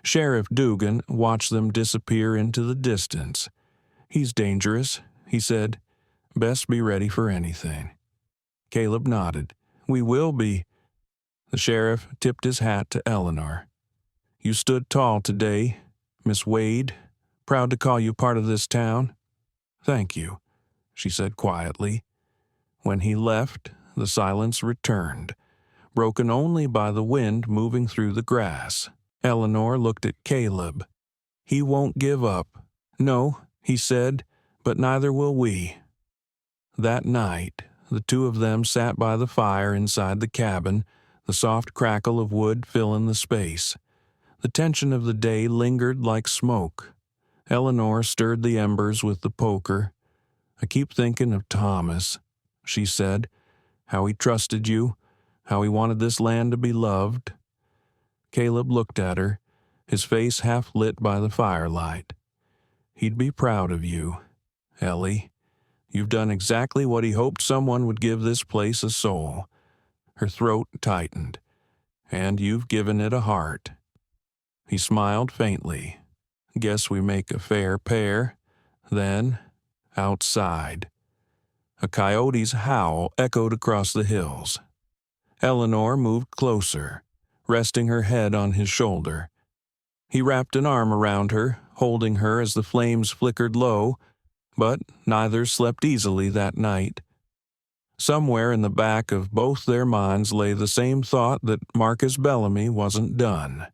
Sheriff Dugan watched them disappear into the distance. "He's dangerous," he said. "Best be ready for anything." Caleb nodded. "We will be." The sheriff tipped his hat to Eleanor. "You stood tall today, Miss Wade. Proud to call you part of this town." "Thank you," she said quietly. When he left, the silence returned, broken only by the wind moving through the grass. Eleanor looked at Caleb. "He won't give up." "No," he said, "but neither will we." That night, the two of them sat by the fire inside the cabin, the soft crackle of wood filling the space. The tension of the day lingered like smoke. Eleanor stirred the embers with the poker. "I keep thinking of Thomas," she said, "how he trusted you, how he wanted this land to be loved." Caleb looked at her, his face half lit by the firelight. "He'd be proud of you, Ellie. You've done exactly what he hoped someone would give this place a soul." Her throat tightened. "And you've given it a heart." He smiled faintly. "Guess we make a fair pair." Then, outside, a coyote's howl echoed across the hills. Eleanor moved closer, resting her head on his shoulder. He wrapped an arm around her, holding her as the flames flickered low, but neither slept easily that night. Somewhere in the back of both their minds lay the same thought that Marcus Bellamy wasn't done.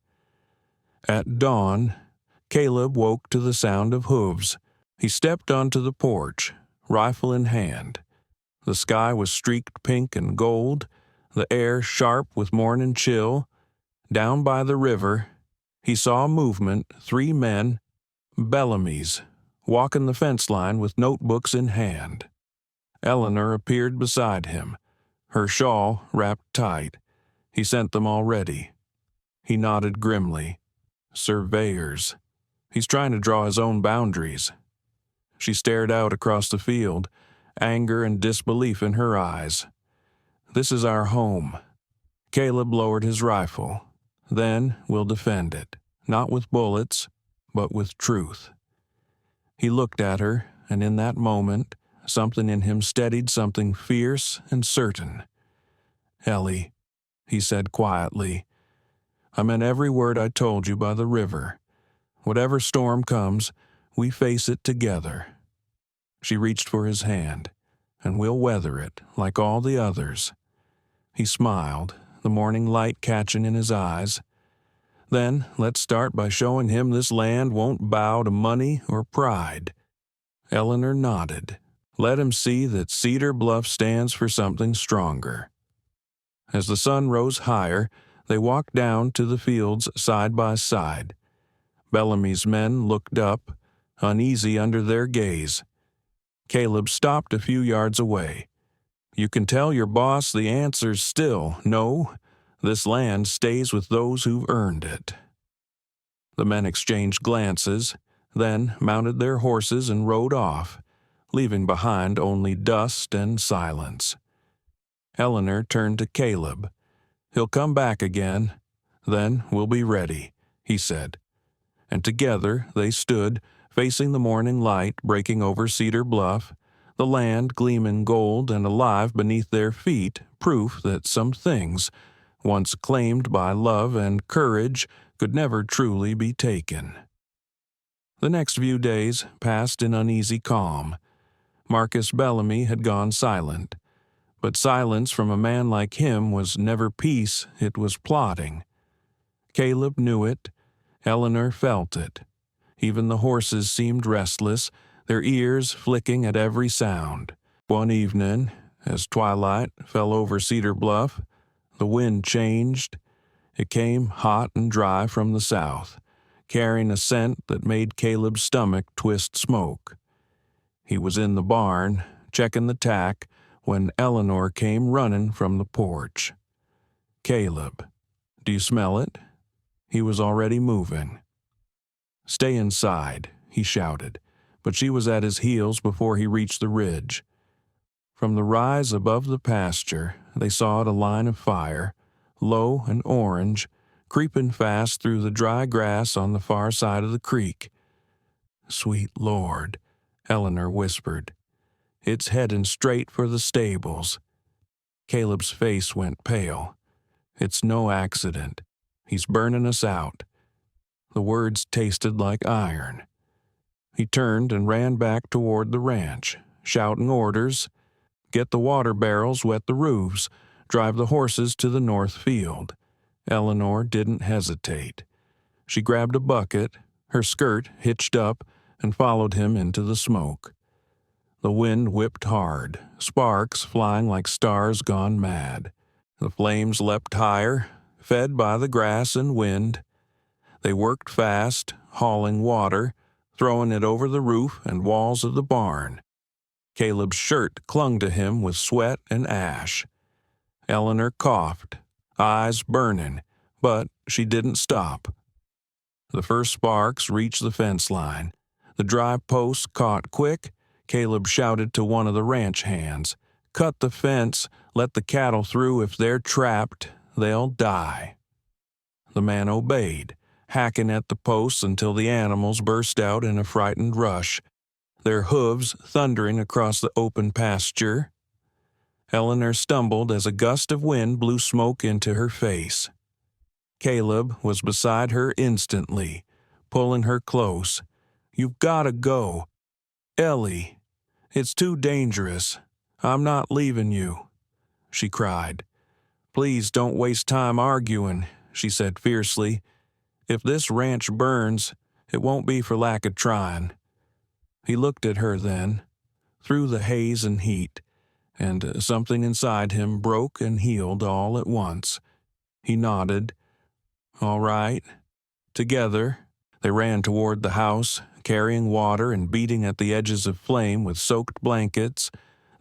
At dawn, Caleb woke to the sound of hooves. He stepped onto the porch, rifle in hand. The sky was streaked pink and gold, the air sharp with morning chill. Down by the river, he saw movement, 3 men, Bellamy's, walking the fence line with notebooks in hand. Eleanor appeared beside him, her shawl wrapped tight. He sent them already. He nodded grimly. Surveyors. He's trying to draw his own boundaries. She stared out across the field, anger and disbelief in her eyes. "This is our home." Caleb lowered his rifle. "Then we'll defend it, not with bullets, but with truth." He looked at her, and in that moment, something in him steadied something fierce and certain. "Ellie," he said quietly, "I meant every word I told you by the river. Whatever storm comes, we face it together." She reached for his hand, "And we'll weather it, like all the others." He smiled, the morning light catching in his eyes. "Then let's start by showing him this land won't bow to money or pride." Eleanor nodded. "Let him see that Cedar Bluff stands for something stronger." As the sun rose higher, they walked down to the fields side by side. Bellamy's men looked up, uneasy under their gaze. Caleb stopped a few yards away. "You can tell your boss the answer's still no. This land stays with those who've earned it." The men exchanged glances, then mounted their horses and rode off, leaving behind only dust and silence. Eleanor turned to Caleb. "He'll come back again. Then we'll be ready," he said. And together they stood, facing the morning light breaking over Cedar Bluff, the land gleaming gold and alive beneath their feet, proof that some things, once claimed by love and courage, could never truly be taken. The next few days passed in uneasy calm. Marcus Bellamy had gone silent. But silence from a man like him was never peace, it was plotting. Caleb knew it. Eleanor felt it. Even the horses seemed restless, their ears flicking at every sound. One evening, as twilight fell over Cedar Bluff, the wind changed. It came hot and dry from the south, carrying a scent that made Caleb's stomach twist smoke. He was in the barn, checking the tack, when Eleanor came running from the porch. "Caleb, do you smell it?" He was already moving. "Stay inside," he shouted. but she was at his heels before he reached the ridge. From the rise above the pasture, they saw it a line of fire, low and orange, creeping fast through the dry grass on the far side of the creek. "Sweet Lord," Eleanor whispered. "It's heading straight for the stables." Caleb's face went pale. "It's no accident. He's burning us out." The words tasted like iron. He turned and ran back toward the ranch, shouting orders. Get the water barrels, wet the roofs, drive the horses to the north field. Eleanor didn't hesitate. She grabbed a bucket, her skirt hitched up, and followed him into the smoke. The wind whipped hard, sparks flying like stars gone mad. The flames leapt higher, fed by the grass and wind. They worked fast, hauling water, throwing it over the roof and walls of the barn. Caleb's shirt clung to him with sweat and ash. Eleanor coughed, eyes burning, but she didn't stop. The first sparks reached the fence line. The dry posts caught quick. Caleb shouted to one of the ranch hands, "Cut the fence, let the cattle through. If they're trapped, they'll die." The man obeyed, hacking at the posts until the animals burst out in a frightened rush, their hooves thundering across the open pasture. Eleanor stumbled as a gust of wind blew smoke into her face. Caleb was beside her instantly, pulling her close. "You've got to go. Ellie, it's too dangerous. I'm not leaving you," she cried. "Please don't waste time arguing," she said fiercely. "If this ranch burns, it won't be for lack of trying." He looked at her then, through the haze and heat, and something inside him broke and healed all at once. He nodded. "All right." Together, they ran toward the house, carrying water and beating at the edges of flame with soaked blankets.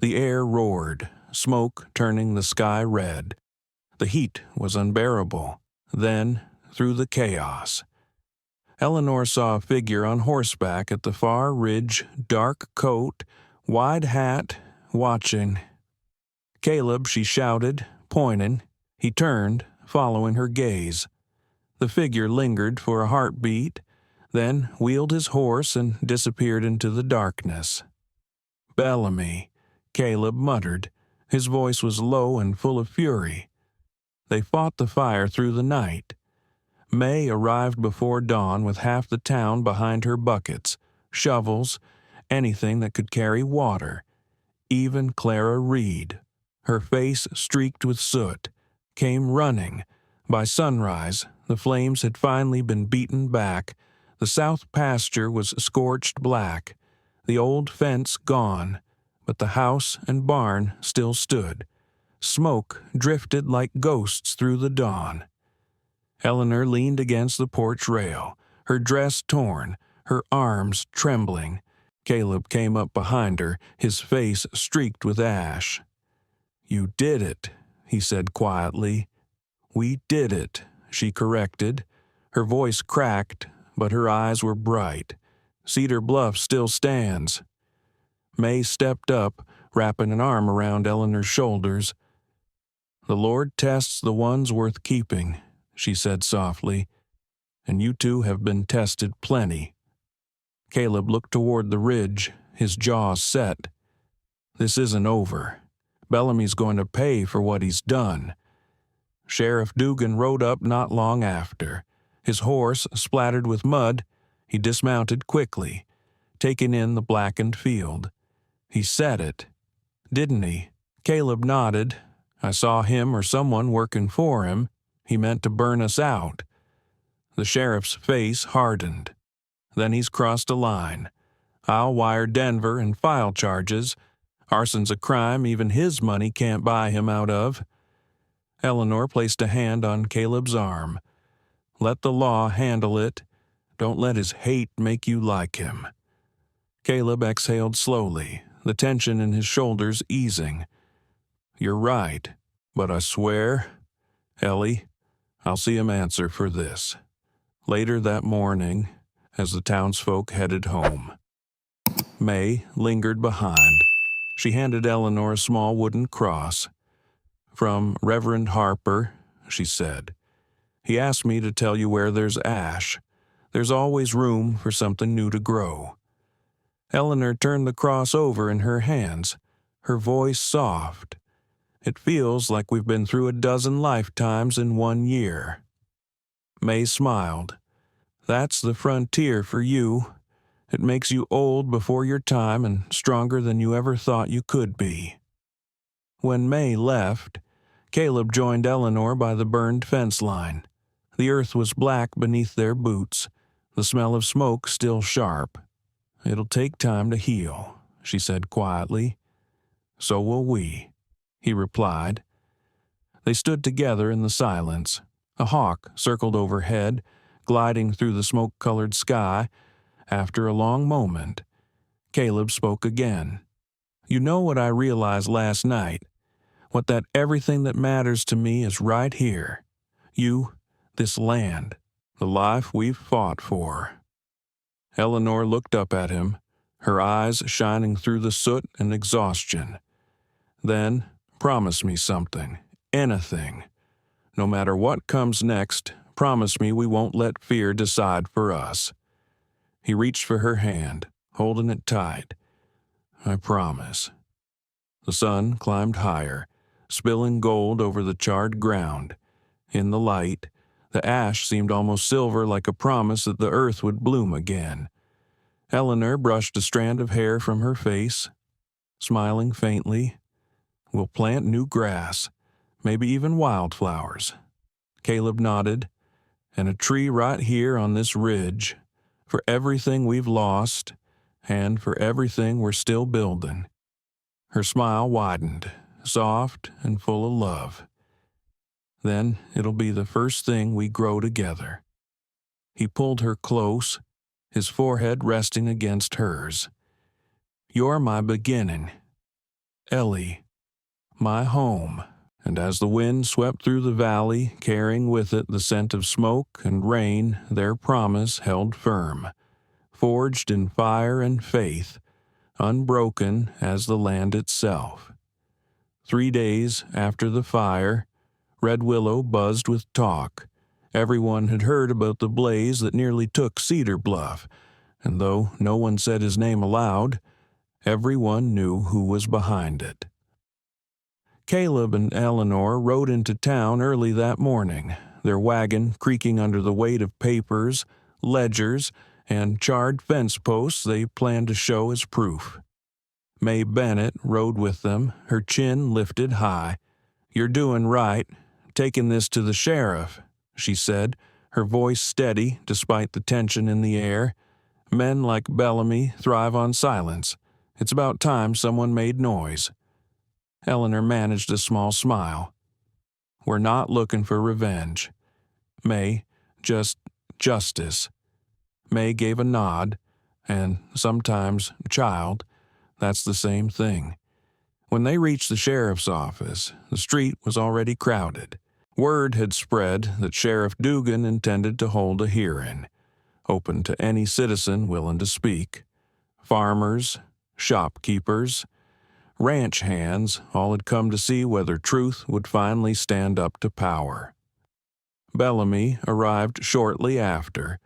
The air roared, smoke turning the sky red. The heat was unbearable. Then, through the chaos, Eleanor saw a figure on horseback at the far ridge, dark coat, wide hat, watching. "Caleb," she shouted, pointing. He turned, following her gaze. The figure lingered for a heartbeat, then wheeled his horse and disappeared into the darkness. "Bellamy," Caleb muttered. His voice was low and full of fury. They fought the fire through the night. May arrived before dawn with half the town behind her buckets, shovels, anything that could carry water. Even Clara Reed, her face streaked with soot, came running. By sunrise, the flames had finally been beaten back. The south pasture was scorched black, the old fence gone, but the house and barn still stood. Smoke drifted like ghosts through the dawn. Eleanor leaned against the porch rail, her dress torn, her arms trembling. Caleb came up behind her, his face streaked with ash. "You did it," he said quietly. "We did it," she corrected. Her voice cracked, but her eyes were bright. "Cedar Bluff still stands." May stepped up, wrapping an arm around Eleanor's shoulders. "The Lord tests the ones worth keeping," she said softly, "and you two have been tested plenty." Caleb looked toward the ridge, his jaws set. "This isn't over. Bellamy's going to pay for what he's done." Sheriff Dugan rode up not long after. His horse splattered with mud. He dismounted quickly, taking in the blackened field. "He said it, didn't he?" Caleb nodded. "I saw him or someone working for him. He meant to burn us out." The sheriff's face hardened. "Then he's crossed a line. I'll wire Denver and file charges. Arson's a crime even his money can't buy him out of." Eleanor placed a hand on Caleb's arm. "Let the law handle it. Don't let his hate make you like him." Caleb exhaled slowly, the tension in his shoulders easing. "You're right, but I swear, Ellie, I'll see him answer for this." Later that morning, as the townsfolk headed home. May lingered behind. She handed Eleanor a small wooden cross. "From Reverend Harper," she said. "He asked me to tell you where there's ash. There's always room for something new to grow." Eleanor turned the cross over in her hands, her voice soft. "It feels like we've been through a dozen lifetimes in 1 year." May smiled. "That's the frontier for you. It makes you old before your time and stronger than you ever thought you could be." When May left, Caleb joined Eleanor by the burned fence line. The earth was black beneath their boots, the smell of smoke still sharp. "It'll take time to heal," she said quietly. "So will we," he replied. They stood together in the silence. A hawk circled overhead, gliding through the smoke-colored sky. After a long moment, Caleb spoke again. "You know what I realized last night? What that everything that matters to me is right here. You, this land, the life we've fought for." Eleanor looked up at him, her eyes shining through the soot and exhaustion. "Then, promise me something, anything. No matter what comes next, promise me we won't let fear decide for us." He reached for her hand, holding it tight. "I promise." The sun climbed higher, spilling gold over the charred ground. In the light, the ash seemed almost silver, like a promise that the earth would bloom again. Eleanor brushed a strand of hair from her face, smiling faintly. "We'll plant new grass, maybe even wildflowers." Caleb nodded. "And a tree right here on this ridge, for everything we've lost and for everything we're still building." Her smile widened, soft and full of love. "Then it'll be the first thing we grow together." He pulled her close, his forehead resting against hers. "You're my beginning, Ellie, my home." And as the wind swept through the valley, carrying with it the scent of smoke and rain, their promise held firm, forged in fire and faith, unbroken as the land itself. 3 days after the fire, Red Willow buzzed with talk. Everyone had heard about the blaze that nearly took Cedar Bluff, and though no one said his name aloud, everyone knew who was behind it. Caleb and Eleanor rode into town early that morning, their wagon creaking under the weight of papers, ledgers, and charred fence posts they planned to show as proof. May Bennett rode with them, her chin lifted high. "You're doing right, taking this to the sheriff," she said, her voice steady despite the tension in the air. "Men like Bellamy thrive on silence. It's about time someone made noise." Eleanor managed a small smile. "We're not looking for revenge, May, just justice." May gave a nod, and sometimes, child, that's the same thing. When they reached the sheriff's office, the street was already crowded. Word had spread that Sheriff Dugan intended to hold a hearing, open to any citizen willing to speak. Farmers, shopkeepers, ranch hands all had come to see whether truth would finally stand up to power. Bellamy arrived shortly after,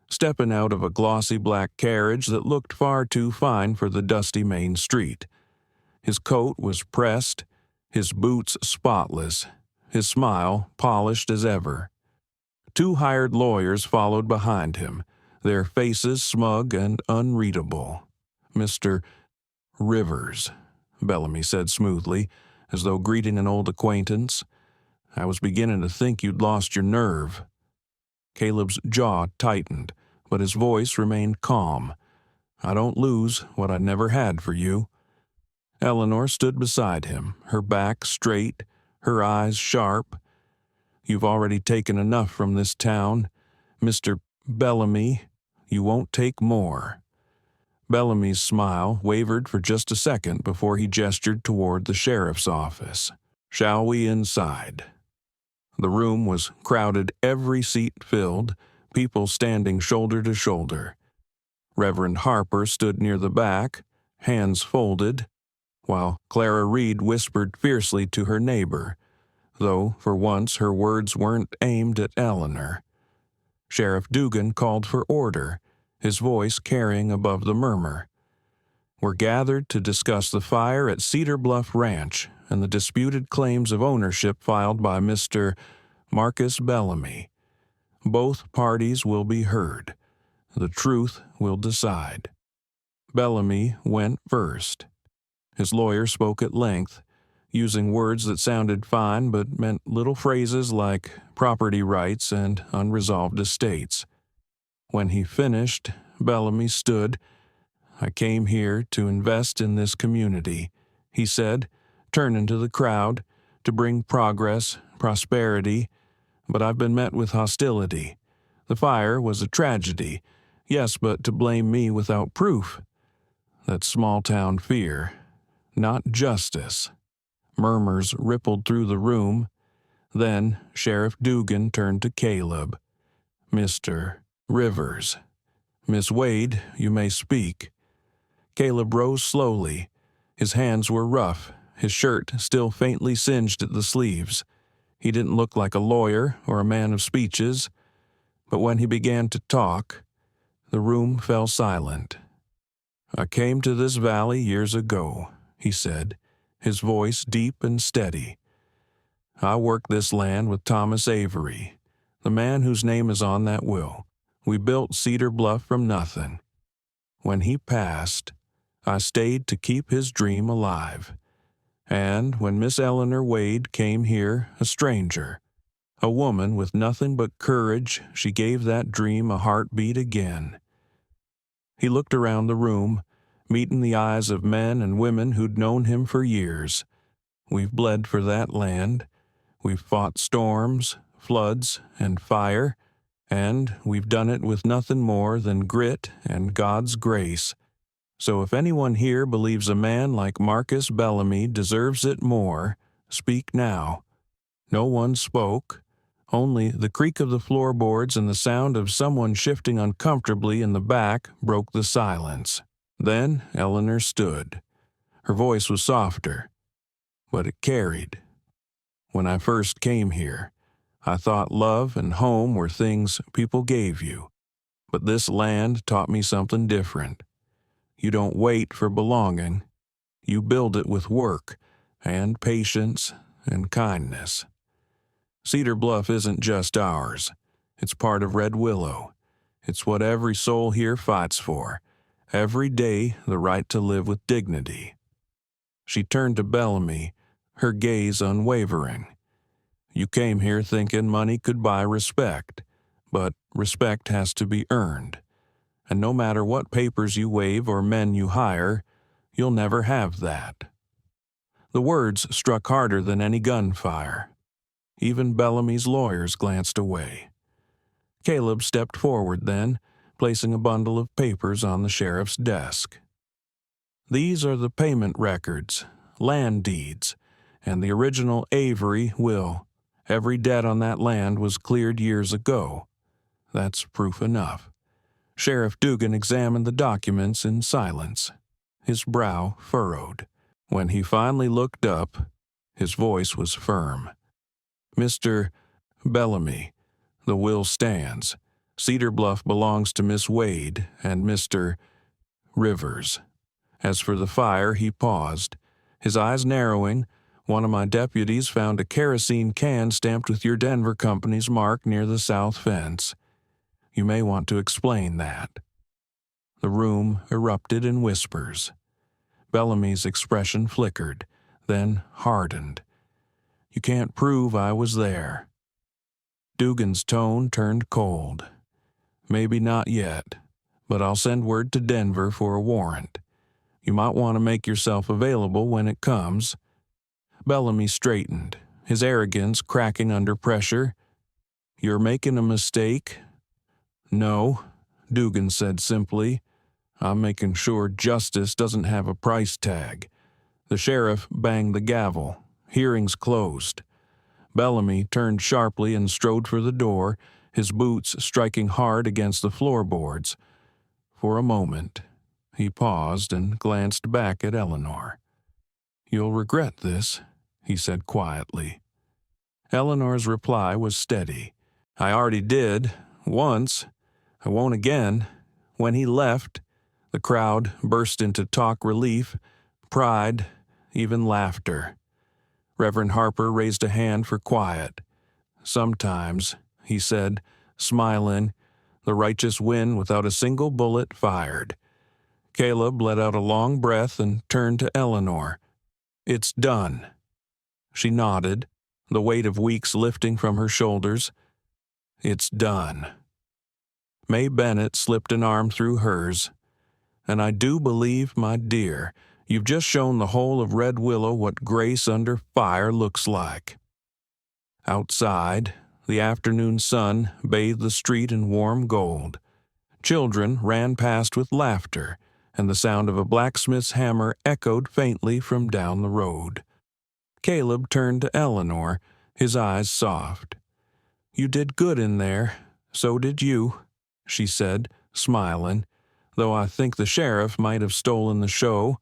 stepping out of a glossy black carriage that looked far too fine for the dusty main street. His coat was pressed, his boots spotless, his smile polished as ever. 2 hired lawyers followed behind him, their faces smug and unreadable. "Mr. Rivers," Bellamy said smoothly, as though greeting an old acquaintance. "I was beginning to think you'd lost your nerve." Caleb's jaw tightened, but his voice remained calm. "I don't lose what I never had for you." Eleanor stood beside him, her back straight, her eyes sharp. "You've already taken enough from this town. Mr. Bellamy, you won't take more." Bellamy's smile wavered for just a second before he gestured toward the sheriff's office. "Shall we inside?" The room was crowded, every seat filled, people standing shoulder to shoulder. Reverend Harper stood near the back, hands folded, while Clara Reed whispered fiercely to her neighbor, though for once her words weren't aimed at Eleanor. Sheriff Dugan called for order, his voice carrying above the murmur. We're gathered to discuss the fire at Cedar Bluff Ranch and the disputed claims of ownership filed by Mr. Marcus Bellamy. Both parties will be heard. The truth will decide. Bellamy went first. His lawyer spoke at length, using words that sounded fine but meant little phrases like property rights and unresolved estates. When he finished, Bellamy stood. I came here to invest in this community, he said, turning to the crowd, to bring progress, prosperity, but I've been met with hostility. The fire was a tragedy, yes, but to blame me without proof. That's small-town fear, not justice. Murmurs rippled through the room. Then Sheriff Dugan turned to Caleb. Mr. Rivers. Miss Wade, you may speak. Caleb rose slowly. His hands were rough, his shirt still faintly singed at the sleeves. He didn't look like a lawyer or a man of speeches, but when he began to talk, the room fell silent. I came to this valley years ago, he said, his voice deep and steady. I worked this land with Thomas Avery, the man whose name is on that will. We built Cedar Bluff from nothing. When he passed, I stayed to keep his dream alive. And when Miss Eleanor Wade came here, a stranger, a woman with nothing but courage, she gave that dream a heartbeat again. He looked around the room, meeting the eyes of men and women who'd known him for years. We've bled for that land. We've fought storms, floods, and fire, and we've done it with nothing more than grit and God's grace. So if anyone here believes a man like Marcus Bellamy deserves it more, speak now. No one spoke. Only the creak of the floorboards and the sound of someone shifting uncomfortably in the back broke the silence. Then Eleanor stood. Her voice was softer, but it carried. When I first came here, I thought love and home were things people gave you. But this land taught me something different. You don't wait for belonging. You build it with work and patience and kindness. Cedar Bluff isn't just ours. It's part of Red Willow. It's what every soul here fights for. Every day, the right to live with dignity. She turned to Bellamy, her gaze unwavering. You came here thinking money could buy respect, but respect has to be earned. And no matter what papers you wave or men you hire, you'll never have that. The words struck harder than any gunfire. Even Bellamy's lawyers glanced away. Caleb stepped forward then, placing a bundle of papers on the sheriff's desk. These are the payment records, land deeds, and the original Avery will. Every debt on that land was cleared years ago. That's proof enough. Sheriff Dugan examined the documents in silence, his brow furrowed. When he finally looked up, his voice was firm. Mr. Bellamy, the will stands. Cedar Bluff belongs to Miss Wade and Mr. Rivers. As for the fire, he paused, his eyes narrowing. One of my deputies found a kerosene can stamped with your Denver company's mark near the south fence. You may want to explain that. The room erupted in whispers. Bellamy's expression flickered, then hardened. You can't prove I was there. Dugan's tone turned cold. Maybe not yet, but I'll send word to Denver for a warrant. You might want to make yourself available when it comes. Bellamy straightened, his arrogance cracking under pressure. You're making a mistake? No, Dugan said simply. I'm making sure justice doesn't have a price tag. The sheriff banged the gavel. Hearings closed. Bellamy turned sharply and strode for the door, his boots striking hard against the floorboards. For a moment, He paused and glanced back at Eleanor. "You'll regret this," he said quietly. Eleanor's reply was steady. "I already did, once. I won't again." When he left, the crowd burst into talk relief, pride, even laughter. Reverend Harper raised a hand for quiet. "Sometimes," he said, smiling, "the righteous win without a single bullet fired." Caleb let out a long breath and turned to Eleanor. "It's done." She nodded, the weight of weeks lifting from her shoulders. "It's done." May Bennett slipped an arm through hers. "And I do believe, my dear, you've just shown the whole of Red Willow what grace under fire looks like." Outside, the afternoon sun bathed the street in warm gold. Children ran past with laughter, and the sound of a blacksmith's hammer echoed faintly from down the road. Caleb turned to Eleanor, his eyes soft. "You did good in there, so did you," she said, smiling, "though I think the sheriff might have stolen the show."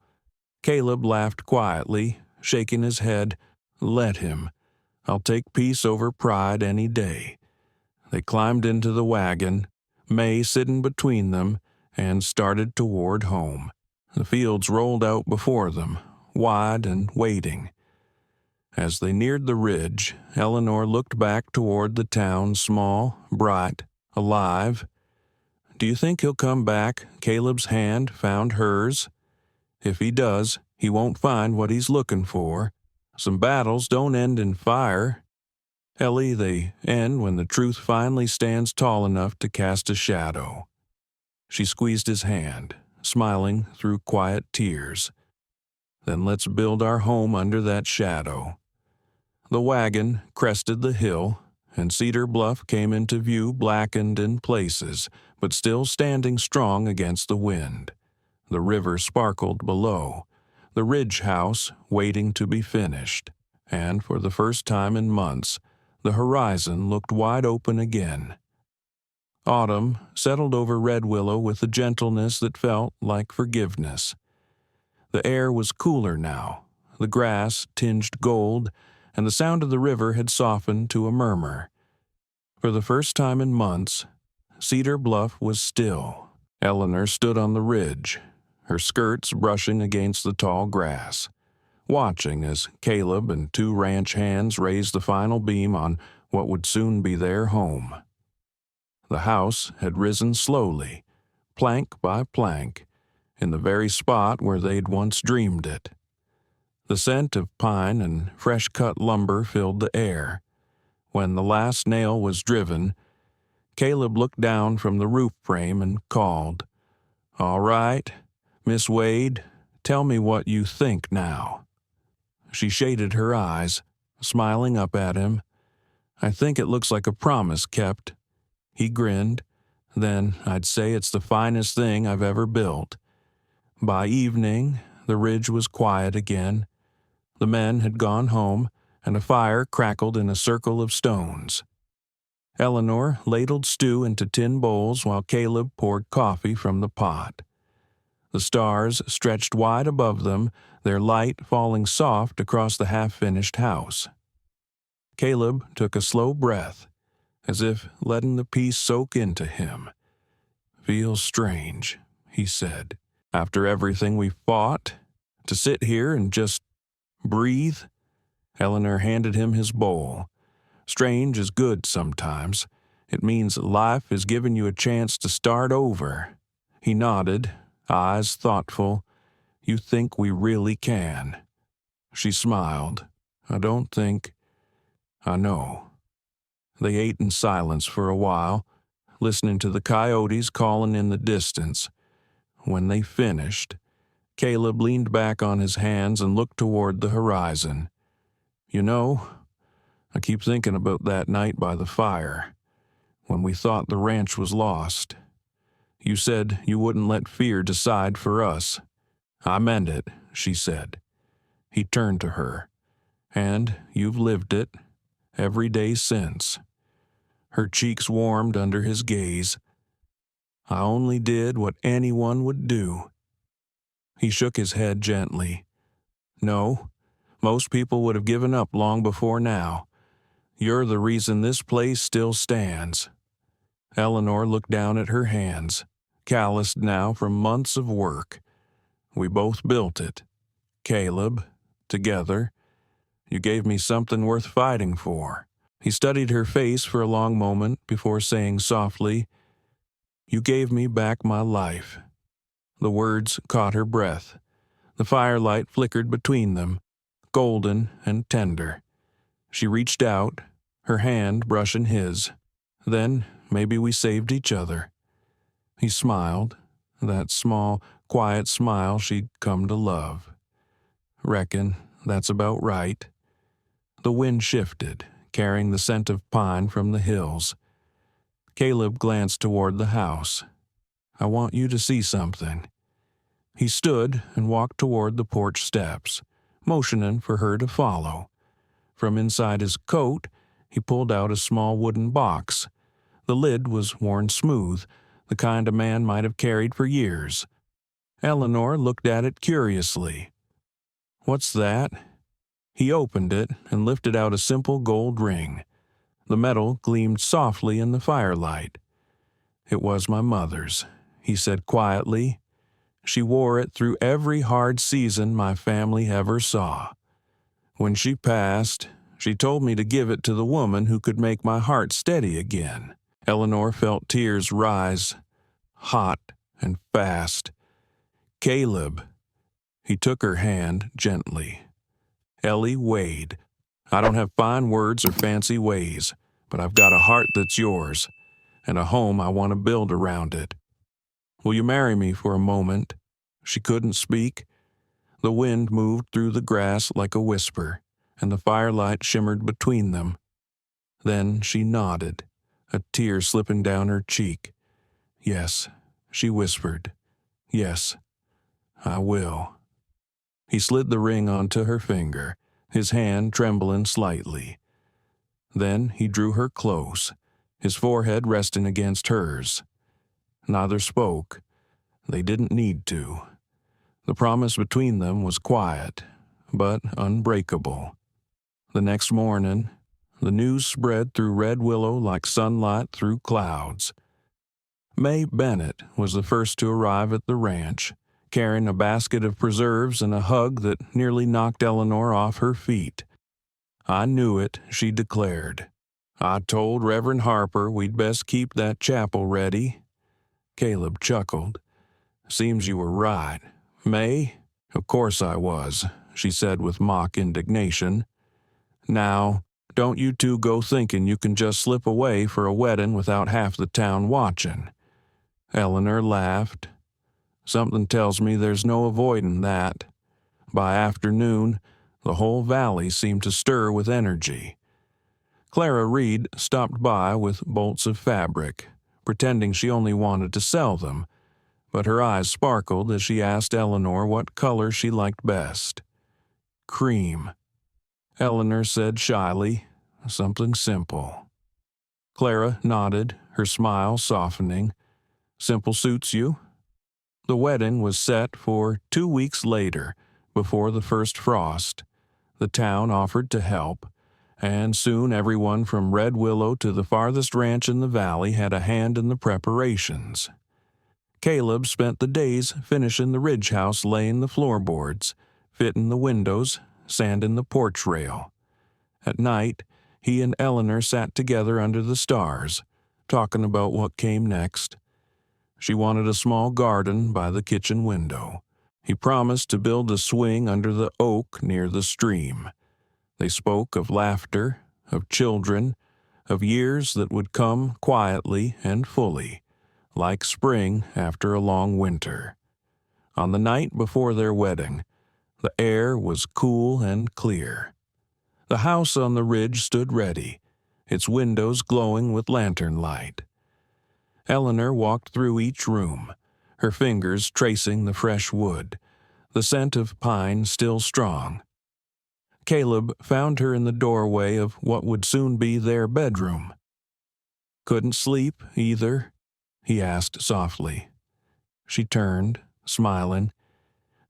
Caleb laughed quietly, shaking his head. "Let him. I'll take peace over pride any day." They climbed into the wagon, May sitting between them, and started toward home. The fields rolled out before them, wide and waiting. As they neared the ridge, Eleanor looked back toward the town, small, bright, alive. "Do you think he'll come back?" Caleb's hand found hers. "If he does, he won't find what he's looking for. Some battles don't end in fire. Ellie, they end when the truth finally stands tall enough to cast a shadow." She squeezed his hand, smiling through quiet tears. "Then let's build our home under that shadow." The wagon crested the hill, and Cedar Bluff came into view, blackened in places, but still standing strong against the wind. The river sparkled below, the ridge house waiting to be finished, and for the first time in months, the horizon looked wide open again. Autumn settled over Red Willow with a gentleness that felt like forgiveness. The air was cooler now, the grass tinged gold, and the sound of the river had softened to a murmur. For the first time in months, Cedar Bluff was still. Eleanor stood on the ridge, her skirts brushing against the tall grass, watching as Caleb and two ranch hands raised the final beam on what would soon be their home. The house had risen slowly, plank by plank, in the very spot where they'd once dreamed it. The scent of pine and fresh-cut lumber filled the air. When the last nail was driven, Caleb looked down from the roof frame and called, "All right, Miss Wade, tell me what you think now." She shaded her eyes, smiling up at him. "I think it looks like a promise kept." He grinned. "Then I'd say it's the finest thing I've ever built." By evening, the ridge was quiet again. The men had gone home, and a fire crackled in a circle of stones. Eleanor ladled stew into tin bowls while Caleb poured coffee from the pot. The stars stretched wide above them, their light falling soft across the half-finished house. Caleb took a slow breath, as if letting the peace soak into him. "Feels strange," he said. "After everything we fought, to sit here and just breathe." Eleanor handed him his bowl. "Strange is good sometimes. It means life is giving you a chance to start over." He nodded, eyes thoughtful. "You think we really can?" She smiled. "I don't think. I know." They ate in silence for a while, listening to the coyotes calling in the distance. When they finished, Caleb leaned back on his hands and looked toward the horizon. "You know, I keep thinking about that night by the fire, when we thought the ranch was lost. You said you wouldn't let fear decide for us." "I meant it," she said. He turned to her. "And you've lived it, every day since." Her cheeks warmed under his gaze. "I only did what anyone would do." He shook his head gently. No, most people would have given up long before now. You're the reason this place still stands. Eleanor looked down at her hands, calloused now from months of work. We both built it. Caleb, together. You gave me something worth fighting for. He studied her face for a long moment before saying softly, You gave me back my life. The words caught her breath. The firelight flickered between them, golden and tender. She reached out, her hand brushing his. Then maybe we saved each other. He smiled, that small, quiet smile she'd come to love. Reckon that's about right. The wind shifted, carrying the scent of pine from the hills. Caleb glanced toward the house. I want you to see something. He stood and walked toward the porch steps, motioning for her to follow. From inside his coat, he pulled out a small wooden box. The lid was worn smooth, the kind a man might have carried for years. Eleanor looked at it curiously. What's that? He opened it and lifted out a simple gold ring. The metal gleamed softly in the firelight. It was my mother's, he said quietly. She wore it through every hard season my family ever saw. When she passed, she told me to give it to the woman who could make my heart steady again. Eleanor felt tears rise, hot and fast. Caleb. He took her hand gently. Ellie Wade. I don't have fine words or fancy ways, but I've got a heart that's yours, and a home I want to build around it. Will you marry me for a moment? She couldn't speak. The wind moved through the grass like a whisper, and the firelight shimmered between them. Then she nodded, a tear slipping down her cheek. Yes, she whispered. Yes, I will. He slid the ring onto her finger, his hand trembling slightly. Then he drew her close, his forehead resting against hers. Neither spoke. They didn't need to. The promise between them was quiet, but unbreakable. The next morning, the news spread through Red Willow like sunlight through clouds. May Bennett was the first to arrive at the ranch, carrying a basket of preserves and a hug that nearly knocked Eleanor off her feet. I knew it, she declared. I told Reverend Harper we'd best keep that chapel ready. Caleb chuckled. Seems you were right. May? Of course I was, she said with mock indignation. Now, don't you two go thinking you can just slip away for a wedding without half the town watching. Eleanor laughed. Something tells me there's no avoiding that. By afternoon, the whole valley seemed to stir with energy. Clara Reed stopped by with bolts of fabric, pretending she only wanted to sell them, but her eyes sparkled as she asked Eleanor what color she liked best. Cream. Eleanor said shyly, something simple. Clara nodded, her smile softening. Simple suits you? The wedding was set for 2 weeks later, before the first frost. The town offered to help, and soon everyone from Red Willow to the farthest ranch in the valley had a hand in the preparations. Caleb spent the days finishing the ridge house, laying the floorboards, fitting the windows, sanding the porch rail. At night, he and Eleanor sat together under the stars, talking about what came next. She wanted a small garden by the kitchen window. He promised to build a swing under the oak near the stream. They spoke of laughter, of children, of years that would come quietly and fully, like spring after a long winter. On the night before their wedding, the air was cool and clear. The house on the ridge stood ready, its windows glowing with lantern light. Eleanor walked through each room, her fingers tracing the fresh wood, the scent of pine still strong. Caleb found her in the doorway of what would soon be their bedroom. Couldn't sleep, either? He asked softly. She turned, smiling.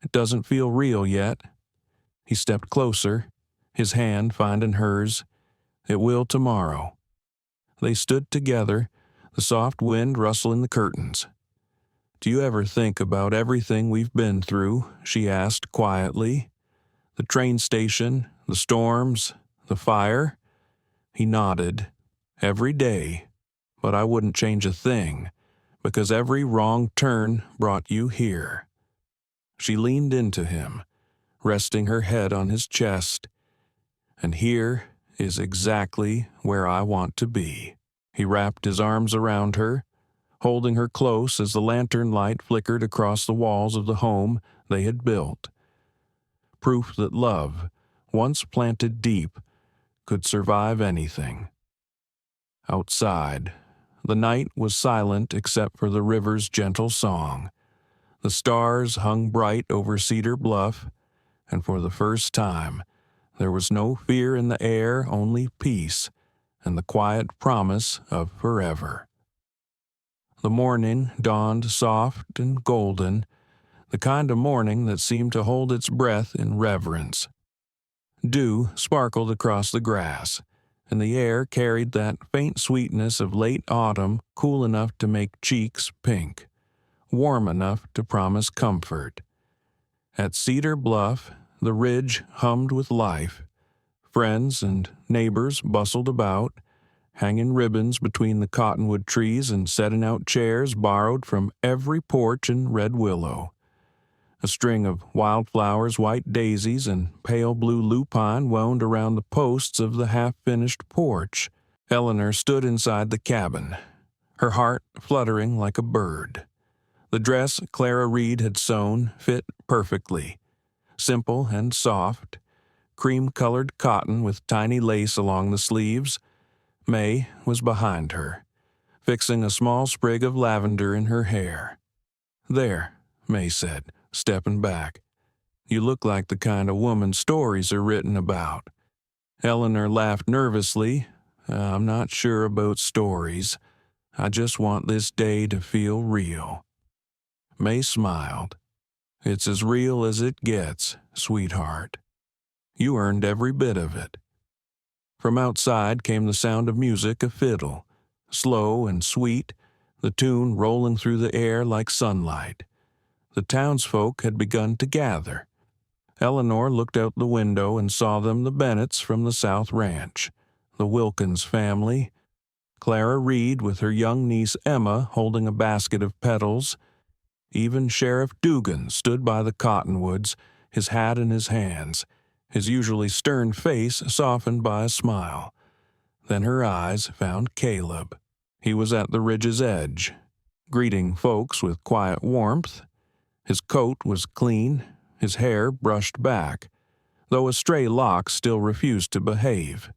It doesn't feel real yet." He stepped closer, his hand finding hers. "It will tomorrow." They stood together, the soft wind rustling the curtains. "Do you ever think about everything we've been through?" she asked quietly. "The train station, the storms, the fire?" He nodded. "Every day. But I wouldn't change a thing, because every wrong turn brought you here." She leaned into him, resting her head on his chest. "And here is exactly where I want to be." He wrapped his arms around her, holding her close as the lantern light flickered across the walls of the home they had built. Proof that love, once planted deep, could survive anything. Outside, the night was silent except for the river's gentle song. The stars hung bright over Cedar Bluff, and for the first time, there was no fear in the air, only peace and the quiet promise of forever. The morning dawned soft and golden, the kind of morning that seemed to hold its breath in reverence. Dew sparkled across the grass, and the air carried that faint sweetness of late autumn, cool enough to make cheeks pink, warm enough to promise comfort. At Cedar Bluff, the ridge hummed with life. Friends and neighbors bustled about, hanging ribbons between the cottonwood trees and setting out chairs borrowed from every porch and red willow. A string of wildflowers, white daisies, and pale blue lupine wound around the posts of the half-finished porch. Eleanor stood inside the cabin, her heart fluttering like a bird. The dress Clara Reed had sewn fit perfectly, simple and soft, cream-colored cotton with tiny lace along the sleeves. May was behind her, fixing a small sprig of lavender in her hair. "There," May said, stepping back. "You look like the kind of woman stories are written about." Eleanor laughed nervously. "I'm not sure about stories. I just want this day to feel real." May smiled. "It's as real as it gets, sweetheart. You earned every bit of it." From outside came the sound of music, a fiddle, slow and sweet, the tune rolling through the air like sunlight. The townsfolk had begun to gather. Eleanor looked out the window and saw them, the Bennetts from the South Ranch, the Wilkins family, Clara Reed with her young niece Emma holding a basket of petals. Even Sheriff Dugan stood by the cottonwoods, his hat in his hands, his usually stern face softened by a smile. Then her eyes found Caleb. He was at the ridge's edge, greeting folks with quiet warmth. His coat was clean, his hair brushed back, though a stray lock still refused to behave.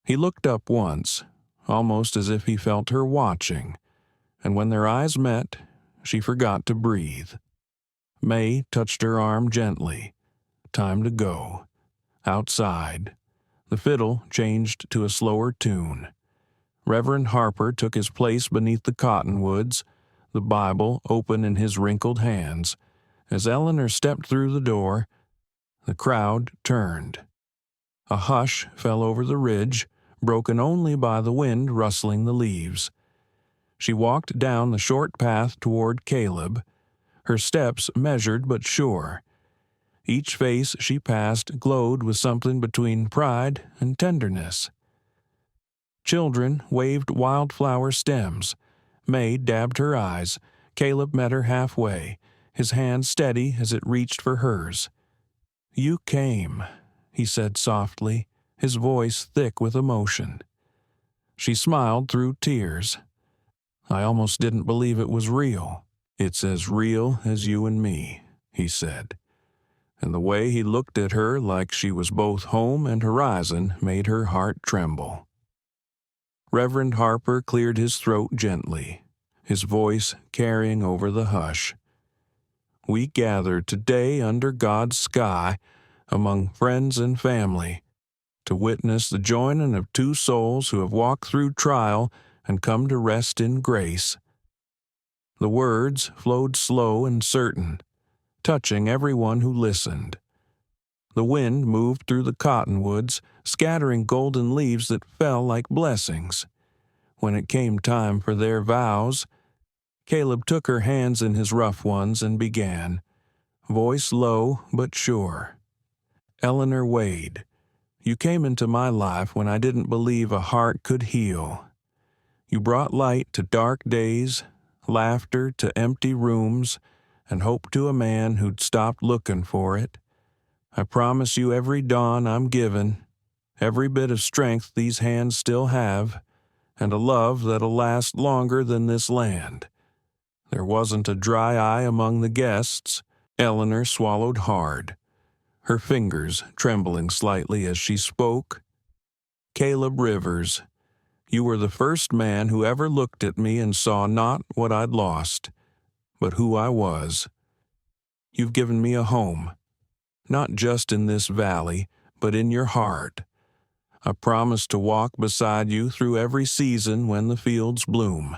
He looked up once, almost as if he felt her watching, and when their eyes met, she forgot to breathe. May touched her arm gently. Time to go. Outside, the fiddle changed to a slower tune. Reverend Harper took his place beneath the cottonwoods, the Bible open in his wrinkled hands. As Eleanor stepped through the door, the crowd turned. A hush fell over the ridge, broken only by the wind rustling the leaves. She walked down the short path toward Caleb, her steps measured but sure. Each face she passed glowed with something between pride and tenderness. Children waved wildflower stems. May dabbed her eyes. Caleb met her halfway, his hand steady as it reached for hers. "You came," he said softly, his voice thick with emotion. She smiled through tears. "I almost didn't believe it was real." "It's as real as you and me," he said. And the way he looked at her like she was both home and horizon made her heart tremble. Reverend Harper cleared his throat gently, his voice carrying over the hush. "We gather today under God's sky, among friends and family, to witness the joining of two souls who have walked through trial and come to rest in grace." The words flowed slow and certain, touching everyone who listened. The wind moved through the cottonwoods, scattering golden leaves that fell like blessings. When it came time for their vows, Caleb took her hands in his rough ones and began, voice low but sure. Eleanor Wade, you came into my life when I didn't believe a heart could heal. You brought light to dark days, laughter to empty rooms, and hope to a man who'd stopped looking for it. I promise you every dawn I'm given, every bit of strength these hands still have, and a love that'll last longer than this land. There wasn't a dry eye among the guests. Eleanor swallowed hard, her fingers trembling slightly as she spoke. Caleb Rivers, you were the first man who ever looked at me and saw not what I'd lost, but who I was. You've given me a home, not just in this valley, but in your heart. I promise to walk beside you through every season when the fields bloom,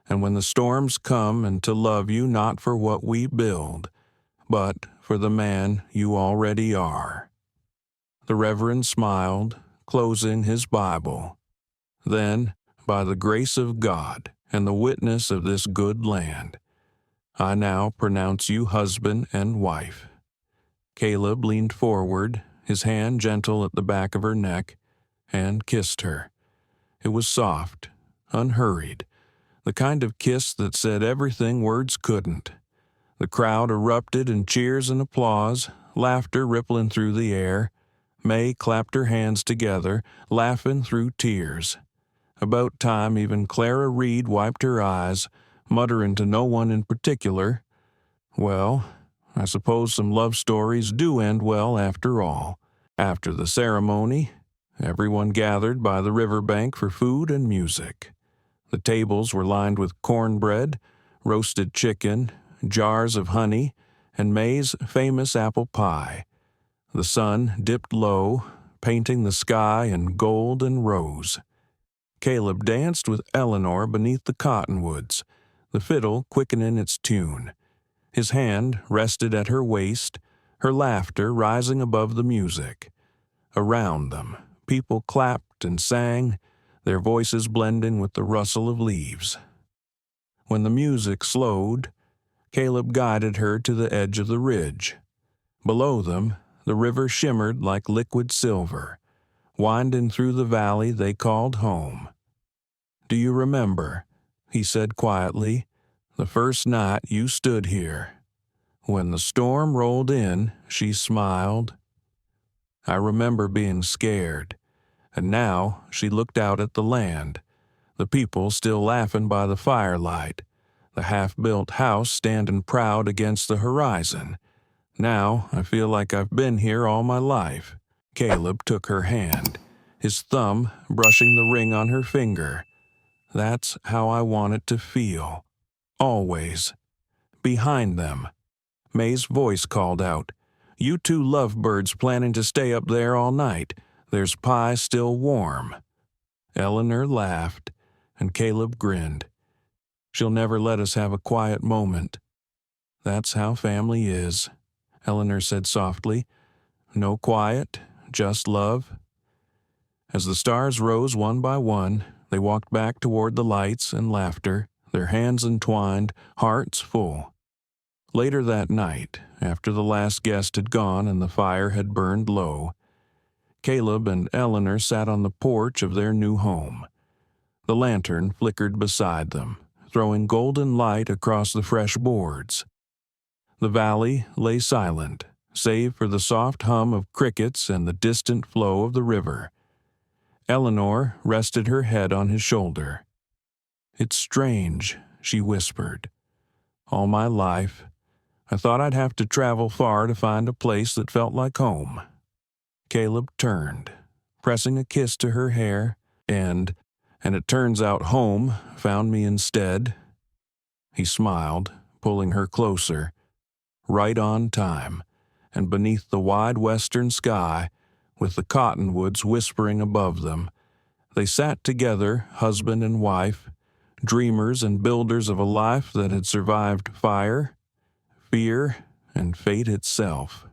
and when the storms come, and to love you not for what we build, but for the man you already are. The Reverend smiled, closing his Bible. Then, by the grace of God and the witness of this good land, I now pronounce you husband and wife. Caleb leaned forward, his hand gentle at the back of her neck, and kissed her. It was soft, unhurried, the kind of kiss that said everything words couldn't. The crowd erupted in cheers and applause, laughter rippling through the air. May clapped her hands together, laughing through tears. About time even Clara Reed wiped her eyes, muttering to no one in particular, "Well, I suppose some love stories do end well after all." After the ceremony, everyone gathered by the riverbank for food and music. The tables were lined with cornbread, roasted chicken, jars of honey, and May's famous apple pie. The sun dipped low, painting the sky in gold and rose. Caleb danced with Eleanor beneath the cottonwoods, the fiddle quickening its tune. His hand rested at her waist, her laughter rising above the music. Around them, people clapped and sang, their voices blending with the rustle of leaves. When the music slowed, Caleb guided her to the edge of the ridge. Below them, the river shimmered like liquid silver, winding through the valley they called home. "Do you remember," he said quietly, "the first night you stood here? When the storm rolled in," she smiled. "I remember being scared." And now she looked out at the land, the people still laughing by the firelight, the half-built house standing proud against the horizon. "Now I feel like I've been here all my life." Caleb took her hand, his thumb brushing the ring on her finger. "That's how I want it to feel. Always." Behind them, May's voice called out, "You two lovebirds planning to stay up there all night? There's pie still warm." Eleanor laughed, and Caleb grinned. "She'll never let us have a quiet moment." "That's how family is," Eleanor said softly. "No quiet, just love." As the stars rose one by one, they walked back toward the lights and laughter, their hands entwined, hearts full. Later that night, after the last guest had gone and the fire had burned low, Caleb and Eleanor sat on the porch of their new home. The lantern flickered beside them, throwing golden light across the fresh boards. The valley lay silent, save for the soft hum of crickets and the distant flow of the river. Eleanor rested her head on his shoulder. "It's strange," she whispered. "All my life, I thought I'd have to travel far to find a place that felt like home." Caleb turned, pressing a kiss to her hair, and it turns out home found me instead." He smiled, pulling her closer. Right on time, and beneath the wide western sky, with the cottonwoods whispering above them, they sat together, husband and wife, dreamers and builders of a life that had survived fire, fear, and fate itself.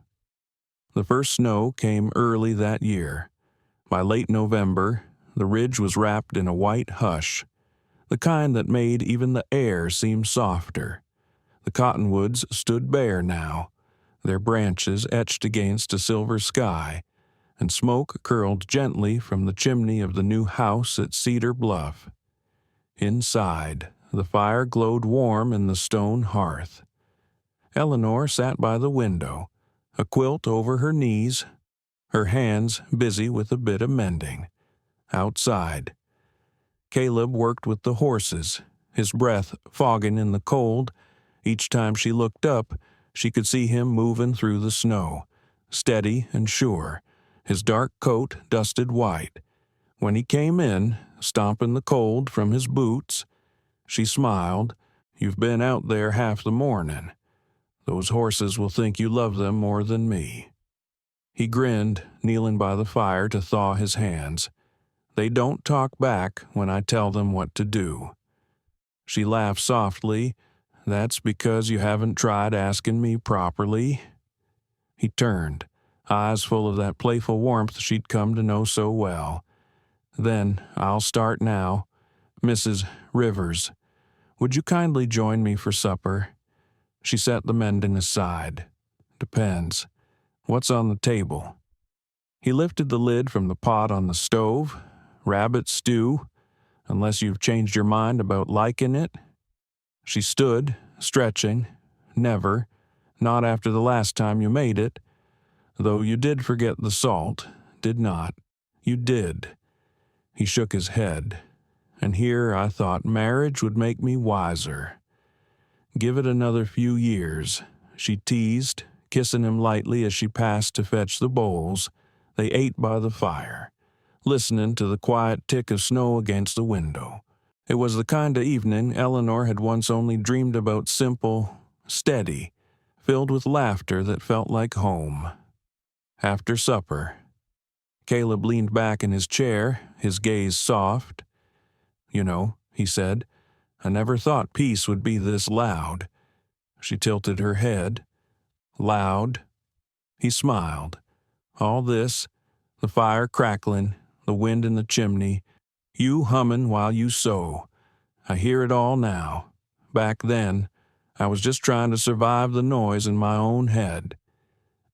The first snow came early that year. By late November, the ridge was wrapped in a white hush, the kind that made even the air seem softer. The cottonwoods stood bare now, their branches etched against a silver sky, and smoke curled gently from the chimney of the new house at Cedar Bluff. Inside, the fire glowed warm in the stone hearth. Eleanor sat by the window, a quilt over her knees, her hands busy with a bit of mending. Outside, Caleb worked with the horses, his breath fogging in the cold. Each time she looked up, she could see him moving through the snow, steady and sure, his dark coat dusted white. When he came in, stomping the cold from his boots, she smiled. "You've been out there half the morning. Those horses will think you love them more than me." He grinned, kneeling by the fire to thaw his hands. "They don't talk back when I tell them what to do." She laughed softly. "That's because you haven't tried asking me properly." He turned, eyes full of that playful warmth she'd come to know so well. "Then I'll start now. Mrs. Rivers, would you kindly join me for supper?" She set the mending aside. "Depends. What's on the table?" He lifted the lid from the pot on the stove. "Rabbit stew, unless you've changed your mind about liking it." She stood, stretching. "Never. Not after the last time you made it. Though you did forget the salt, did not? You did." He shook his head. "And here I thought marriage would make me wiser." "Give it another few years," she teased, kissing him lightly as she passed to fetch the bowls. They ate by the fire, listening to the quiet tick of snow against the window. It was the kind of evening Eleanor had once only dreamed about, simple, steady, filled with laughter that felt like home. After supper, Caleb leaned back in his chair, his gaze soft. "You know," he said, "I never thought peace would be this loud." She tilted her head. "Loud?" He smiled. "All this, the fire crackling, the wind in the chimney, you humming while you sew. I hear it all now. Back then, I was just trying to survive the noise in my own head."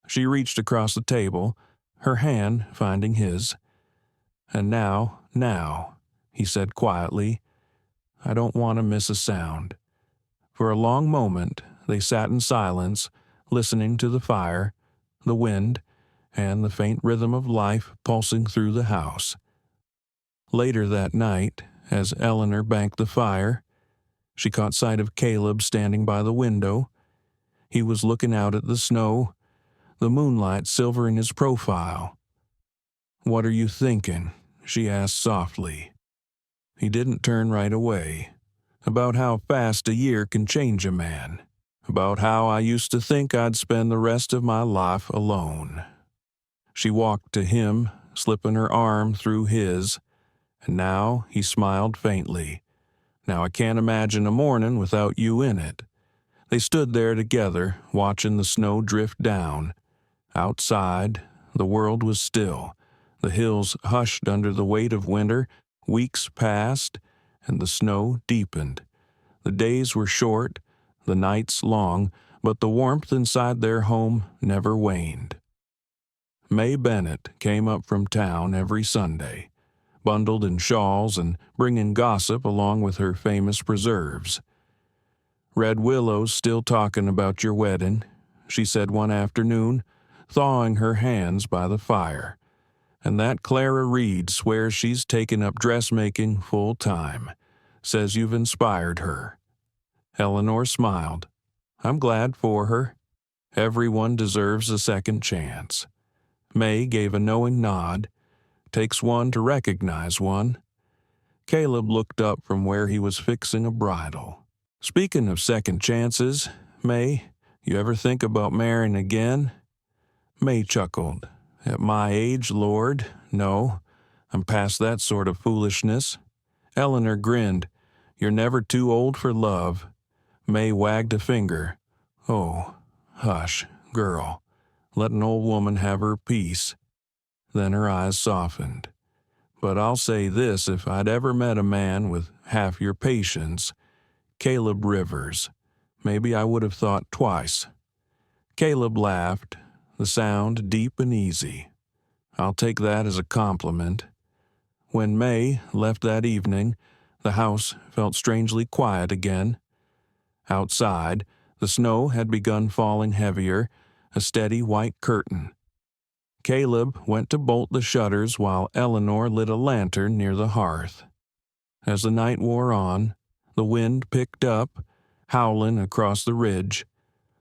She reached across the table, her hand finding his. "And now," he said quietly, "I don't want to miss a sound." For a long moment, they sat in silence, listening to the fire, the wind, and the faint rhythm of life pulsing through the house. Later that night, as Eleanor banked the fire, she caught sight of Caleb standing by the window. He was looking out at the snow, the moonlight silvering his profile. "What are you thinking?" she asked softly. He didn't turn right away. "About how fast a year can change a man. About how I used to think I'd spend the rest of my life alone." She walked to him, slipping her arm through his, and now he smiled faintly. "Now I can't imagine a morning without you in it." They stood there together, watching the snow drift down. Outside, the world was still. The hills hushed under the weight of winter. Weeks passed, and the snow deepened. The days were short, the nights long, but the warmth inside their home never waned. May Bennett came up from town every Sunday, bundled in shawls and bringing gossip along with her famous preserves. "Red Willow's still talking about your wedding," she said one afternoon, thawing her hands by the fire. "And that Clara Reed swears she's taken up dressmaking full time, says you've inspired her." Eleanor smiled. "I'm glad for her. Everyone deserves a second chance." May gave a knowing nod. "Takes one to recognize one." Caleb looked up from where he was fixing a bridle. "Speaking of second chances, May, you ever think about marrying again?" May chuckled. "At my age, Lord, no. I'm past that sort of foolishness." Eleanor grinned. "You're never too old for love." May wagged a finger. "Oh, "Hush, girl. Let an old woman have her peace." Then her eyes softened. "But I'll say this, if I'd ever met a man with half your patience, Caleb Rivers, maybe I would have thought twice." Caleb laughed, the sound deep and easy. "I'll take that as a compliment." When May left that evening, the house felt strangely quiet again. Outside, the snow had begun falling heavier, a steady white curtain. Caleb went to bolt the shutters while Eleanor lit a lantern near the hearth. As the night wore on, the wind picked up, howling across the ridge.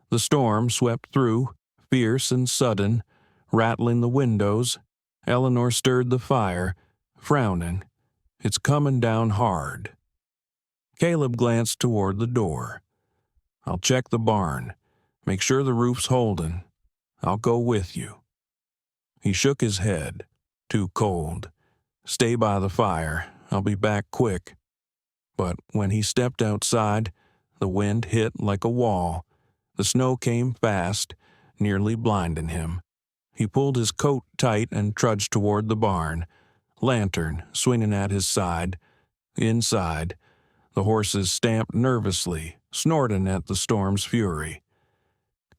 The storm swept through, fierce and sudden, rattling the windows. Eleanor stirred the fire, frowning. "It's coming down hard." Caleb glanced toward the door. "I'll check the barn. Make sure the roof's holding. I'll go with you." He shook his head. "Too cold. Stay by the fire. I'll be back quick." But when he stepped outside, the wind hit like a wall. The snow came fast, nearly blinding him. He pulled his coat tight and trudged toward the barn, lantern swinging at his side. Inside, the horses stamped nervously, snorting at the storm's fury.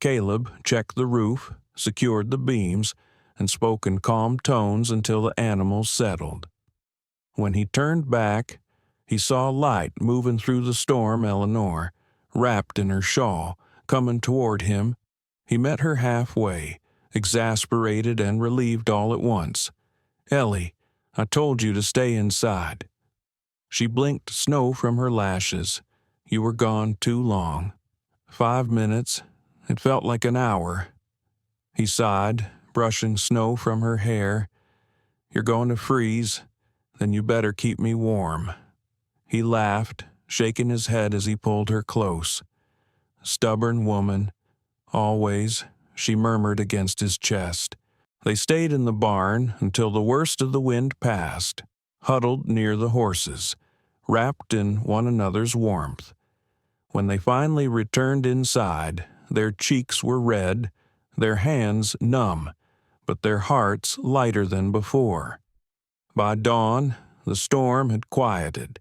Caleb checked the roof, secured the beams, and spoke in calm tones until the animals settled. When he turned back, he saw light moving through the storm. Eleanor, wrapped in her shawl, coming toward him. He met her halfway, exasperated and relieved all at once. "Ellie, I told you to stay inside." She blinked snow from her lashes. "You were gone too long." 5 minutes. It felt like an hour. He sighed, brushing snow from her hair. "You're going to freeze. Then you better keep me warm." He laughed, shaking his head as he pulled her close. "Stubborn woman. Always," she murmured against his chest. They stayed in the barn until the worst of the wind passed, huddled near the horses, wrapped in one another's warmth. When they finally returned inside, their cheeks were red, their hands numb, but their hearts lighter than before. By dawn, the storm had quieted.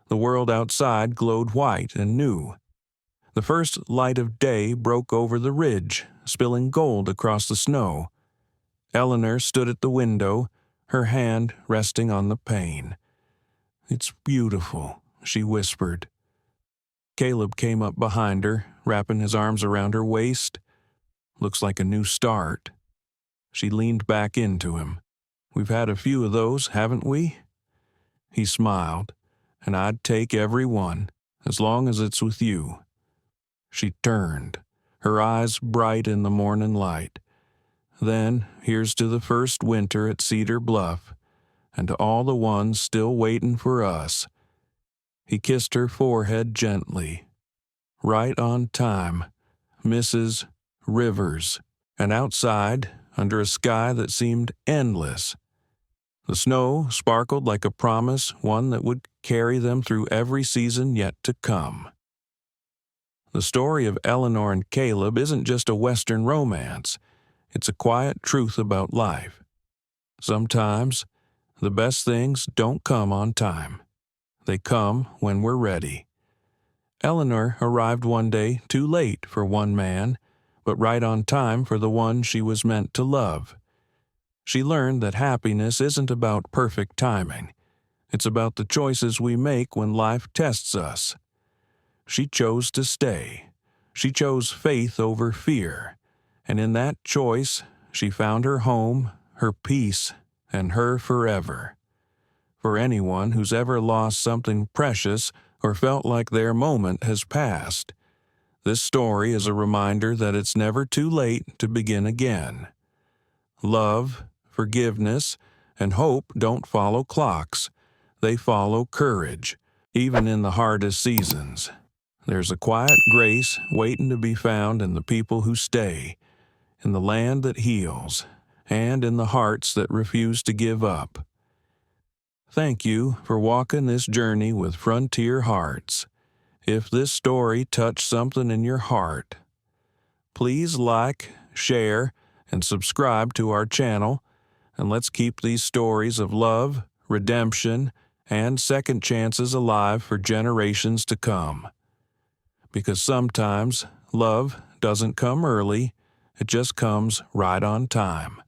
The world outside glowed white and new. The first light of day broke over the ridge, spilling gold across the snow. Eleanor stood at the window, her hand resting on the pane. "It's beautiful," she whispered. Caleb came up behind her, wrapping his arms around her waist. "Looks like a new start." She leaned back into him. "We've had a few of those, haven't we?" He smiled. "And I'd take every one, as long as it's with you." She turned, her eyes bright in the morning light. "Then here's to the first winter at Cedar Bluff, and to all the ones still waiting for us." He kissed her forehead gently. "Right on time, Mrs. Rivers." And outside, under a sky that seemed endless, the snow sparkled like a promise, one that would carry them through every season yet to come. The story of Eleanor and Caleb isn't just a Western romance. It's a quiet truth about life. Sometimes, the best things don't come on time. They come when we're ready. Eleanor arrived one day too late for one man, but right on time for the one she was meant to love. She learned that happiness isn't about perfect timing. It's about the choices we make when life tests us. She chose to stay. She chose faith over fear. And in that choice, she found her home, her peace, and her forever. For anyone who's ever lost something precious or felt like their moment has passed, this story is a reminder that it's never too late to begin again. Love, forgiveness, and hope don't follow clocks. They follow courage, even in the hardest seasons. There's a quiet grace waiting to be found in the people who stay, in the land that heals, and in the hearts that refuse to give up. Thank you for walking this journey with Frontier Hearts. If this story touched something in your heart, Please like, share, and subscribe to our channel, and let's keep these stories of love, redemption, and second chances alive for generations to come. Because sometimes love doesn't come early, it just comes right on time.